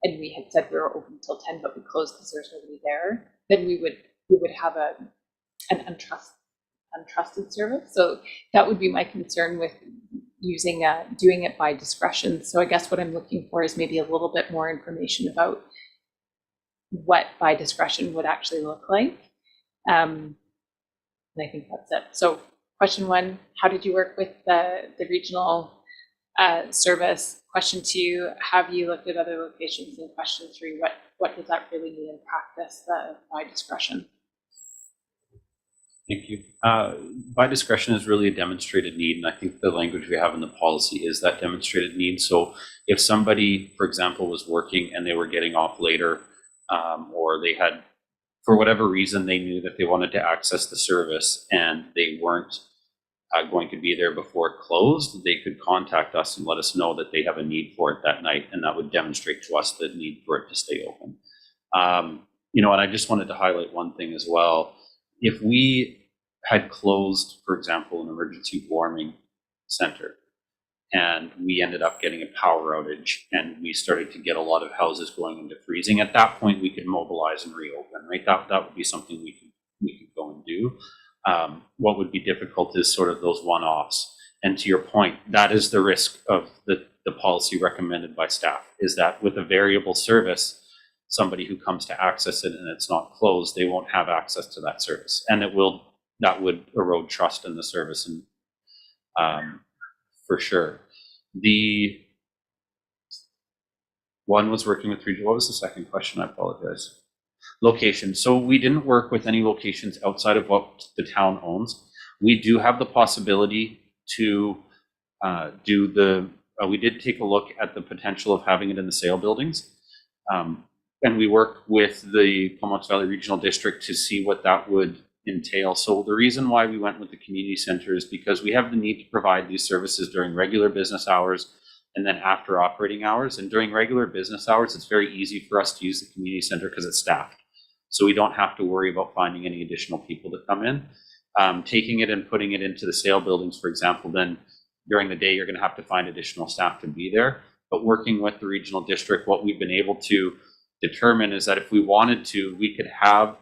and we had said we were open until 10, but we closed because there's nobody there, then we would have an untrusted service. So that would be my concern with doing it by discretion. So I guess what I'm looking for is maybe a little bit more information about what by discretion would actually look like. And I think that's it. So question 1, how did you work with the regional service? Question 2, have you looked at other locations? And question 3, what does that really mean in practice, the by discretion? Thank you. By discretion is really a demonstrated need, and I think the language we have in the policy is that demonstrated need. So if somebody, for example, was working and they were getting off later, or they had, for whatever reason, they knew that they wanted to access the service and they weren't going to be there before it closed, they could contact us and let us know that they have a need for it that night, and that would demonstrate to us the need for it to stay open. And I just wanted to highlight one thing as well. If we had closed, for example, an emergency warming center, and we ended up getting a power outage, and we started to get a lot of houses going into freezing, at that point we could mobilize and reopen, right? That would be something we could go and do. What would be difficult is sort of those one-offs. And to your point, that is the risk of the policy recommended by staff, is that with a variable service, somebody who comes to access it and it's not closed, they won't have access to that service. And that would erode trust in the service, and for sure. The one was working with regional. What was the second question? I apologize. Location. So we didn't work with any locations outside of what the town owns. We do have the possibility to we did take a look at the potential of having it in the sale buildings. And we worked with the Comox Valley Regional District to see what that would entail. So the reason why we went with the community center is because we have the need to provide these services during regular business hours and then after operating hours. And during regular business hours, it's very easy for us to use the community center because it's staffed. So we don't have to worry about finding any additional people to come in. Taking it and putting it into the sale buildings, for example, then during the day, you're going to have to find additional staff to be there. But working with the regional district, what we've been able to determine is that if we wanted to, we could have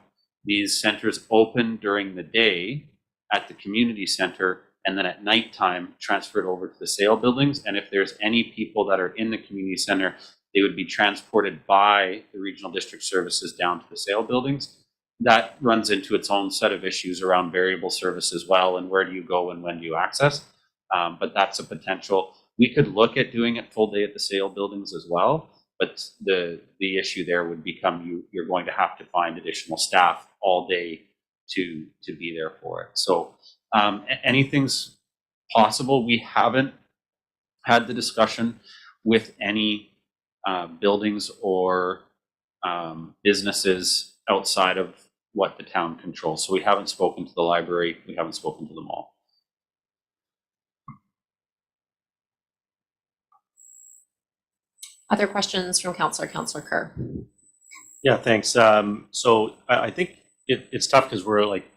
these centers open during the day at the community center, and then at nighttime transferred over to the sale buildings. And if there's any people that are in the community center, they would be transported by the regional district services down to the sale buildings. That runs into its own set of issues around variable service as well, and where do you go and when do you access? But that's a potential. We could look at doing it full day at the sale buildings as well, but the issue there would become you're going to have to find additional staff all day to be there for it. So anything's possible. We haven't had the discussion with any buildings or businesses outside of what the town controls. So we haven't spoken to the library, we haven't spoken to the mall. Other questions from Councillor Kerr? Yeah, thanks. So I think it's tough because we're like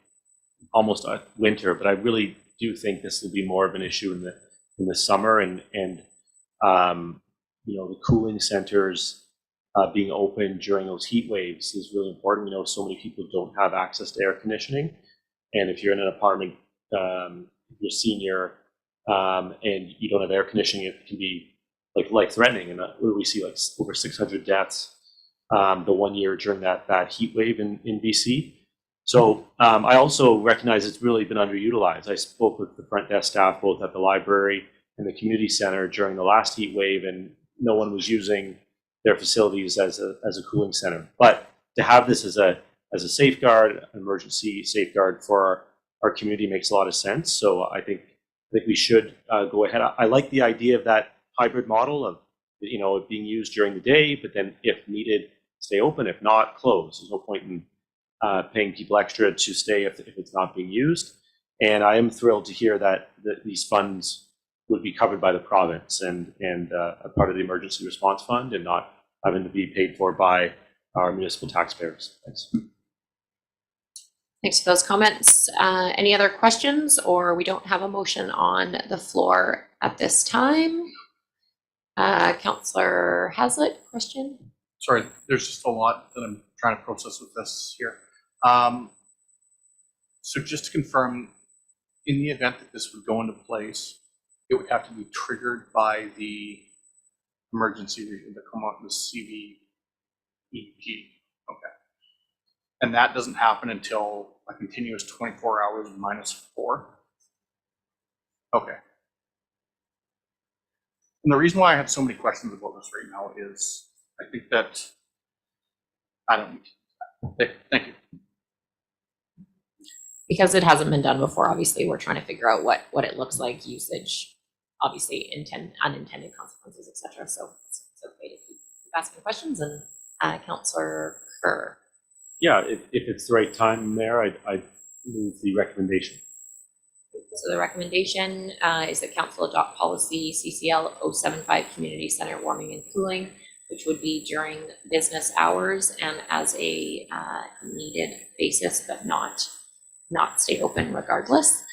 almost at winter, but I really do think this will be more of an issue in the summer, and the cooling centers being open during those heat waves is really important. So many people don't have access to air conditioning, and if you're in an apartment, you're senior, and you don't have air conditioning, it can be life-threatening. And we see like over 600 deaths the 1 year during that heat wave in BC. So I also recognize it's really been underutilized. I spoke with the front desk staff both at the library and the community center during the last heat wave, and no one was using their facilities as a cooling center. But to have this as a safeguard, an emergency safeguard for our community makes a lot of sense. So I think we should go ahead. I like the idea of that hybrid model of it being used during the day, but then if needed, stay open. If not, close. There's no point in paying people extra to stay if it's not being used. And I am thrilled to hear that these funds would be covered by the province and a part of the emergency response fund, and not having to be paid for by our municipal taxpayers. Thanks. Thanks for those comments. Any other questions, or we don't have a motion on the floor at this time? Councillor Hazlitt, question? Sorry, there's just a lot that I'm trying to process with this here. So just to confirm, in the event that this would go into place, it would have to be triggered by the emergency, the CVEG. Okay. And that doesn't happen until a continuous 24 hours -4? Okay. And the reason why I have so many questions about this right now is I think that I don't need to. Thank you. Because it hasn't been done before, obviously, we're trying to figure out what it looks like, usage, obviously unintended consequences, et cetera. So it's okay to keep asking questions. And Councillor Kerr. Yeah, if it's the right time, Mayor, I'd move the recommendation. So the recommendation is that council adopt policy CCL 075 community center warming and cooling, which would be during business hours and as a needed basis, but not stay open regardless.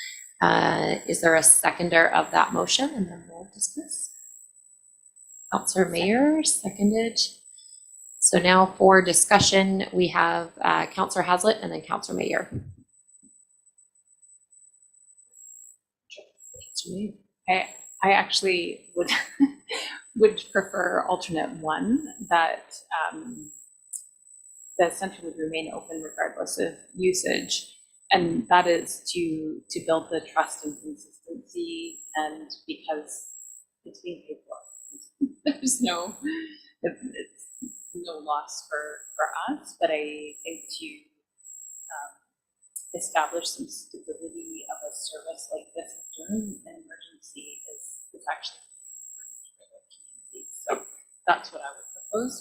Is there a seconder of that motion? And then we'll discuss. Councillor Mayer seconded. So now for discussion, we have Councillor Hazlitt and then Councillor Mayer. I actually would would prefer alternate one, that the center would remain open regardless of usage, and that is to build the trust and consistency, and because it's being paid for, there's no loss for us, but I think to establish some stability of a service like this during an emergency is actually important for the community. So that's what I would propose.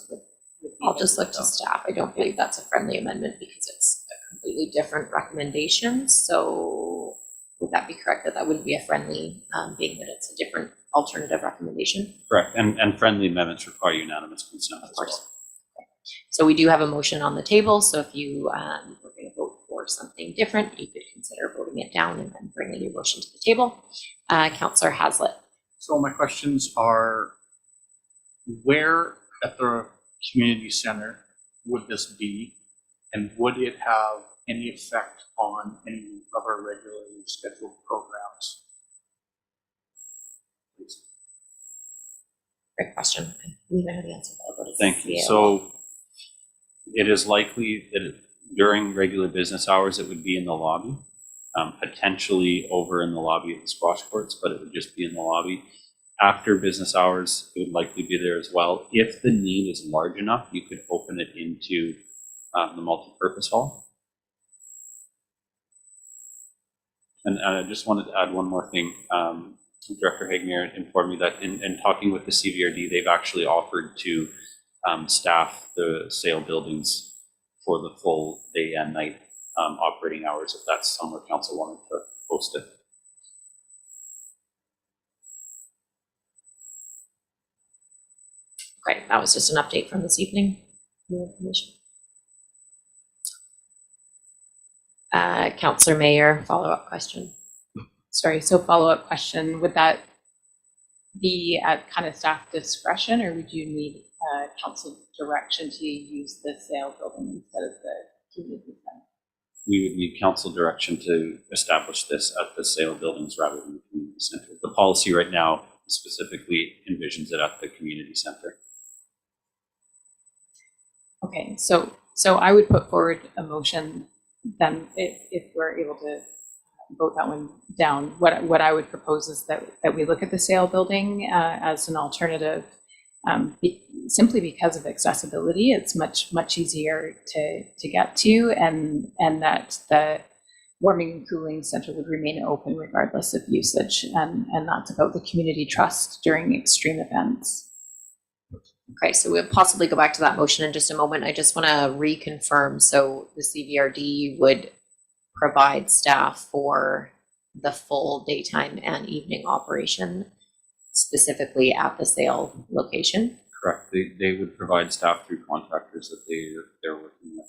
I'll just look to staff. I don't believe that's a friendly amendment because it's a completely different recommendation. So would that be correct that wouldn't be a friendly, being that it's a different alternative recommendation? Correct. And friendly amendments require unanimous consent as well. So we do have a motion on the table. So if you were going to vote for something different, you could consider voting it down and then bring a new motion to the table. Councillor Hazlitt. So my questions are, where at the community center would this be? And would it have any effect on any of our regularly scheduled programs? Please. Great question. I believe I know the answer. Thank you. So it is likely that during regular business hours, it would be in the lobby, potentially over in the lobby of the squash courts, but it would just be in the lobby. After business hours, it would likely be there as well. If the need is large enough, you could open it into the multi-purpose hall. And I just wanted to add one more thing. Director Hagner informed me that in talking with the CVRD, they've actually offered to staff the sale buildings for the full day and night operating hours, if that's somewhere council wanted to post it. Okay, that was just an update from this evening. New information. Councillor Mayer, follow-up question. Sorry, so follow-up question, would that be at kind of staff discretion, or would you need council direction to use the sale building instead of the community center? We would need council direction to establish this at the sale buildings rather than the community center. The policy right now specifically envisions it at the community center. Okay, so I would put forward a motion then, if we're able to vote that one down. What I would propose is that we look at the sale building as an alternative, simply because of accessibility. It's much easier to get to, and that the warming and cooling center would remain open regardless of usage, and that's about the community trust during extreme events. Okay, so we'll possibly go back to that motion in just a moment. I just want to reconfirm. So the CVRD would provide staff for the full daytime and evening operation, specifically at the sale location. Correct. They would provide staff through contractors that they're working with.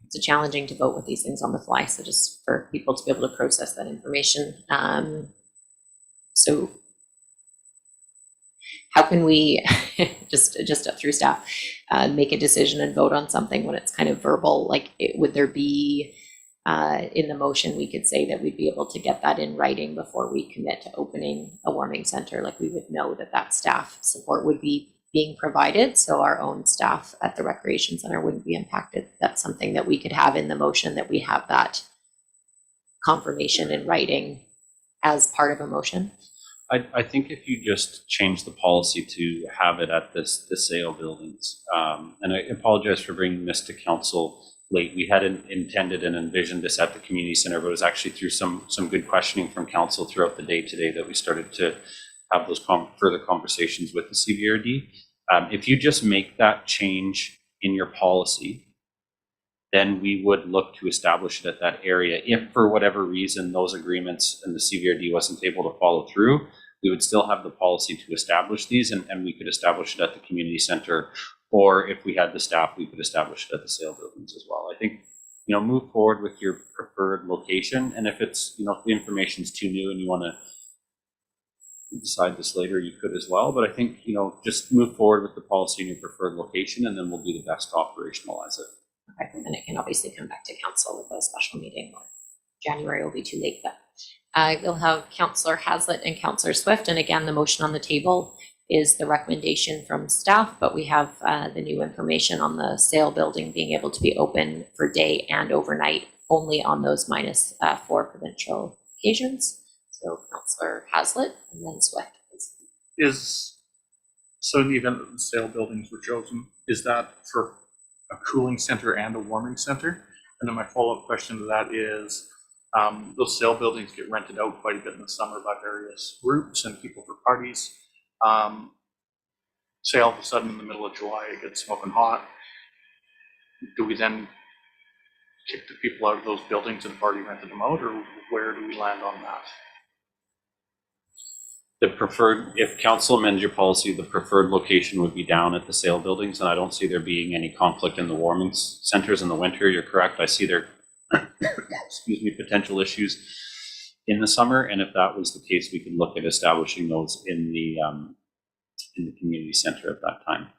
It's challenging to vote with these things on the fly, so just for people to be able to process that information. So how can we, just through staff, make a decision and vote on something when it's kind of verbal? Like, would there be, in the motion, we could say that we'd be able to get that in writing before we commit to opening a warming center? Like, we would know that staff support would be being provided, so our own staff at the recreation center wouldn't be impacted. That's something that we could have in the motion, that we have that confirmation in writing as part of a motion. I think if you just change the policy to have it at the sale buildings, and I apologize for bringing this to council late. We hadn't intended and envisioned this at the community center, but it was actually through some good questioning from council throughout the day today that we started to have those further conversations with the CVRD. If you just make that change in your policy, then we would look to establish it at that area. If for whatever reason those agreements and the CVRD wasn't able to follow through, we would still have the policy to establish these, and we could establish it at the community center, or if we had the staff, we could establish it at the sale buildings as well. I think, move forward with your preferred location, and if it's, if the information's too new and you want to decide this later, you could as well. But I think, just move forward with the policy in your preferred location, and then we'll do the best to operationalize it. Okay, and then it can obviously come back to council with a special meeting, or January will be too late, but we'll have Councillor Haslett and Councillor Swift. And again, the motion on the table is the recommendation from staff, but we have the new information on the sale building being able to be open for day and overnight only on those -4 provincial occasions. So Councillor Haslett and then Swift, please. So in the event that the sale buildings were chosen, is that for a cooling center and a warming center? And then my follow-up question to that is, those sale buildings get rented out quite a bit in the summer by various groups and people for parties. Say all of a sudden in the middle of July it gets smoking hot. Do we then kick the people out of those buildings that have already rented them out, or where do we land on that? If council amends your policy, the preferred location would be down at the sale buildings, and I don't see there being any conflict in the warming centers in the winter. You're correct. I see there, potential issues in the summer, and if that was the case, we could look at establishing those in the community center at that time.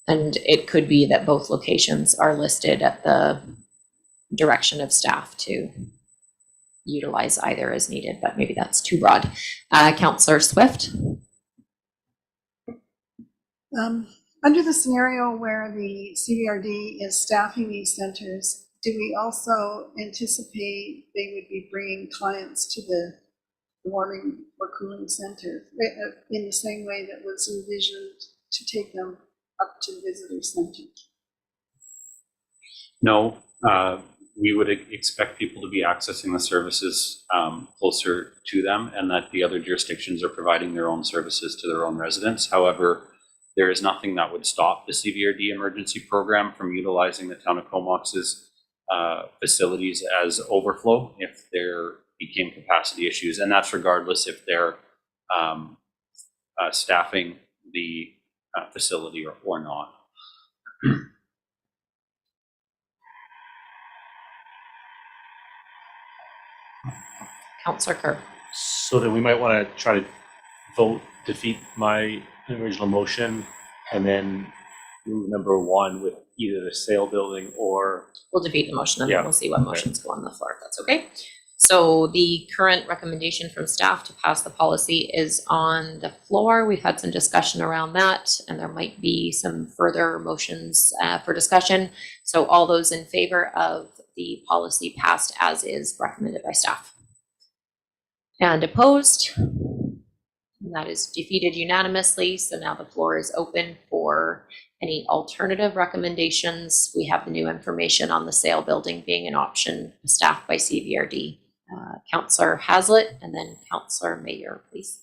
And it could be that both locations are listed at the direction of staff to utilize either as needed, but maybe that's too broad. Councillor Swift. Under the scenario where the CVRD is staffing these centers, do we also anticipate they would be bringing clients to the warming or cooling center in the same way that was envisioned to take them up to the visitor center? No, we would expect people to be accessing the services closer to them, and that the other jurisdictions are providing their own services to their own residents. However, there is nothing that would stop the CVRD emergency program from utilizing the town of Comox's facilities as overflow if there became capacity issues, and that's regardless if they're staffing the facility or not. Councillor Kerr. So then we might want to try to defeat my original motion, and then move number 1 with either the sale building or... We'll defeat the motion and Yeah. then we'll see what motions go on the floor, if that's okay. So the current recommendation from staff to pass the policy is on the floor. We've had some discussion around that, and there might be some further motions for discussion. So all those in favor of the policy passed as is recommended by staff? And opposed? And that is defeated unanimously. So now the floor is open for any alternative recommendations. We have the new information on the sale building being an option staffed by CVRD. Councillor Haslett and then Councillor Mayer, please.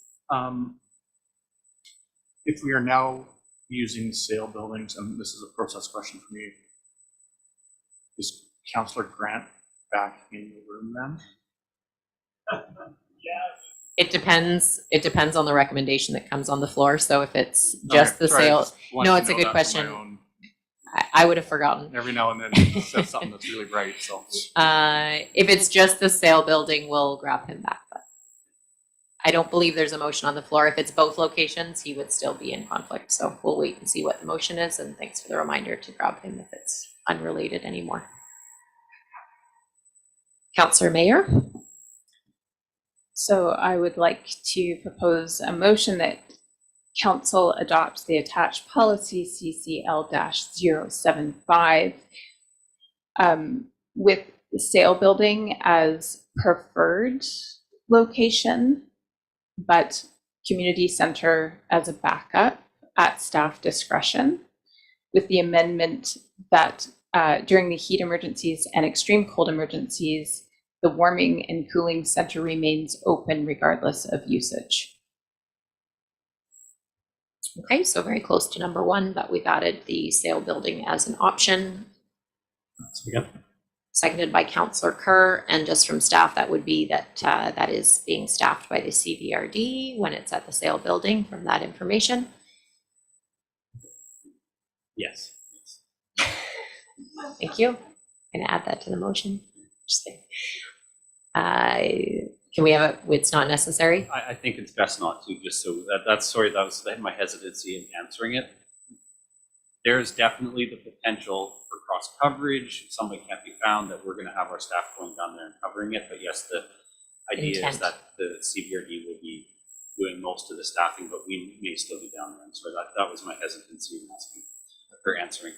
If we are now using sale buildings, and this is a process question for me, is Councillor Grant back in the room then? It depends on the recommendation that comes on the floor. So if it's Okay, just the sorry, I sale, just wanted no, to it's a know good that for my question. own- I would have forgotten. Every now and then it says something that's really bright, so. If it's just the sale building, we'll grab him back. But I don't believe there's a motion on the floor. If it's both locations, he would still be in conflict. So we'll wait and see what the motion is. And thanks for the reminder to grab him if it's unrelated anymore. Councillor Mayer. So I would like to propose a motion that council adopts the attached policy CCL-075 with the sale building as preferred location, but community center as a backup at staff discretion, with the amendment that during the heat emergencies and extreme cold emergencies, the warming and cooling center remains open regardless of usage. Okay, so very close to number one, but we've added the sale building as an option. Seconded by Councillor Kerr, and just from staff, that would be that that is being staffed by the CVRD when it's at the sale building from that information. Yes. Thank you. Gonna add that to the motion. Just kidding. Can we have it's not necessary? I think it's best not to, just so that was my hesitancy in answering it. There's definitely the potential for cross coverage. If somebody can't be found, that we're gonna have our staff going down there and covering it. But yes, the idea is that the CVRD will be doing most of the staffing, but we may still be down there. And so that was my hesitancy in asking for answering.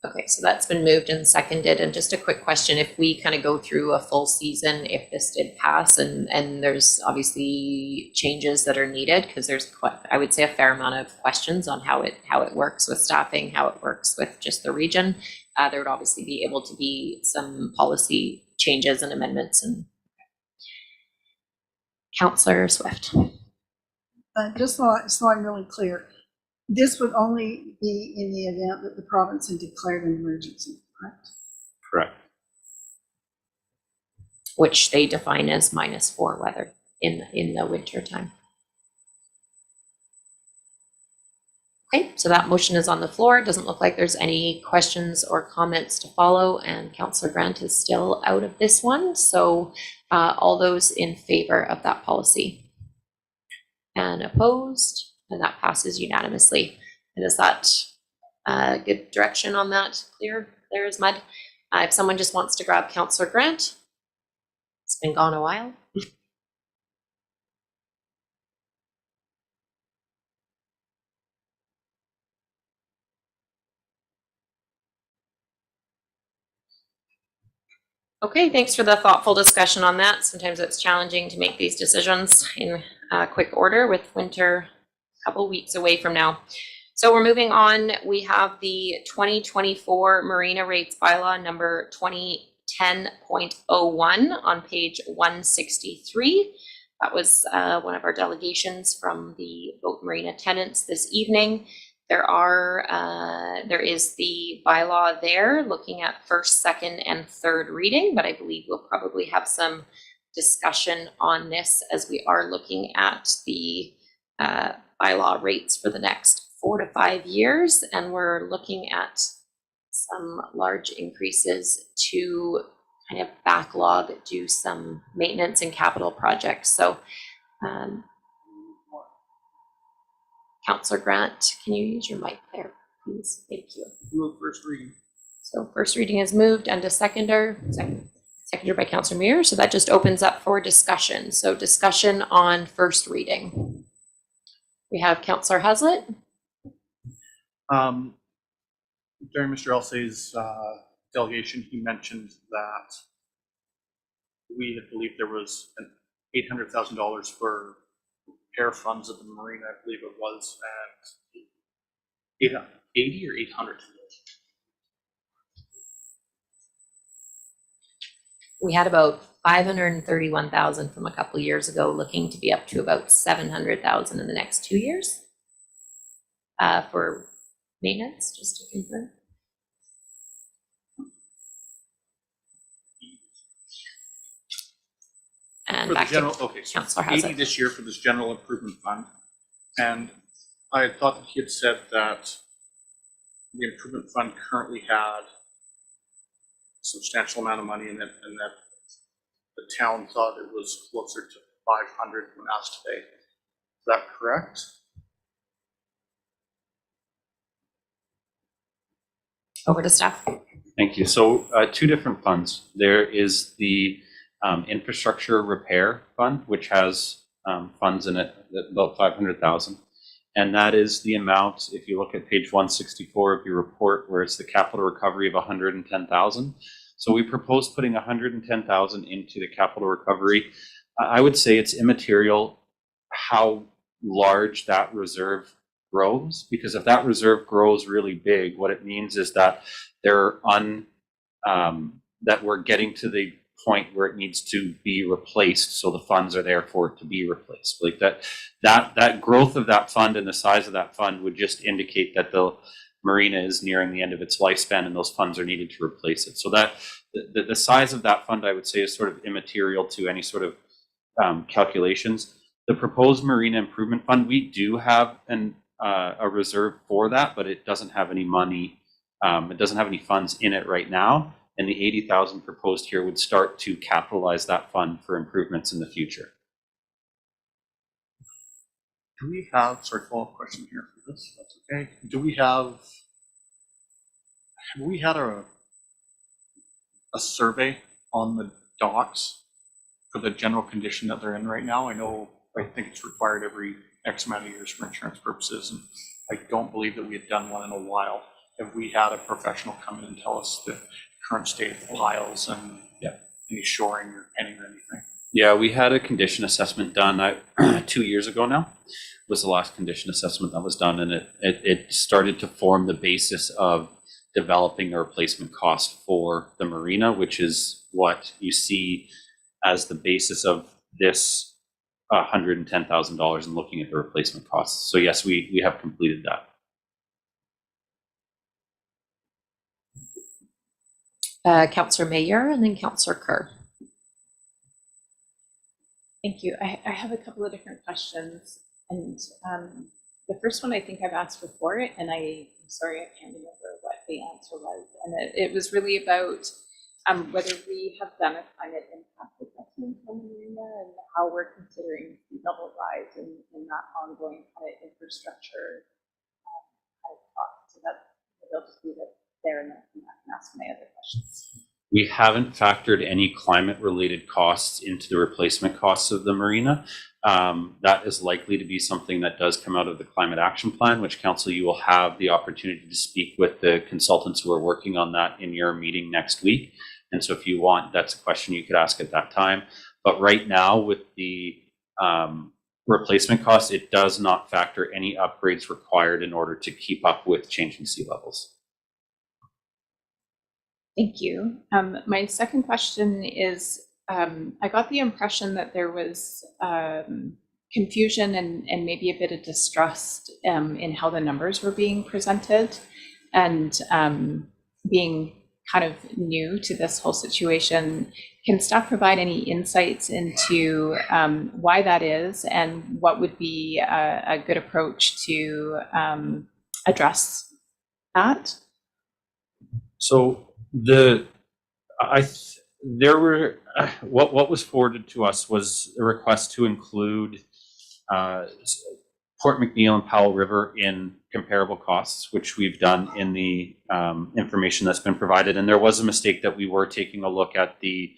Okay, so that's been moved and seconded. And just a quick question, if we kind of go through a full season, if this did pass and there's obviously changes that are needed, because there's quite, I would say, a fair amount of questions on how it works with staffing, how it works with just the region, there would obviously be able to be some policy changes and amendments. And Councillor Swift. Just so I'm really clear, this would only be in the event that the province had declared an emergency, correct? Correct. Which they define as -4 weather in the winter time. Okay, so that motion is on the floor. It doesn't look like there's any questions or comments to follow, and Councillor Grant is still out of this one. So all those in favor of that policy? And opposed? And that passes unanimously. And is that good direction on that? Clear as mud? If someone just wants to grab Councillor Grant, it's been gone a while. Okay, thanks for the thoughtful discussion on that. Sometimes it's challenging to make these decisions in quick order with winter a couple weeks away from now. So we're moving on. We have the 2024 Marina Rates Bylaw number 2010.01 on page 163. That was one of our delegations from the Boat Marina tenants this evening. There is the bylaw there looking at first, second, and third reading, but I believe we'll probably have some discussion on this as we are looking at the bylaw rates for the next 4 to 5 years, and we're looking at some large increases to kind of backlog, do some maintenance and capital projects. So Councillor Grant, can you use your mic there, please? Thank you. Move first reading. So first reading is moved, and a seconded by Councillor Muir. So that just opens up for discussion. So discussion on first reading. We have Councillor Haslett. During Mr. Elsay's delegation, he mentioned that we had believed there was an $800,000 for repair funds at the marina, I believe it was, and 80 or 800. We had about 531,000 from a couple of years ago, looking to be up to about 700,000 in the next 2 years for maintenance, just to confirm. And For the back to general, okay, so Councillor Hazzard. 80 this year for this general improvement fund. And I had thought that he had said that the improvement fund currently had a substantial amount of money in it, and that the town thought it was closer to 500 when asked today. Is that correct? Over to staff. Thank you. So two different funds. There is the infrastructure repair fund, which has funds in it, about 500,000. And that is the amount, if you look at page 164 of your report, where it's the capital recovery of 110,000. So we propose putting 110,000 into the capital recovery. I would say it's immaterial how large that reserve grows, because if that reserve grows really big, what it means is that that we're getting to the point where it needs to be replaced, so the funds are there for it to be replaced. Like that growth of that fund and the size of that fund would just indicate that the marina is nearing the end of its lifespan and those funds are needed to replace it. So that the size of that fund, I would say, is sort of immaterial to any sort of calculations. The proposed marina improvement fund, we do have a reserve for that, but it doesn't have any money. It doesn't have any funds in it right now. And the 80,000 proposed here would start to capitalize that fund for improvements in the future. Do we have, sorry, follow-up question here for this, that's okay. Do we have we had a survey on the docks for the general condition that they're in right now? I think it's required every X amount of years for insurance purposes, and I don't believe that we had done one in a while. Have we had a professional come in and tell us the current state of the piles and any shoring or penning or anything? Yeah, we had a condition assessment done 2 years ago now, was the last condition assessment that was done, and it started to form the basis of developing a replacement cost for the marina, which is what you see as the basis of this $110,000 and looking at the replacement costs. So yes, we have completed that. Councillor Mayer and then Councillor Kerr. Thank you. I have a couple of different questions, and the first one I think I've asked before, and I'm sorry I can't remember what the answer was, and it was really about whether we have done a climate impact assessment on the marina and how we're considering sea level rise in that ongoing kind of infrastructure kind of cost. So they'll just leave it there, and I can ask my other questions. We haven't factored any climate-related costs into the replacement costs of the marina. That is likely to be something that does come out of the Climate Action Plan, which Council, you will have the opportunity to speak with the consultants who are working on that in your meeting next week. And so if you want, that's a question you could ask at that time. But right now, with the replacement costs, it does not factor any upgrades required in order to keep up with changing sea levels. Thank you. My second question is, I got the impression that there was confusion and maybe a bit of distrust in how the numbers were being presented, and being kind of new to this whole situation. Can staff provide any insights into why that is, and what would be a good approach to address that? So what was forwarded to us was a request to include Port McNeill and Powell River in comparable costs, which we've done in the information that's been provided. And there was a mistake that we were taking a look at the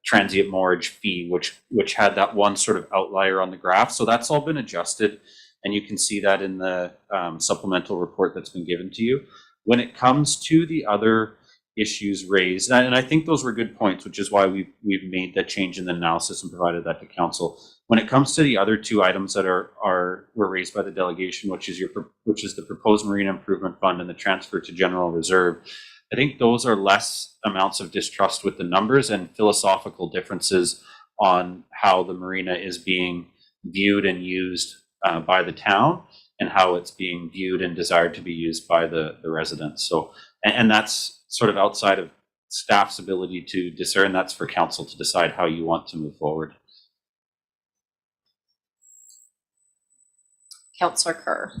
transient moorage fee, which had that one sort of outlier on the graph. So that's all been adjusted, and you can see that in the supplemental report that's been given to you. When it comes to the other issues raised, and I think those were good points, which is why we've made that change in the analysis and provided that to council. When it comes to the other two items that were raised by the delegation, which is the proposed marina improvement fund and the transfer to general reserve, I think those are less amounts of distrust with the numbers and philosophical differences on how the marina is being viewed and used by the town, and how it's being viewed and desired to be used by the residents. So, and that's sort of outside of staff's ability to discern. That's for council to decide how you want to move forward. Councillor Kerr.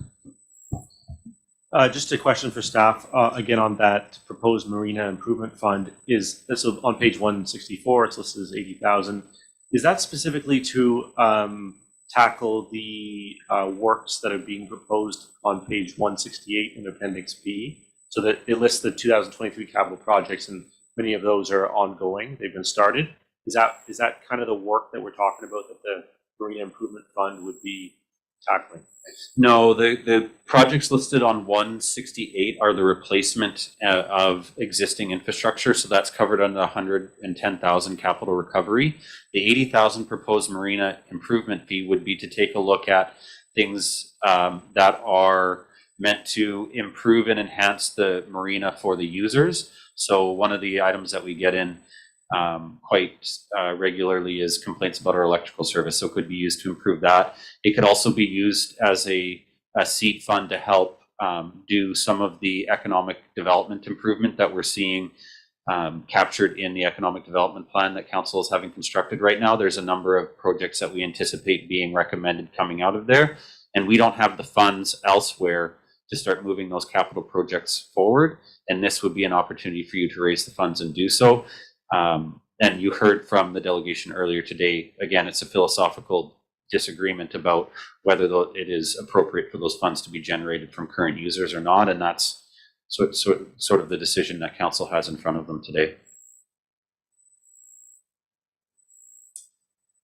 Just a question for staff, again, on that proposed marina improvement fund. Is this on page 164, it's listed as 80,000. Is that specifically to tackle the works that are being proposed on page 168 in Appendix B? So that it lists the 2023 capital projects, and many of those are ongoing, they've been started. Is that kind of the work that we're talking about that the marina improvement fund would be tackling? No, the projects listed on 168 are the replacement of existing infrastructure. So that's covered under 110,000 capital recovery. The 80,000 proposed marina improvement fee would be to take a look at things that are meant to improve and enhance the marina for the users. So one of the items that we get in quite regularly is complaints about our electrical service. So it could be used to improve that. It could also be used as a seed fund to help do some of the economic development improvement that we're seeing captured in the economic development plan that council is having constructed right now. There's a number of projects that we anticipate being recommended coming out of there, and we don't have the funds elsewhere to start moving those capital projects forward. And this would be an opportunity for you to raise the funds and do so. And you heard from the delegation earlier today, again, it's a philosophical disagreement about whether it is appropriate for those funds to be generated from current users or not. And that's sort of the decision that council has in front of them today.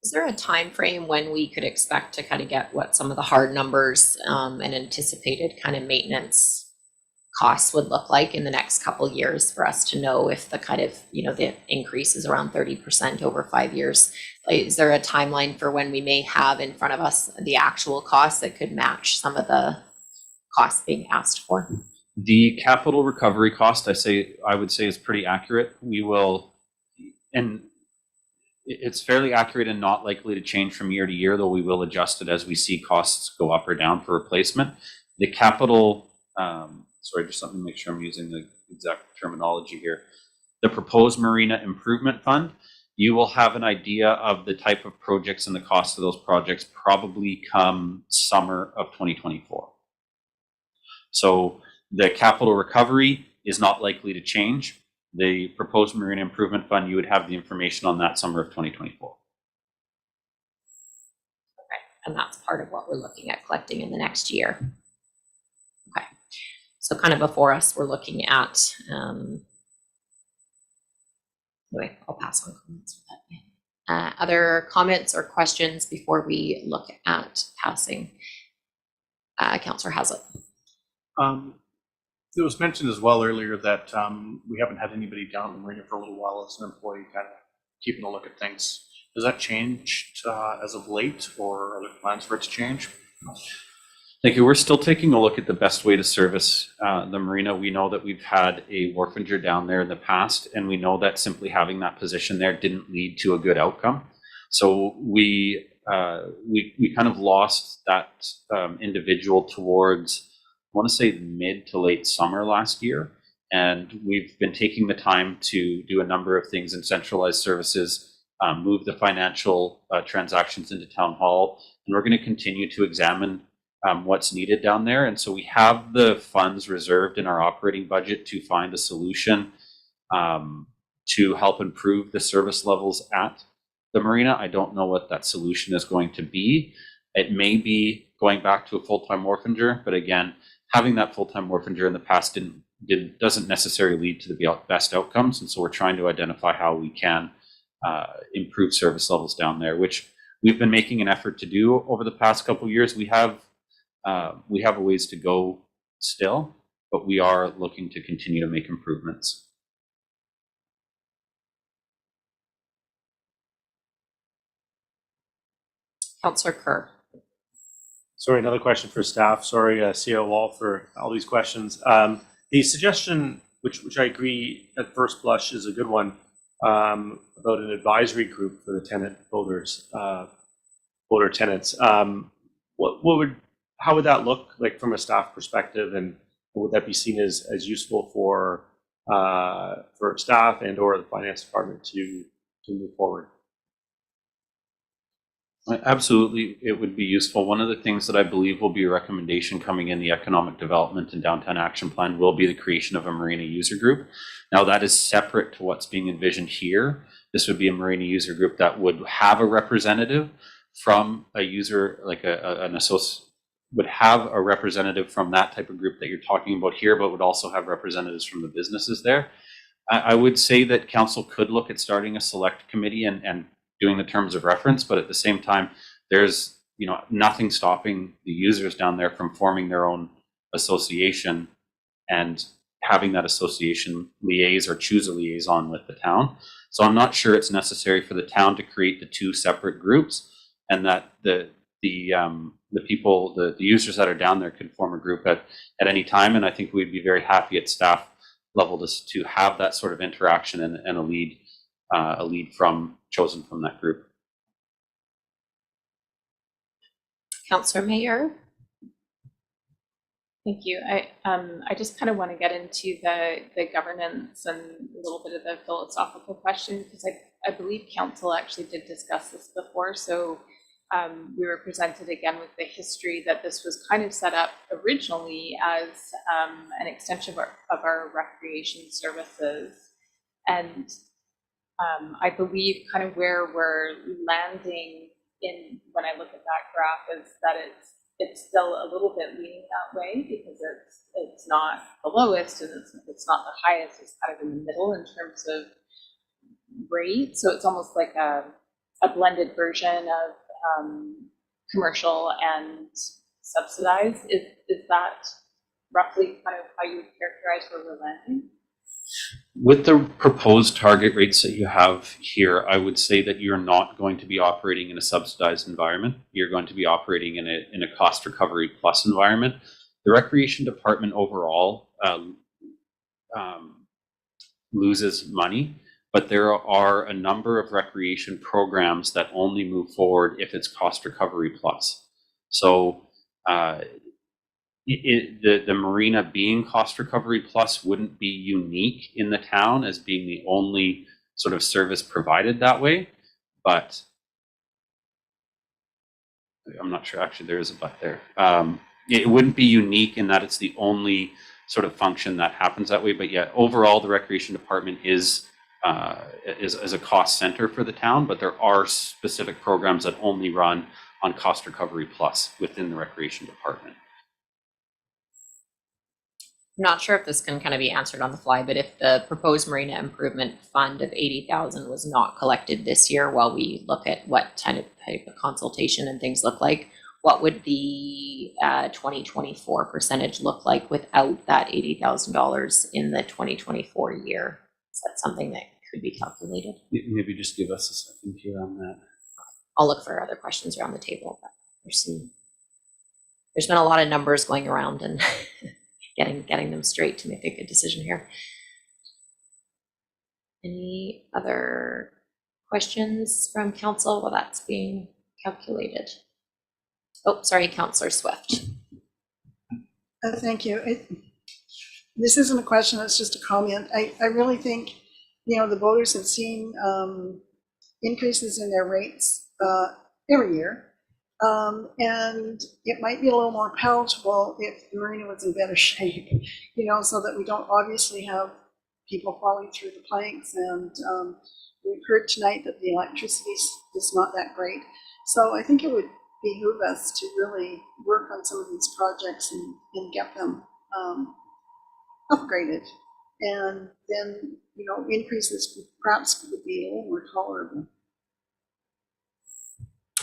Is there a time frame when we could expect to kind of get what some of the hard numbers and anticipated kind of maintenance costs would look like in the next couple of years for us to know if the kind of, the increase is around 30% over 5 years? Like, is there a timeline for when we may have in front of us the actual costs that could match some of the costs being asked for? The capital recovery cost, I would say is pretty accurate. We will, and it's fairly accurate and not likely to change from year to year, though we will adjust it as we see costs go up or down for replacement. The capital, sorry, just something to make sure I'm using the exact terminology here. The proposed marina improvement fund, you will have an idea of the type of projects and the cost of those projects probably come summer of 2024. So the capital recovery is not likely to change. The proposed marina improvement fund, you would have the information on that summer of 2024. Okay, and that's part of what we're looking at collecting in the next year. Okay, so kind of before us, we're looking at, anyway, I'll pass on comments for that. Other comments or questions before we look at passing? Councillor Hazlitt. It was mentioned as well earlier that we haven't had anybody down in the marina for a little while as an employee, kind of keeping a look at things. Has that changed as of late, or are there plans for it to change? Thank you. We're still taking a look at the best way to service the marina. We know that we've had a wharfinger down there in the past, and we know that simply having that position there didn't lead to a good outcome. So we kind of lost that individual towards, I want to say, mid to late summer last year. And we've been taking the time to do a number of things in centralized services, move the financial transactions into town hall, and we're going to continue to examine what's needed down there. And so we have the funds reserved in our operating budget to find a solution to help improve the service levels at the marina. I don't know what that solution is going to be. It may be going back to a full-time wharfinger, but again, having that full-time wharfinger in the past doesn't necessarily lead to the best outcomes. And so we're trying to identify how we can improve service levels down there, which we've been making an effort to do over the past couple of years. We have a ways to go still, but we are looking to continue to make improvements. Councillor Kerr. Sorry, another question for staff. Sorry, CEO Wall, for all these questions. The suggestion, which I agree at first blush is a good one, about an advisory group for the tenant builders, builder tenants. How would that look like from a staff perspective, and would that be seen as useful for for staff and or the finance department to move forward. Absolutely, it would be useful. One of the things that I believe will be a recommendation coming in the economic development and downtown action plan will be the creation of a marina user group. Now that is separate to what's being envisioned here. This would be a marina user group that would have a representative from a user, like an associate, would have a representative from that type of group that you're talking about here, but would also have representatives from the businesses there. I would say that council could look at starting a select committee and doing the terms of reference, but at the same time, there's nothing stopping the users down there from forming their own association and having that association liaise or choose a liaison with the town. So I'm not sure it's necessary for the town to create the two separate groups, and that the people, the users that are down there could form a group at any time. And I think we'd be very happy at staff level to have that sort of interaction and a lead chosen from that group. Councillor Mayer. Thank you. I just kind of want to get into the governance and a little bit of the philosophical question, because I believe council actually did discuss this before. So we were presented again with the history that this was kind of set up originally as an extension of our recreation services. And I believe kind of where we're landing in when I look at that graph is that it's still a little bit leaning that way, because it's not the lowest and it's not the highest. It's kind of in the middle in terms of rate. So it's almost like a blended version of commercial and subsidized. Is that roughly kind of how you would characterize where we're landing? With the proposed target rates that you have here, I would say that you're not going to be operating in a subsidized environment. You're going to be operating in a cost recovery plus environment. The recreation department overall loses money, but there are a number of recreation programs that only move forward if it's cost recovery plus. So the marina being cost recovery plus wouldn't be unique in the town as being the only sort of service provided that way, but I'm not sure, actually there is a but there. It wouldn't be unique in that it's the only sort of function that happens that way, but yeah, overall the recreation department is a cost center for the town, but there are specific programs that only run on cost recovery plus within the recreation department. I'm not sure if this can kind of be answered on the fly, but if the proposed marina improvement fund of 80,000 was not collected this year, while we look at what type of consultation and things look like, what would the 2024 percentage look like without that $80,000 in the 2024 year? Is that something that could be calculated? Maybe just give us a second here on that. I'll look for other questions around the table, but there's been a lot of numbers going around and getting them straight to make a good decision here. Any other questions from council while that's being calculated? Oh, sorry, Councillor Swift. Thank you. This isn't a question, it's just a comment. I really think, the voters have seen increases in their rates every year. And it might be a little more palatable if the marina was in better shape, so that we don't obviously have people falling through the planks. And we've heard tonight that the electricity is not that great. So I think it would behoove us to really work on some of these projects and get them upgraded. And then, increases perhaps would be a little more tolerable.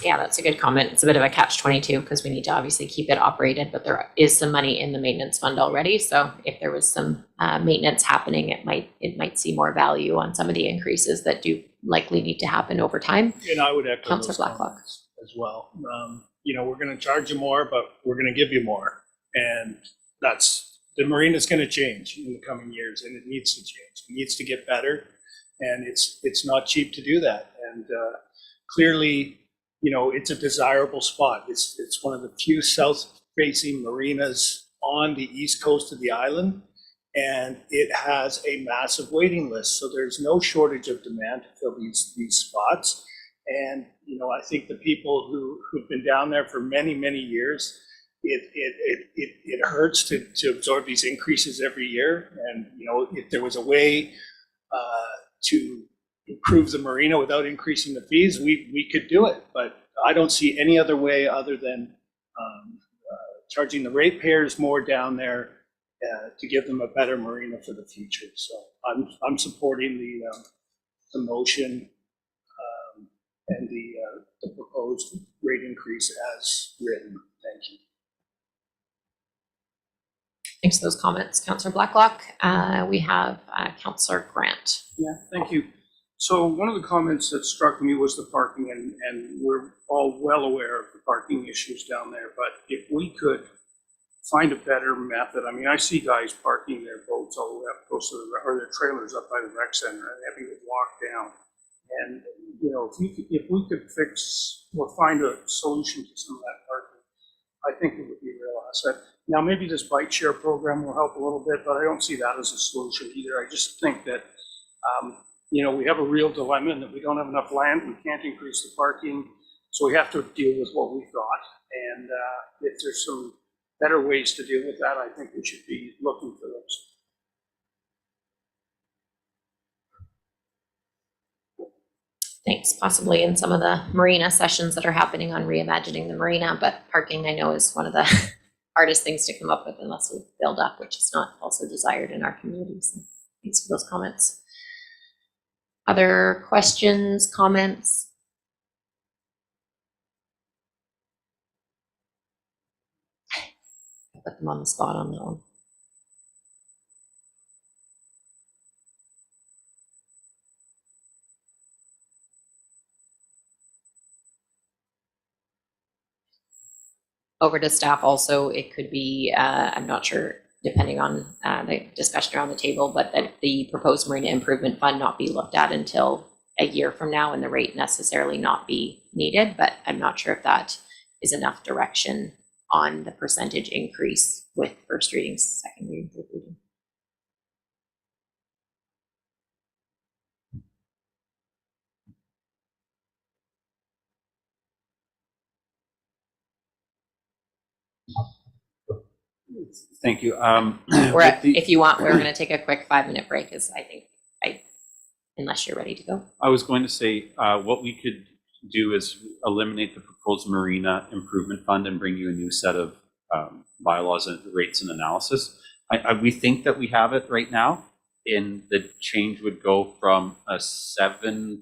Yeah, that's a good comment. It's a bit of a catch-22 because we need to obviously keep it operated, but there is some money in the maintenance fund already. So if there was some maintenance happening, it might see more value on some of the increases that do likely need to happen over time. And I would echo Councillor those Blacklock comments as well. We're going to charge you more, but we're going to give you more, and the marina's going to change in the coming years, and it needs to change. It needs to get better, and it's not cheap to do that. And clearly, it's a desirable spot. It's one of the few south-facing marinas on the east coast of the island, and it has a massive waiting list. So there's no shortage of demand to fill these spots. And, you know, I think the people who've been down there for many, many years, it hurts to absorb these increases every year. And, you know, if there was a way to improve the marina without increasing the fees, we could do it. But I don't see any other way other than charging the ratepayers more down there to give them a better marina for the future. So I'm supporting the motion and the proposed rate increase as written. Thank you. Thanks for those comments, Councillor Blacklock. We have Councillor Grant. Yeah, thank you. So one of the comments that struck me was the parking, and we're all well aware of the parking issues down there, but if we could find a better method. I mean, I see guys parking their boats all the way up close to or their trailers up by the rec center and having to walk down. And, you know, if we could fix or find a solution to some of that parking, I think it would be a real asset. Now, maybe this bike share program will help a little bit, but I don't see that as a solution either. I just think that, you know, we have a real dilemma in that we don't have enough land. We can't increase the parking. So we have to deal with what we've got. And if there's some better ways to deal with that, I think we should be looking for those. Thanks. Possibly in some of the marina sessions that are happening on reimagining the marina, but parking I know is one of the hardest things to come up with unless we build up, which is not also desired in our communities. So thanks for those comments. Other questions, comments? I put them on the spot on that one. Over to staff also, it could be, I'm not sure, depending on the discussion around the table, but that the proposed Marina Improvement Fund not be looked at until a year from now and the rate necessarily not be needed, but I'm not sure if that is enough direction on the percentage increase with first reading, second reading, third reading. Thank you. If you want, we're going to take a quick 5-minute break, because I think unless you're ready to go. I was going to say what we could do is eliminate the proposed Marina Improvement Fund and bring you a new set of bylaws and rates and analysis. We think that we have it right now, and the change would go from a 7%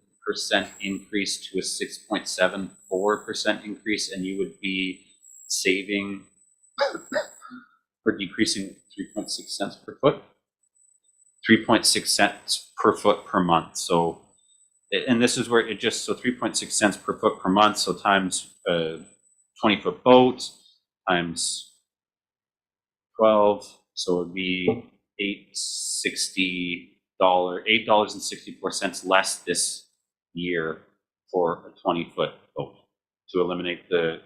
increase to a 6.74% increase, and you would be saving or decreasing 3.6 cents per foot, 3.6 cents per foot per month. So, and this is where it just, so 3.6 cents per foot per month, so times 20-foot boat, times 12, so it would be $8.64 less this year for a 20-foot boat to eliminate the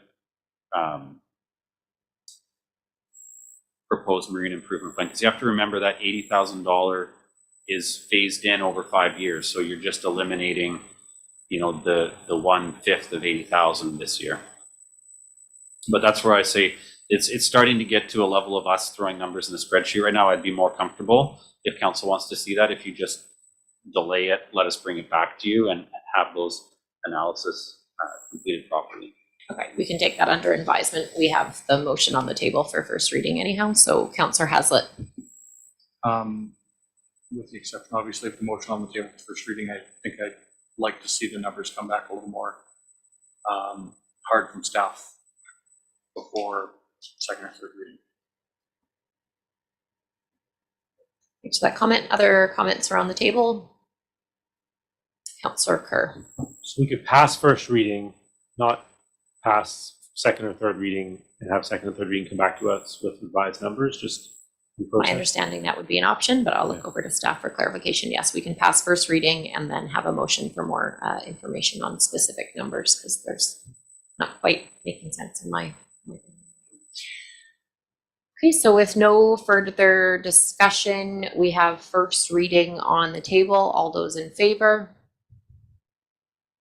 proposed Marine Improvement Fund. Because you have to remember that $80,000 is phased in over 5 years, so you're just eliminating, you know, the 1/5 of 80,000 this year. But that's where I say it's starting to get to a level of us throwing numbers in the spreadsheet right now. I'd be more comfortable if council wants to see that. If you just delay it, let us bring it back to you and have those analysis completed properly. Okay, we can take that under advisement. We have the motion on the table for first reading anyhow. So Councillor Haslett. With the exception, obviously, of the motion on the table for first reading, I think I'd like to see the numbers come back a little more hard from staff before second or third reading. Thanks for that comment. Other comments around the table? Councillor Kerr. So we could pass first reading, not pass second or third reading, and have second and third reading come back to us with revised numbers, just in process. My understanding that would be an option, but I'll look over to staff for clarification. Yes, we can pass first reading and then have a motion for more information on specific numbers, because there's not quite making sense in my opinion. Okay, so with no further discussion, we have first reading on the table. All those in favor?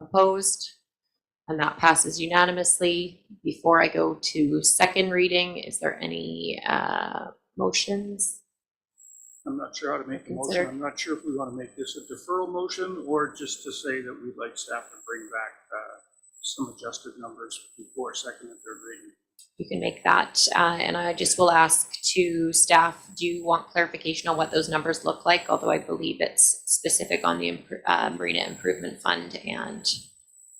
Opposed? And that passes unanimously. Before I go to second reading, is there any motions? I'm not sure how to make a motion. Consider- I'm not sure if we want to make this a deferral motion or just to say that we'd like staff to bring back some adjusted numbers before second and third reading. You can make that, and I just will ask to staff, do you want clarification on what those numbers look like? Although I believe it's specific on the Marina Improvement Fund and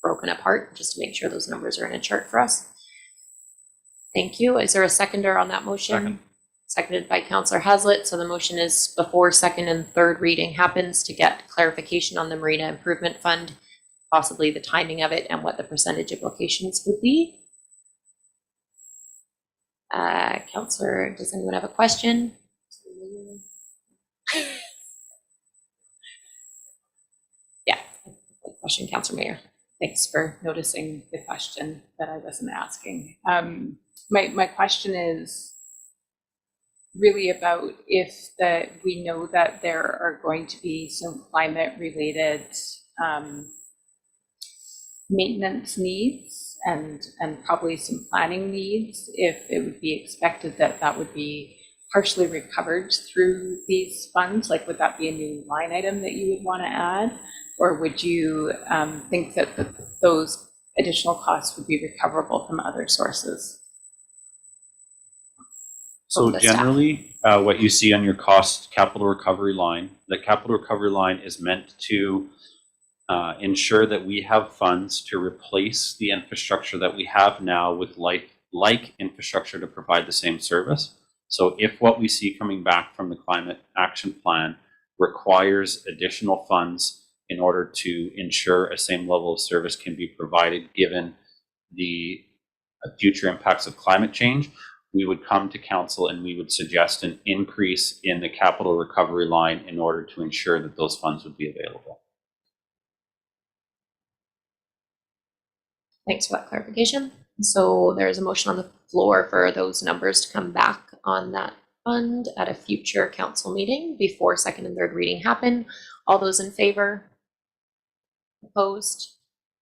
broken apart, just to make sure those numbers are in a chart for us. Thank you. Is there a seconder on that motion? Second. Seconded by Councillor Hazlitt. So the motion is before second and third reading happens to get clarification on the Marina Improvement Fund, possibly the timing of it and what the percentage implications would be. Councillor, does anyone have a question? Yeah, question, Councillor Mayor. Thanks for noticing the question that I wasn't asking. My question is really about if we know that there are going to be some climate-related maintenance needs and probably some planning needs, if it would be expected that that would be partially recovered through these funds. Like, would that be a new line item that you would want to add? Or would you think that those additional costs would be recoverable from other sources? So Over the staff. generally, what you see on your cost capital recovery line, the capital recovery line is meant to ensure that we have funds to replace the infrastructure that we have now with like infrastructure to provide the same service. So if what we see coming back from the climate action plan requires additional funds in order to ensure a same level of service can be provided given the future impacts of climate change, we would come to council and we would suggest an increase in the capital recovery line in order to ensure that those funds would be available. Thanks for that clarification. So there is a motion on the floor for those numbers to come back on that fund at a future council meeting before second and third reading happen. All those in favor? Opposed?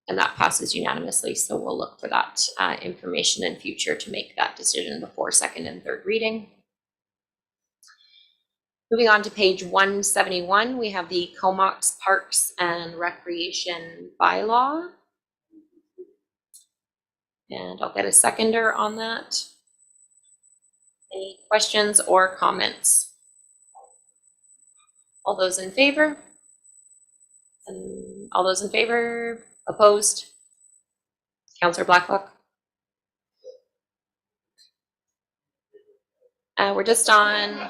And that passes unanimously. So we'll look for that information in future to make that decision before second and third reading. Moving on to page 171, we have the Comox Parks and Recreation bylaw. And I'll get a seconder on that. Any questions or comments? All those in favor? And all those in favor? Opposed? Councillor Blacklock? We're just on.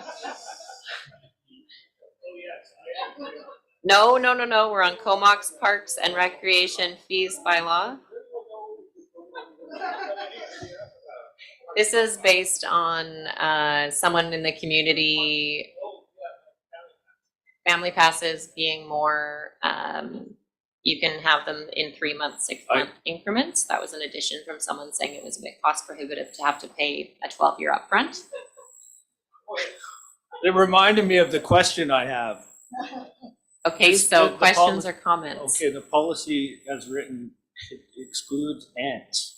No. We're on Comox Parks and Recreation fees bylaw. This is based on someone in the community, family passes being more, you can have them in 3 month, 6 month increments. That was an addition from someone saying it was a bit cost prohibitive to have to pay a 12-year upfront. It reminded me of the question I have. Okay, It's so the questions policy- or comments? Okay, the policy as written excludes aunts.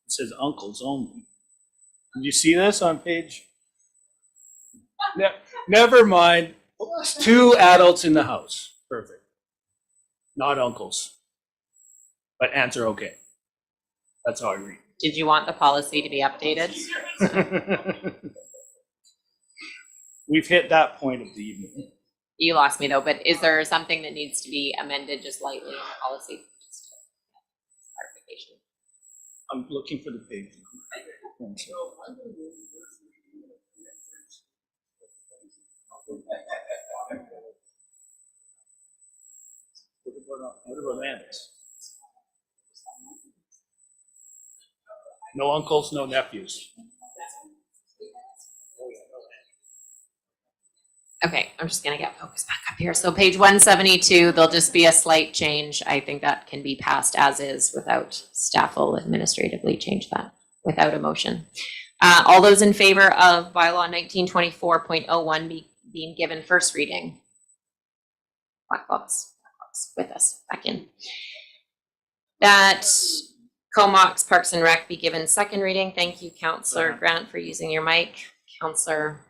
It says uncles only. Did you see this on page? Never mind. It's 2 adults in the house. Perfect. Not uncles. But aunts are okay. That's how I read. Did you want the policy to be updated? We've hit that point of the evening. You lost me though, but is there something that needs to be amended just lightly in the policy? Just clarification. I'm looking for the page. What about aunts? No uncles, no nephews. Okay, I'm just gonna get focused back up here. So page 172, there'll just be a slight change. I think that can be passed as is without staff will administratively change that without a motion. All those in favor of bylaw 1924.01 being given first reading? Blacklock's with us back in. That Comox Parks and Rec be given second reading. Thank you, Councillor Grant, for using your mic. Councillor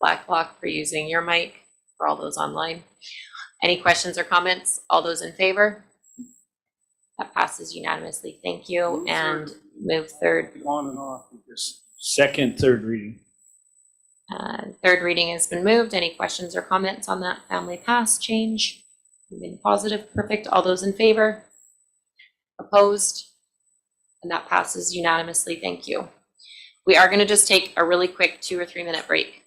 Blacklock for using your mic, for all those online. Any questions or comments? All those in favor? That passes unanimously. Thank you. And move third. On and off, we just Second, third reading. Third reading has been moved. Any questions or comments on that family pass change? Moving positive. Perfect. All those in favor? Opposed? And that passes unanimously. Thank you. We are going to just take a really quick 2 or 3 minute break.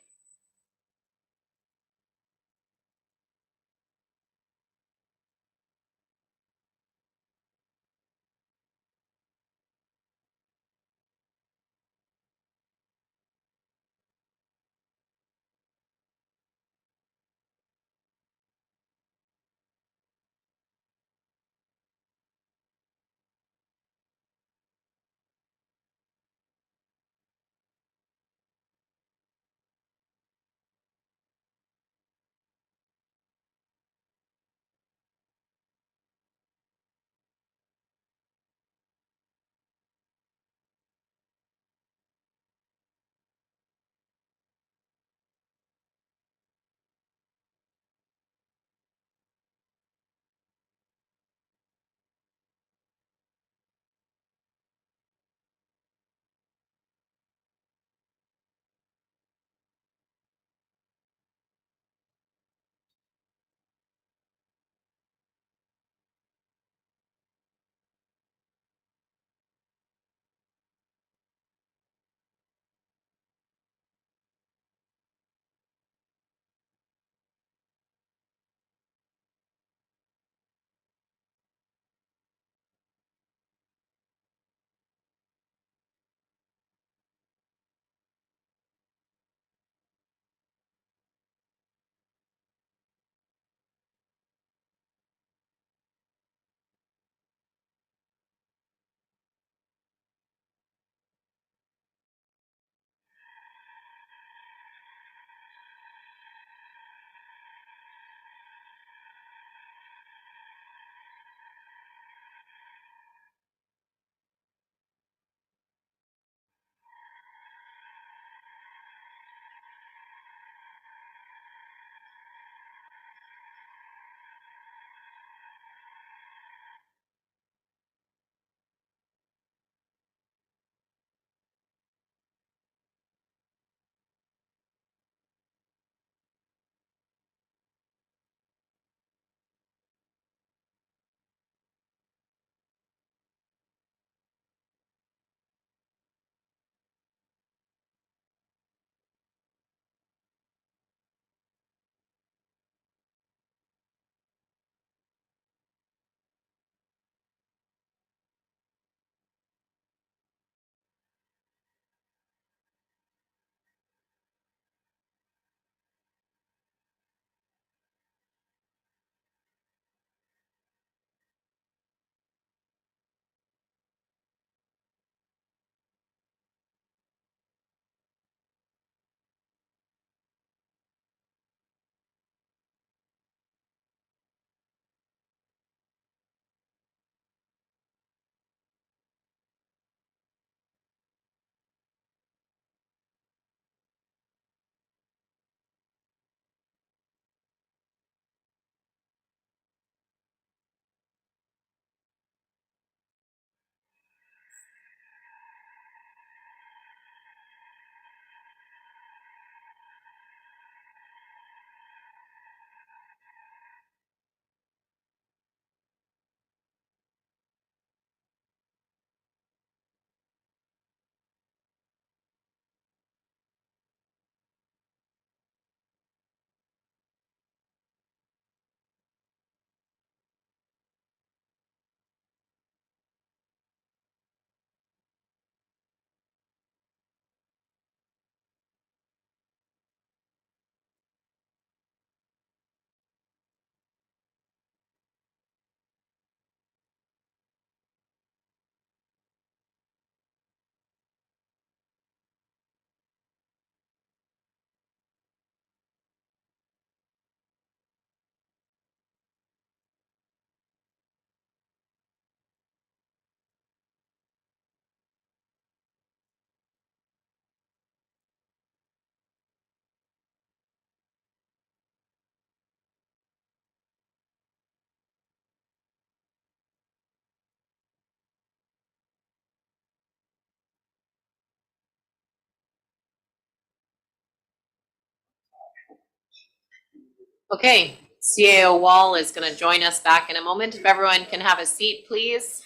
Okay, CAO Wall is going to join us back in a moment. If everyone can have a seat, please.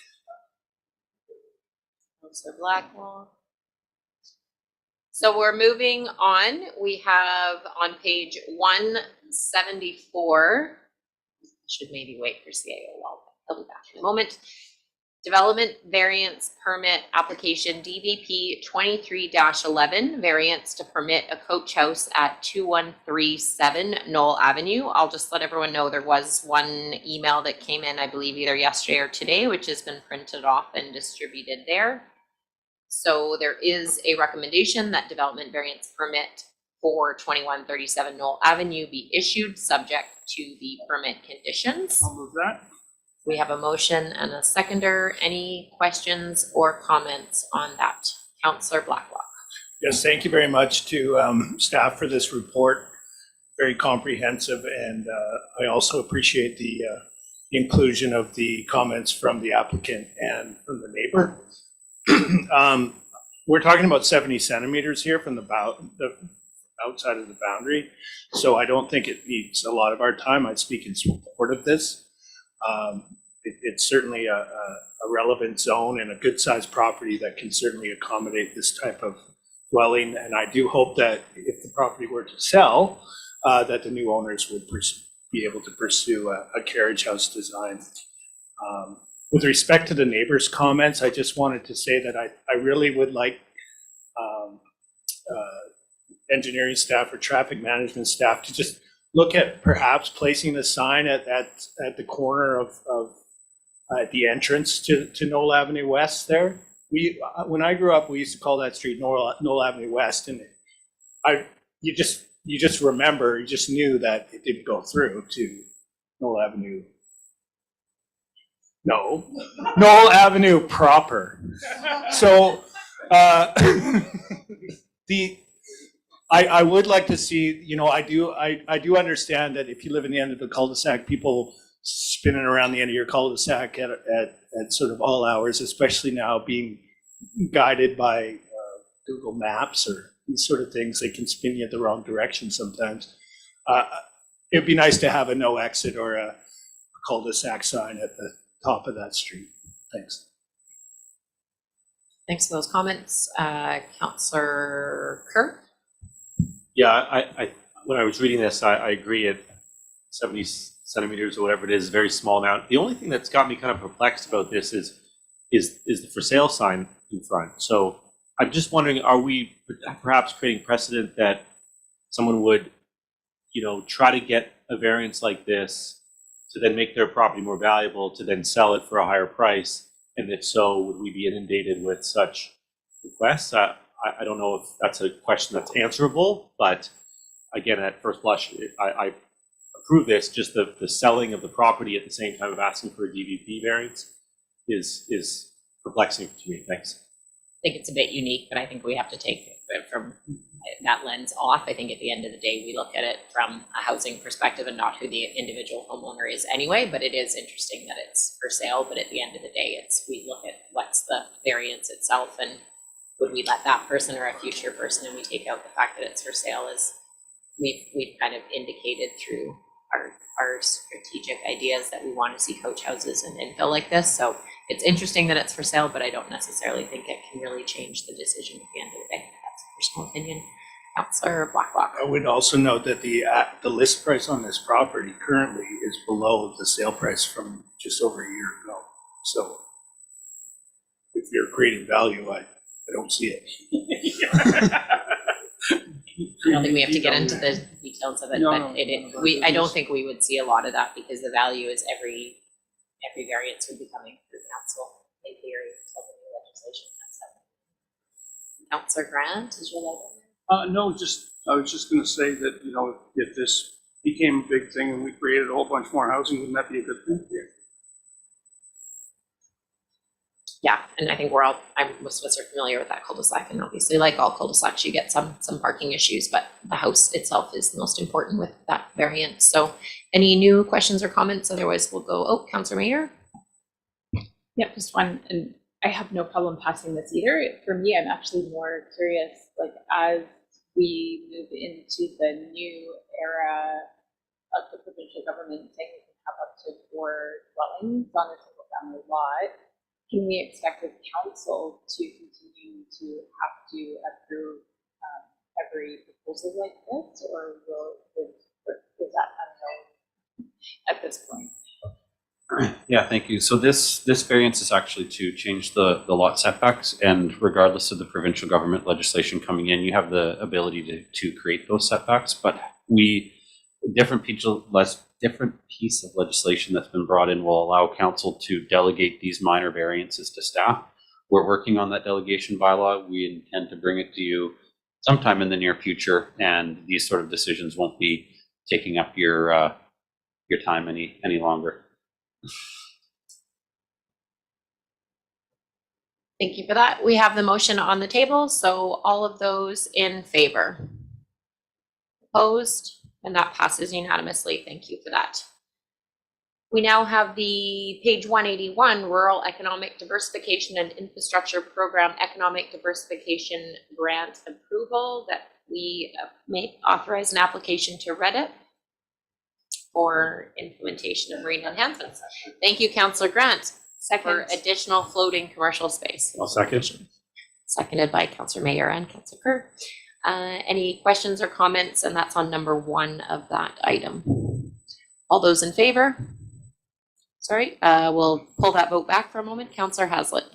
Councillor Blackwell. So we're moving on. We have on page 174, should maybe wait for CAO Wall. He'll be back in a moment. Development variance permit application DVP 23-11, variance to permit a coach house at 2137 Knoll Avenue. I'll just let everyone know there was one email that came in, I believe either yesterday or today, which has been printed off and distributed there. So there is a recommendation that development variance permit for 2137 Knoll Avenue be issued subject to the permit conditions. I'll move that. We have a motion and a seconder. Any questions or comments on that? Councillor Blacklock. Yes, thank you very much to staff for this report. Very comprehensive, and I also appreciate the inclusion of the comments from the applicant and from the neighbor. We're talking about 70 centimeters here from the outside of the boundary, so I don't think it needs a lot of our time. I'd speak in support of this. It's certainly a relevant zone and a good sized property that can certainly accommodate this type of dwelling. And I do hope that if the property were to sell, that the new owners would be able to pursue a carriage house design. With respect to the neighbors' comments, I just wanted to say that I really would like engineering staff or traffic management staff to just look at perhaps placing a sign at the corner of the entrance to Knoll Avenue West there. When I grew up, we used to call that street Knoll Avenue West, and you just remember, you just knew that it didn't go through to Knoll Avenue. No, Knoll Avenue proper. So I would like to see, I do understand that if you live in the end of the cul-de-sac, people spinning around the end of your cul-de-sac at sort of all hours, especially now being guided by Google Maps or these sort of things, they can spin you the wrong direction sometimes. It'd be nice to have a no exit or a cul-de-sac sign at the top of that street. Thanks. Thanks for those comments. Councillor Kerr? Yeah, I when I was reading this, I agree at 70 centimeters or whatever it is, very small amount. The only thing that's got me kind of perplexed about this is the for sale sign in front. So I'm just wondering, are we perhaps creating precedent that someone would, try to get a variance like this to then make their property more valuable, to then sell it for a higher price? And if so, would we be inundated with such requests? I don't know if that's a question that's answerable, but again, at first blush, I approve this. Just the selling of the property at the same time of asking for a DVP variance is perplexing to me. Thanks. I think it's a bit unique, but I think we have to take it from that lens off. I think at the end of the day, we look at it from a housing perspective and not who the individual homeowner is anyway, but it is interesting that it's for sale. But at the end of the day, we look at what's the variance itself, and would we let that person or a future person, and we take out the fact that it's for sale, as we've kind of indicated through our strategic ideas that we want to see coach houses and infill like this. So it's interesting that it's for sale, but I don't necessarily think it can really change the decision at the end of the day. That's a personal opinion. Councillor Blacklock. I would also note that the list price on this property currently is below the sale price from just over a year ago. So if you're creating value, I don't see it. I don't think we have to get into the details of it, but I don't think we would see a lot of that, because the value is every variance would be coming through council in theory until the new legislation comes up. Councillor Grant, is your light on? No, I was just going to say that, if this became a big thing and we created a whole bunch more housing, wouldn't that be a good thing? Yeah, and I think most of us are familiar with that cul-de-sac, and obviously, like all cul-de-sacs, you get some parking issues, but the house itself is the most important with that variant. So any new questions or comments? Otherwise, we'll go, Councillor Mayer. Yep, just one, and I have no problem passing this either. For me, I'm actually more curious, like as we move into the new era of the provincial government saying we can have up to 4 dwellings on a single family lot, can we expect the council to continue to have to approve every proposal like this, or is that unknown at this point? Yeah, thank you. So this variance is actually to change the lot setbacks, and regardless of the provincial government legislation coming in, you have the ability to create those setbacks. But different piece of legislation that's been brought in will allow council to delegate these minor variances to staff. We're working on that delegation bylaw. We intend to bring it to you sometime in the near future, and these sort of decisions won't be taking up your time any longer. Thank you for that. We have the motion on the table, so all of those in favor? Opposed? And that passes unanimously. Thank you for that. We now have the page 181, Rural Economic Diversification and Infrastructure Program Economic Diversification Grant Approval, that we may authorize an application to Reddit for implementation of marine enhancements. Thank you, Councillor Grant. For additional floating commercial space. I'll second. Seconded by Councillor Mayer and Councillor Kerr. Any questions or comments? And that's on number 1 of that item. All those in favor? Sorry, we'll pull that vote back for a moment. Councillor Haslett.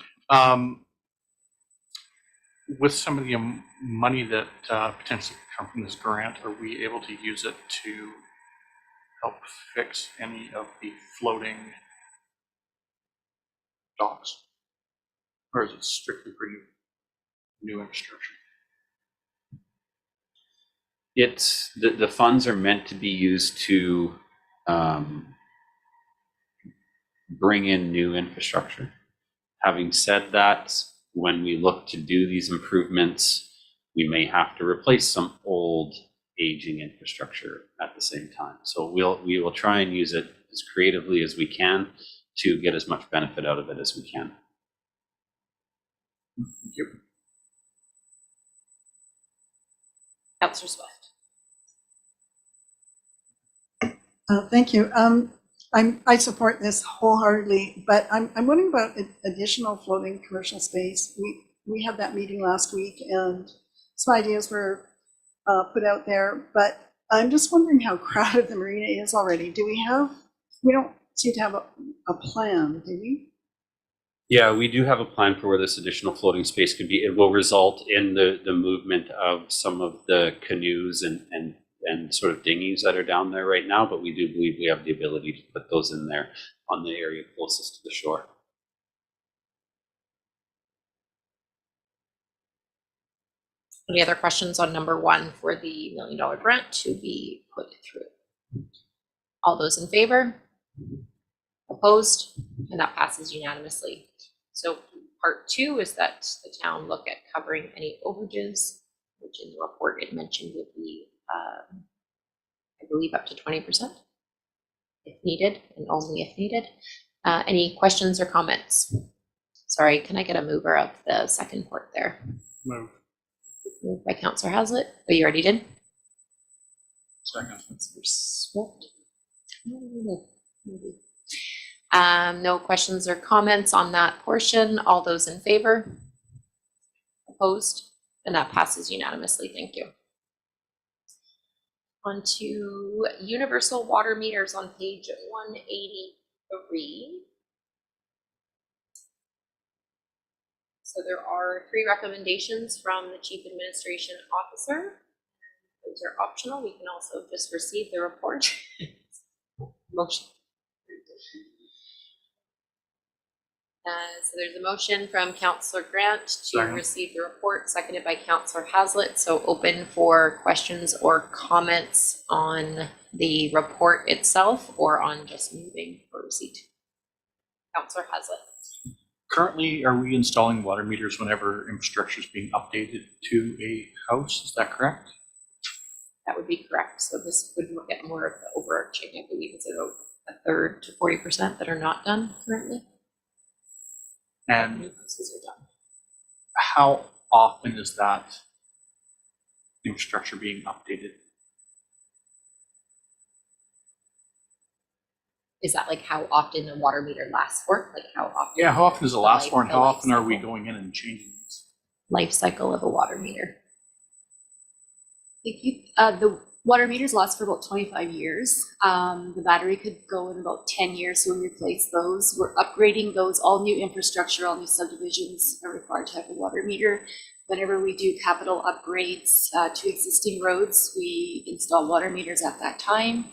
With some of the money that potentially come from this grant, are we able to use it to help fix any of the floating docks? Or is it strictly for new infrastructure? It's the funds are meant to be used to bring in new infrastructure. Having said that, when we look to do these improvements, we may have to replace some old aging infrastructure at the same time. So we will try and use it as creatively as we can to get as much benefit out of it as we can. Thank you. Councillor Swift. Thank you. I support this wholeheartedly, but I'm wondering about additional floating commercial space. We had that meeting last week, and some ideas were put out there, but I'm just wondering how crowded the marina is already. We don't seem to have a plan, do we? Yeah, we do have a plan for where this additional floating space could be. It will result in the movement of some of the canoes and sort of dinghies that are down there right now, but we do believe we have the ability to put those in there on the area closest to the shore. Any other questions on number 1 for the $1 million grant to be put through? All those in favor? Opposed? And that passes unanimously. So part 2 is that the town look at covering any overages, which in the report it mentioned would be, I believe, up to 20% if needed, and only if needed. Any questions or comments? Sorry, can I get a mover of the second part there? Move. Moved by Councillor Haslett. Oh, you already did? Second. Councillor Swift. No questions or comments on that portion. All those in favor? Opposed? And that passes unanimously. Thank you. On to universal water meters on page 183. So there are 3 recommendations from the Chief Administration Officer. Those are optional. We can also just receive the report. Motion. So there's a motion from Councillor Grant to receive the report, seconded by Councillor Haslett. So open for questions or comments on the report itself or on just moving for receipt. Councillor Haslett. Currently, are we installing water meters whenever infrastructure is being updated to a house? Is that correct? That would be correct. So this would look at more of the overarching. I believe it's about a third to 40% that are not done currently. And New houses are done. how often is that infrastructure being updated? is that like how often a water meter lasts for? Like how often? Yeah, how often does it last for, and The how life often are we cycle. going in and changing these? Life cycle of a water meter. The water meters last for about 25 years. The battery could go in about 10 years, so we replace those. We're upgrading those. All new infrastructure, all new subdivisions are required to have a water meter. Whenever we do capital upgrades to existing roads, we install water meters at that time.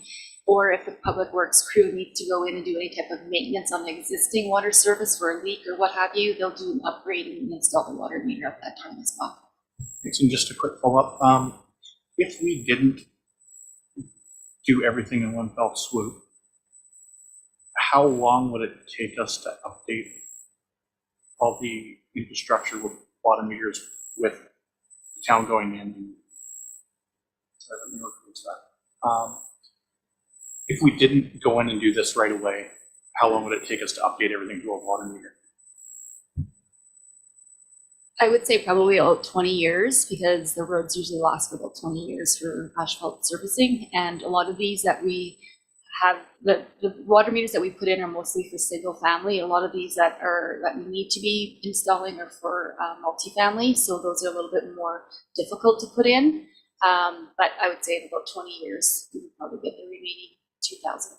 Or if the public works crew needs to go in and do any type of maintenance on the existing water service for a leak or what have you, they'll do an upgrade and install the water meter at that time as well. Thanks, and just a quick follow-up. If we didn't do everything in one fell swoop, how long would it take us to update all the infrastructure with water meters with the town going in? Sorry, let me rephrase that. If we didn't go in and do this right away, how long would it take us to update everything to a water meter? I would say probably about 20 years, because the roads usually last for about 20 years for asphalt surfacing. And a lot of these that we have, the water meters that we put in are mostly for single family. A lot of these that we need to be installing are for multifamily. So those are a little bit more difficult to put in. But I would say in about 20 years, we would probably get the remaining 2,000.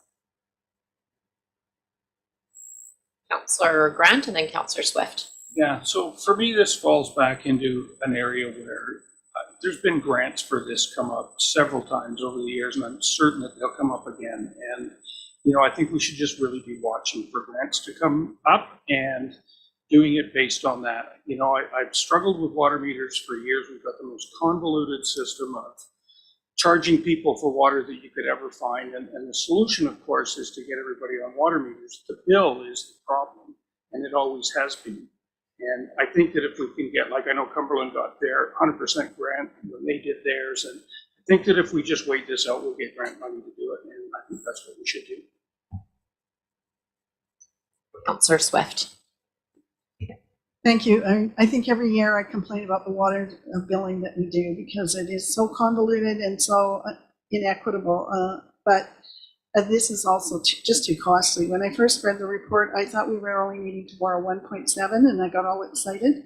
Councillor Grant and then Councillor Swift. Yeah, so for me, this falls back into an area where there's been grants for this come up several times over the years, and I'm certain that they'll come up again. And, you know, I think we should just really be watching for grants to come up and doing it based on that. You know, I've struggled with water meters for years. We've got the most convoluted system of charging people for water that you could ever find. And the solution, of course, is to get everybody on water meters. The bill is the problem, and it always has been. And I think that if we can get, like I know Cumberland got their 100% grant when they did theirs, and I think that if we just wait this out, we'll get grant money to do it, and I think that's what we should do. Councillor Swift. Thank you. I think every year I complain about the water billing that we do because it is so convoluted and so inequitable. But this is also just too costly. When I first read the report, I thought we were only needing to borrow 1.7, and I got all excited.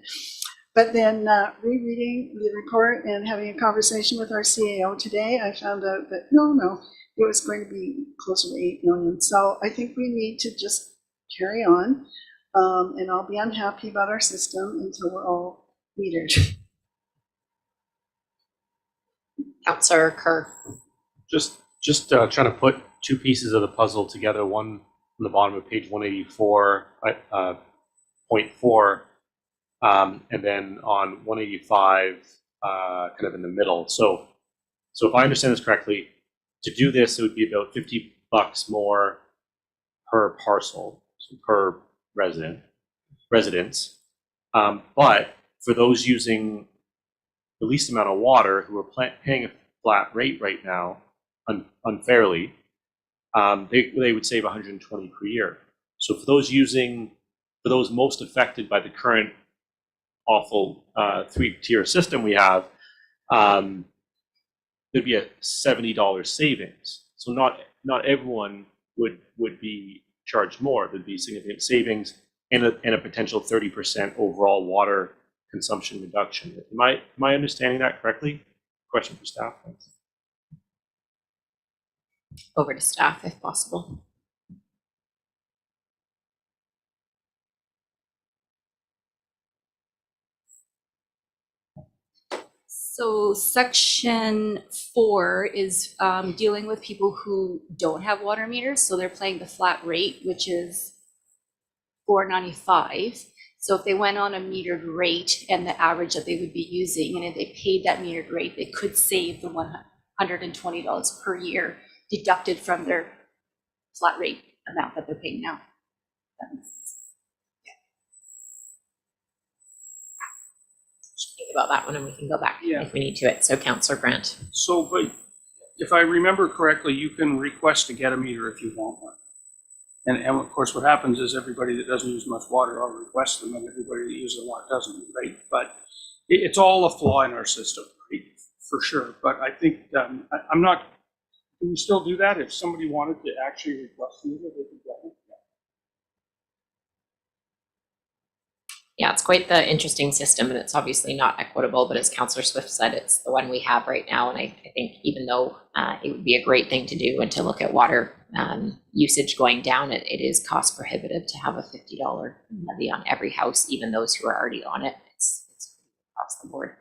But then rereading the report and having a conversation with our CAO today, I found out that no, it was going to be closer to 8 million. So I think we need to just carry on, and I'll be unhappy about our system until we're all metered. Councillor Kerr. Just trying to put two pieces of the puzzle together, one on the bottom of page 184.4, and then on 185, kind of in the middle. So if I understand this correctly, to do this, it would be about $50 more per parcel, so per residence. But for those using the least amount of water, who are paying a flat rate right now, unfairly, they would save 120 per year. So for those most affected by the current awful 3-tier system we have, there'd be a $70 savings. So not everyone would be charged more. There'd be significant savings and a potential 30% overall water consumption reduction. Am I understanding that correctly? Question for staff. Thanks. Over to staff if possible. So section 4 is dealing with people who don't have water meters. So they're paying the flat rate, which is $4.95. So if they went on a metered rate and the average that they would be using, and if they paid that metered rate, they could save the $120 per year deducted from their flat rate amount that they're paying now. That makes sense. Think about that one and we can go back Yeah. if we need to it. So Councillor Grant. So, but if I remember correctly, you can request to get a meter if you want one. And of course, what happens is everybody that doesn't use much water, I'll request them, and everybody that uses a lot doesn't, right? But it's all a flaw in our system, right? For sure. But I think I'm not Do we still do that? If somebody wanted to actually request a meter, they could get one? Yeah, it's quite the interesting system, and it's obviously not equitable, but as Councillor Swift said, it's the one we have right now. And I think even though it would be a great thing to do and to look at water usage going down, it is cost prohibitive to have a $50 levy on every house, even those who are already on it. It's across the board.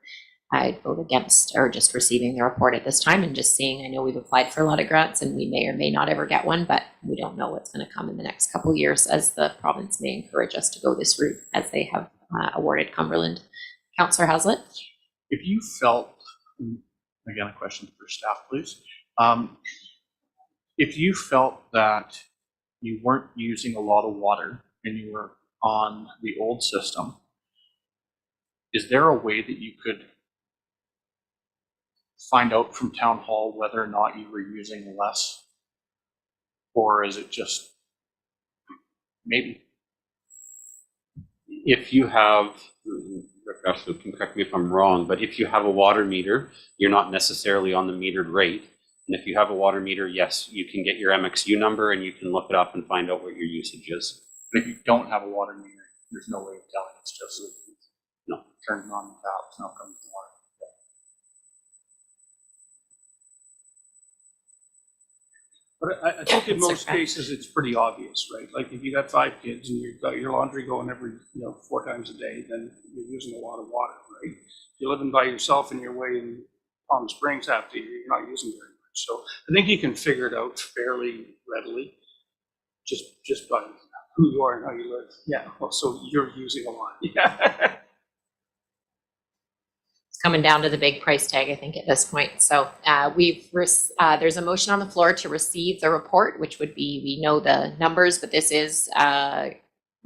I'd vote against or just receiving the report at this time and just seeing. I know we've applied for a lot of grants and we may or may not ever get one, but we don't know what's going to come in the next couple of years, as the province may encourage us to go this route as they have awarded Cumberland. Councillor Hazlitt. If you felt, again, a question for staff, please. If you felt that you weren't using a lot of water and you were on the old system, is there a way that you could find out from town hall whether or not you were using less? Or is it just maybe? If you have, Gosh, you can correct me if I'm wrong, but if you have a water meter, you're not necessarily on the metered rate. And if you have a water meter, yes, you can get your MXU number and you can look it up and find out what your usage is. But if you don't have a water meter, there's no way of telling. It's just No. turning on the taps, now comes the water. But I think in That's most okay. cases, it's pretty obvious, right? Like if you got 5 kids and you've got your laundry going every, 4 times a day, then you're using a lot of water, right? If you're living by yourself and you're away in Palm Springs half the year, you're not using very much. So I think you can figure it out fairly readily, just by who you are and how you live. Yeah, well, so you're using a lot. Yeah. Coming down to the big price tag, I think, at this point. So there's a motion on the floor to receive the report, which would be, we know the numbers, but this is, my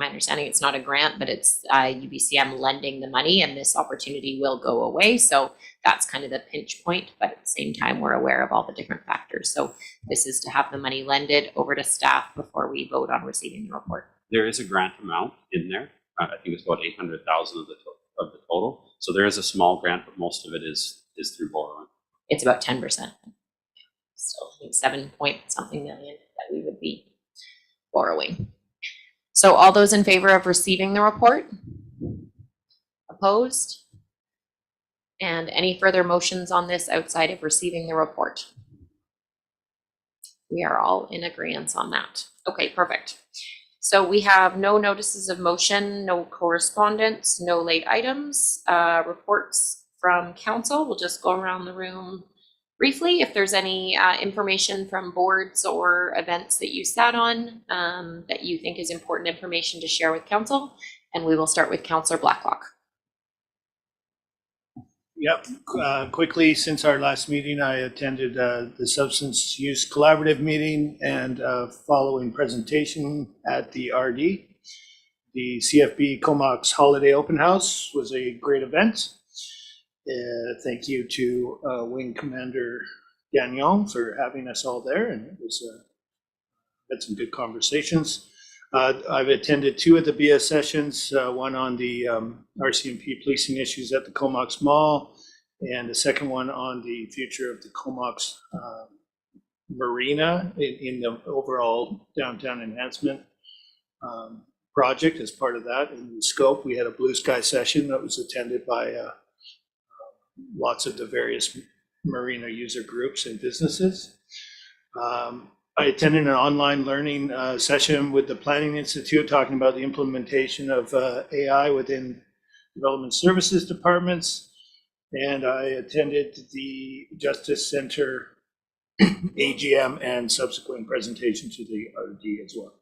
understanding, it's not a grant, but it's UBCM lending the money, and this opportunity will go away. So that's kind of the pinch point, but at the same time, we're aware of all the different factors. So this is to have the money lended over to staff before we vote on receiving the report. There is a grant amount in there. I think it's about 800,000 of the total. So there is a small grant, but most of it is through borrowing. It's about 10%. So I think 7 point something million that we would be borrowing. So all those in favor of receiving the report? Opposed? And any further motions on this outside of receiving the report? We are all in agreement on that. Okay, perfect. So we have no notices of motion, no correspondence, no late items, reports from council. We'll just go around the room briefly. If there's any information from boards or events that you sat on that you think is important information to share with council, and we will start with Councillor Blacklock. Yep, quickly, since our last meeting, I attended the Substance Use Collaborative meeting and following presentation at the RD. The CFB Comox Holiday Open House was a great event. Thank you to Wing Commander Gagnon for having us all there, and it was had some good conversations. I've attended 2 of the BS sessions, one on the RCMP policing issues at the Comox Mall, and the second one on the future of the Comox Marina in the overall downtown enhancement project. As part of that, in the scope, we had a blue sky session that was attended by lots of the various marina user groups and businesses. I attended an online learning session with the Planning Institute talking about the implementation of AI within development services departments. And I attended the Justice Center AGM and subsequent presentation to the RD as well.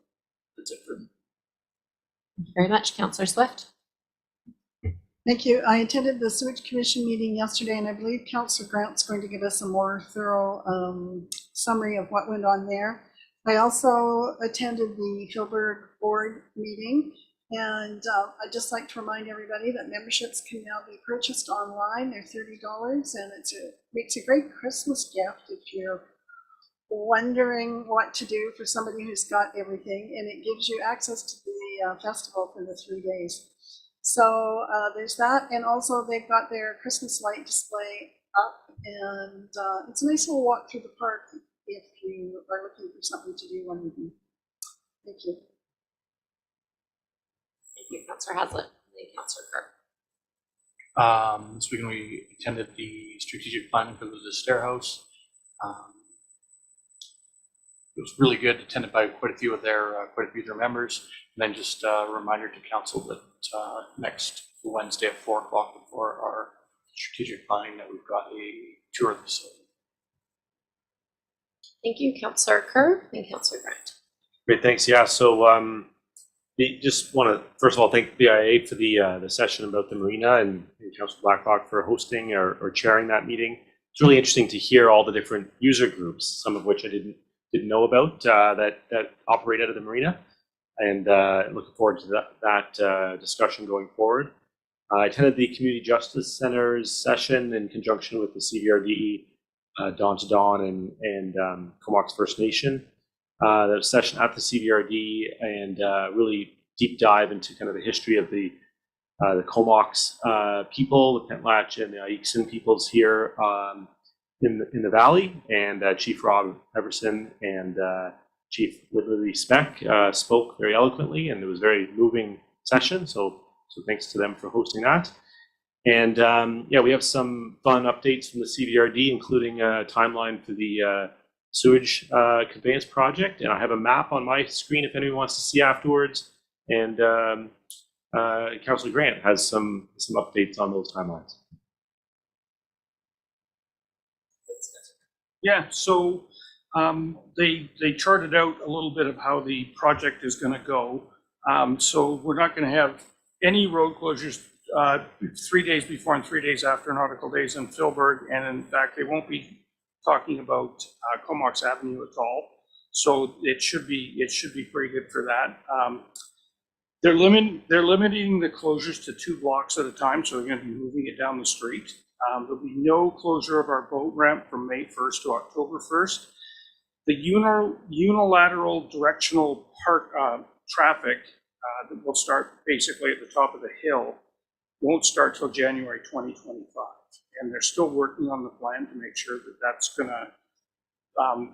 That's it for me. Thank you very much, Councillor Swift. Thank you. I attended the Sewage Commission meeting yesterday, and I believe Councillor Grant's going to give us a more thorough summary of what went on there. I also attended the Hilberg Board meeting, and I'd just like to remind everybody that memberships can now be purchased online. They're $30, and makes a great Christmas gift if you're wondering what to do for somebody who's got everything, and it gives you access to the festival for the 3 days. So there's that, and also they've got their Christmas light display up, and it's a nice little walk through the park if you are looking for something to do one evening. Thank you. Thank you, Councillor Haslett. Thank you, Councillor Kerr. This weekend we attended the strategic planning for the Stair House. It was really good, attended by quite a few of their members. And then just a reminder to council that next Wednesday at 4 o'clock before our strategic planning that we've got a tour of the facility. Thank you, Councillor Kerr and Councillor Grant. Great, thanks. Yeah, so just want to first of all thank BIA for the session about the marina and Councillor Blacklock for hosting or chairing that meeting. It's really interesting to hear all the different user groups, some of which I didn't know about that operate out of the marina, and looking forward to that discussion going forward. I attended the Community Justice Center's session in conjunction with the CVRD, Dawn to Dawn and Comox First Nation. The session at the CVRD and really deep dive into kind of the history of the Comox people, the Pentlatch and the Aitken peoples here in the valley, and Chief Rob Everson and Chief Whitley Speck spoke very eloquently, and it was a very moving session. So thanks to them for hosting that. And yeah, we have some fun updates from the CVRD, including a timeline for the sewage conveyance project. And I have a map on my screen if anyone wants to see afterwards. And Councillor Grant has some updates on those timelines. Yeah, so they charted out a little bit of how the project is going to go. So we're not going to have any road closures 3 days before and 3 days after nautical days in Philburg, and in fact, they won't be talking about Comox Avenue at all. So it should be pretty good for that. They're limiting the closures to 2 blocks at a time, so they're going to be moving it down the street. There'll be no closure of our boat ramp from May 1st to October 1st. The unilateral directional park traffic that will start basically at the top of the hill won't start till January 2025. And they're still working on the plan to make sure that that's going to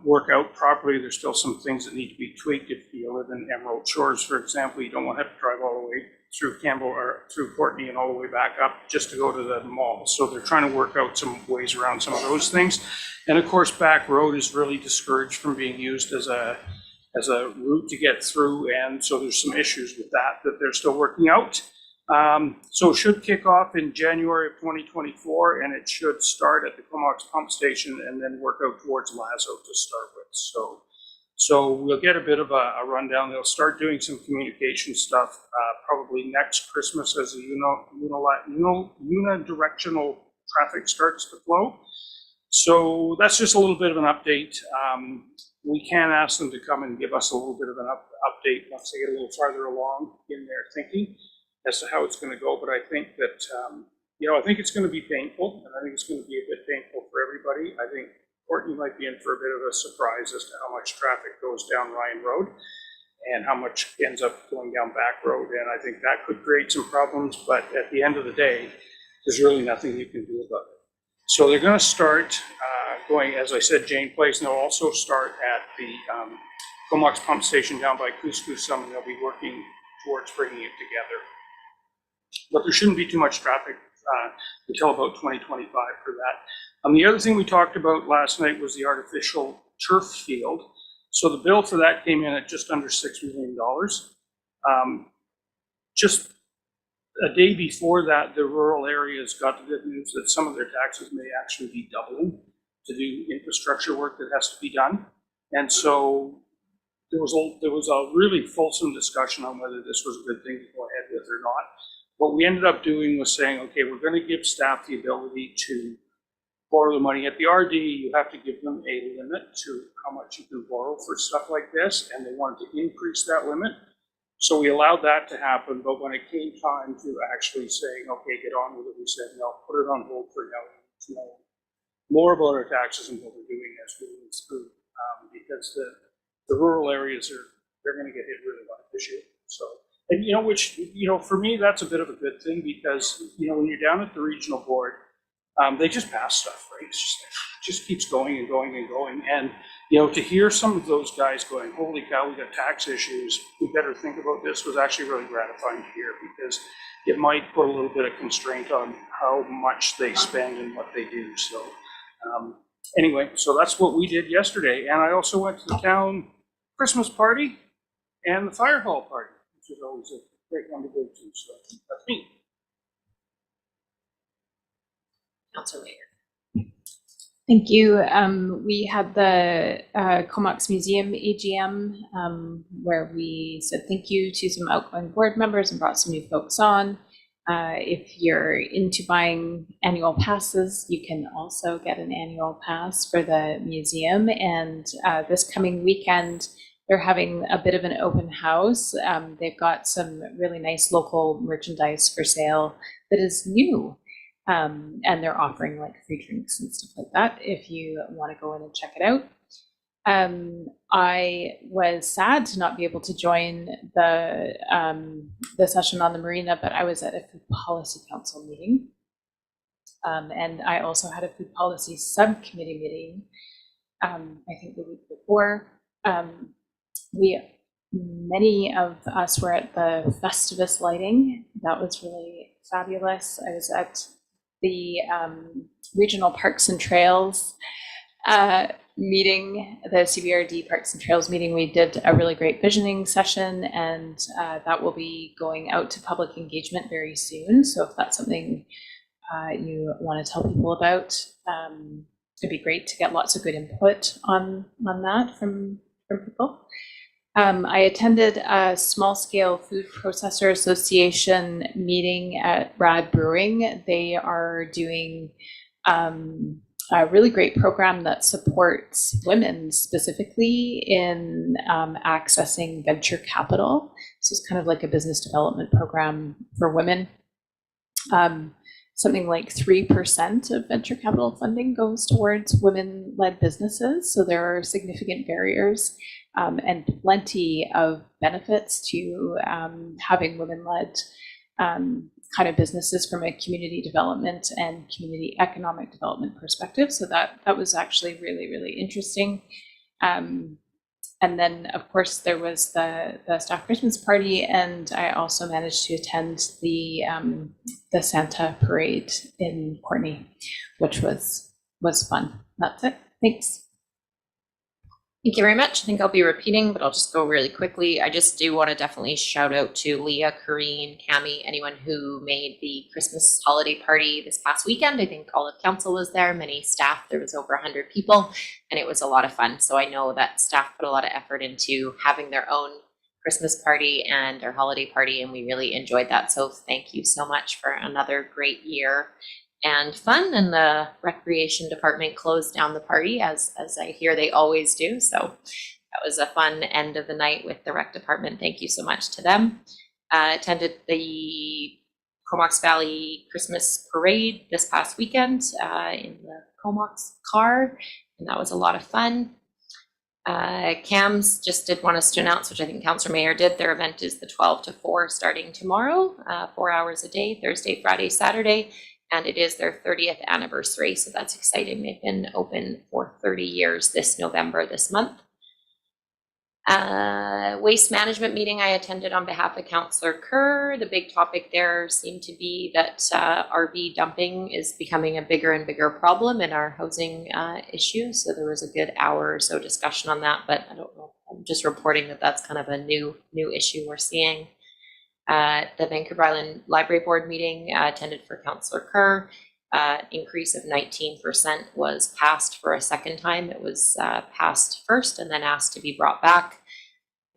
work out properly. There's still some things that need to be tweaked. If you live in Emerald Shores, for example, you don't want to have to drive all the way through Campbell or through Courtney and all the way back up just to go to the mall. So they're trying to work out some ways around some of those things. And of course, Back Road is really discouraged from being used as a route to get through. And so there's some issues with that they're still working out. So it should kick off in January of 2024, and it should start at the Comox pump station and then work out towards Lazo to start with. So we'll get a bit of a rundown. They'll start doing some communication stuff probably next Christmas as the unidirectional traffic starts to flow. So that's just a little bit of an update. We can ask them to come and give us a little bit of an update once they get a little farther along in their thinking as to how it's going to go. But I think that, I think it's going to be painful, and I think it's going to be a bit painful for everybody. I think Courtney might be in for a bit of a surprise as to how much traffic goes down Ryan Road and how much ends up going down Back Road. And I think that could create some problems, but at the end of the day, there's really nothing you can do about it. So they're going to start going, as I said, Jane Place, and they'll also start at the Comox pump station down by Couscous, and they'll be working towards bringing it together. But there shouldn't be too much traffic until about 2025 for that. The other thing we talked about last night was the artificial turf field. So the bill for that came in at just under $6 million. Just a day before that, the rural areas got the good news that some of their taxes may actually be doubling to do infrastructure work that has to be done. And so there was a really fulsome discussion on whether this was a good thing to go ahead with or not. What we ended up doing was saying, okay, we're going to give staff the ability to borrow the money. At the RD, you have to give them a limit to how much you can borrow for stuff like this, and they wanted to increase that limit. So we allowed that to happen, but when it came time to actually saying, okay, get on with it, we said, no, put it on hold for now. To know more about our taxes and what we're doing as we move through, because the rural areas they're going to get hit really hard this year. So. And, which, for me, that's a bit of a good thing because, when you're down at the regional board, they just pass stuff, right? It just keeps going and going and going. And, you know, to hear some of those guys going, holy cow, we got tax issues, we better think about this, was actually really gratifying to hear, because it might put a little bit of constraint on how much they spend and what they do. So anyway, so that's what we did yesterday. And I also went to the town Christmas party and the fire hall party, which is always a great one to go to. So that's me. Councilor Mayer. Thank you. We had the Comox Museum AGM where we said thank you to some outgoing board members and brought some new folks on. If you're into buying annual passes, you can also get an annual pass for the museum. And this coming weekend, they're having a bit of an open house. They've got some really nice local merchandise for sale that is new. And they're offering like free drinks and stuff like that if you want to go in and check it out. I was sad to not be able to join the session on the marina, but I was at a food policy council meeting. And I also had a food policy subcommittee meeting, I think the week before. Many of us were at the Festivus lighting. That was really fabulous. I was at the Regional Parks and Trails meeting, the CBRD Parks and Trails meeting. We did a really great visioning session, and that will be going out to public engagement very soon. So if that's something you want to tell people about, it'd be great to get lots of good input on that from people. I attended a small scale food processor association meeting at Rad Brewing. They are doing a really great program that supports women specifically in accessing venture capital. This is kind of like a business development program for women. Something like 3% of venture capital funding goes towards women-led businesses. So there are significant barriers and plenty of benefits to having women-led kind of businesses from a community development and community economic development perspective. So that was actually really, really interesting. And then, of course, there was the staff Christmas party, and I also managed to attend the Santa parade in Courtenay, which was fun. That's it. Thanks. Thank you very much. I think I'll be repeating, but I'll just go really quickly. I just do want to definitely shout out to Leah, Corrine, Cami, anyone who made the Christmas holiday party this past weekend. I think all of council was there, many staff, there was over 100 people, and it was a lot of fun. So I know that staff put a lot of effort into having their own Christmas party and their holiday party, and we really enjoyed that. So thank you so much for another great year and fun. And the recreation department closed down the party as I hear they always do. So that was a fun end of the night with the rec department. Thank you so much to them. Attended the Comox Valley Christmas parade this past weekend in the Comox car, and that was a lot of fun. CAMS just did want us to announce, which I think Councillor Mayer did, their event is the 12 to 4 starting tomorrow, 4 hours a day, Thursday, Friday, Saturday. And it is their 30th anniversary, so that's exciting. They've been open for 30 years this November, this month. Waste management meeting I attended on behalf of Councillor Kerr. The big topic there seemed to be that RV dumping is becoming a bigger and bigger problem in our housing issue. So there was a good hour or so discussion on that, but I don't know. I'm just reporting that that's kind of a new issue we're seeing. The Vancouver Island Library Board meeting attended for Councillor Kerr. Increase of 19% was passed for a second time. It was passed first and then asked to be brought back.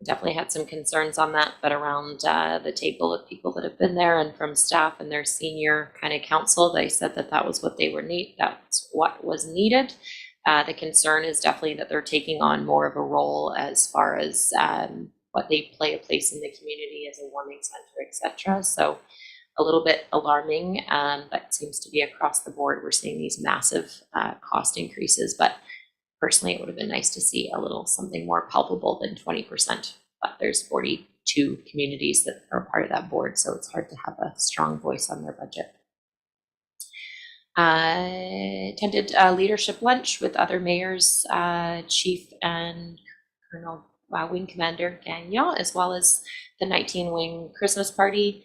Definitely had some concerns on that, but around the table of people that have been there and from staff and their senior kind of council, they said that that was what they were that's what was needed. The concern is definitely that they're taking on more of a role as far as what they play a place in the community as a warming center, etc. So a little bit alarming, but seems to be across the board. We're seeing these massive cost increases, but personally, it would have been nice to see a little something more palpable than 20%. But there's 42 communities that are part of that board, so it's hard to have a strong voice on their budget. Attended a leadership lunch with other mayors, Chief and Colonel Wing Commander Gagnon, as well as the 19 Wing Christmas party,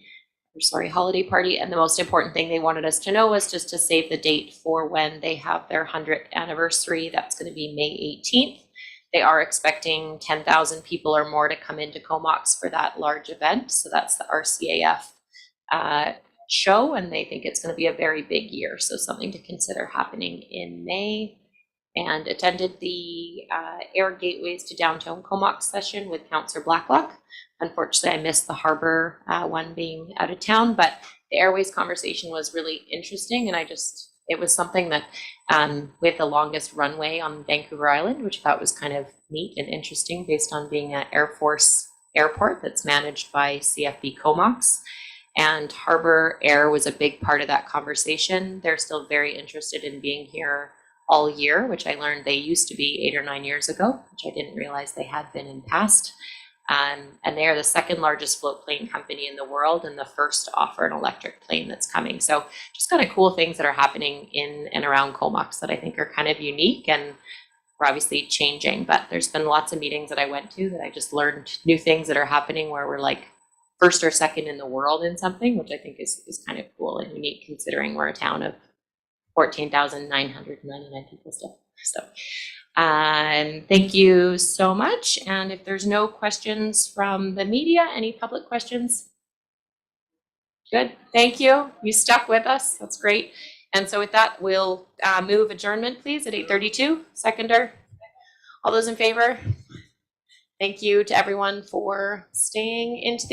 holiday party. And the most important thing they wanted us to know was just to save the date for when they have their 100th anniversary. That's going to be May 18th. They are expecting 10,000 people or more to come into Comox for that large event. So that's the RCAF show, and they think it's going to be a very big year. So something to consider happening in May. And attended the Air Gateways to Downtown Comox session with Councillor Blacklock. Unfortunately, I missed the harbor one being out of town, but the Airways conversation was really interesting. And it was something that we have the longest runway on Vancouver Island, which I thought was kind of neat and interesting based on being an Air Force airport that's managed by CFB Comox. And Harbor Air was a big part of that conversation. They're still very interested in being here all year, which I learned they used to be 8 or 9 years ago, which I didn't realize they had been in past. And they are the second largest float plane company in the world and the first to offer an electric plane that's coming. So just kind of cool things that are happening in and around Comox that I think are kind of unique, and we're obviously changing, but there's been lots of meetings that I went to that I just learned new things that are happening where we're like first or second in the world in something, which I think is kind of cool and unique considering we're a town of 14,999 people still. So thank you so much. And if there's no questions from the media, any public questions? Good, thank you. You stuck with us, that's great. And so with that, we'll move adjournment, please, at 8:32. Seconder, all those in favor? Thank you to everyone for staying into the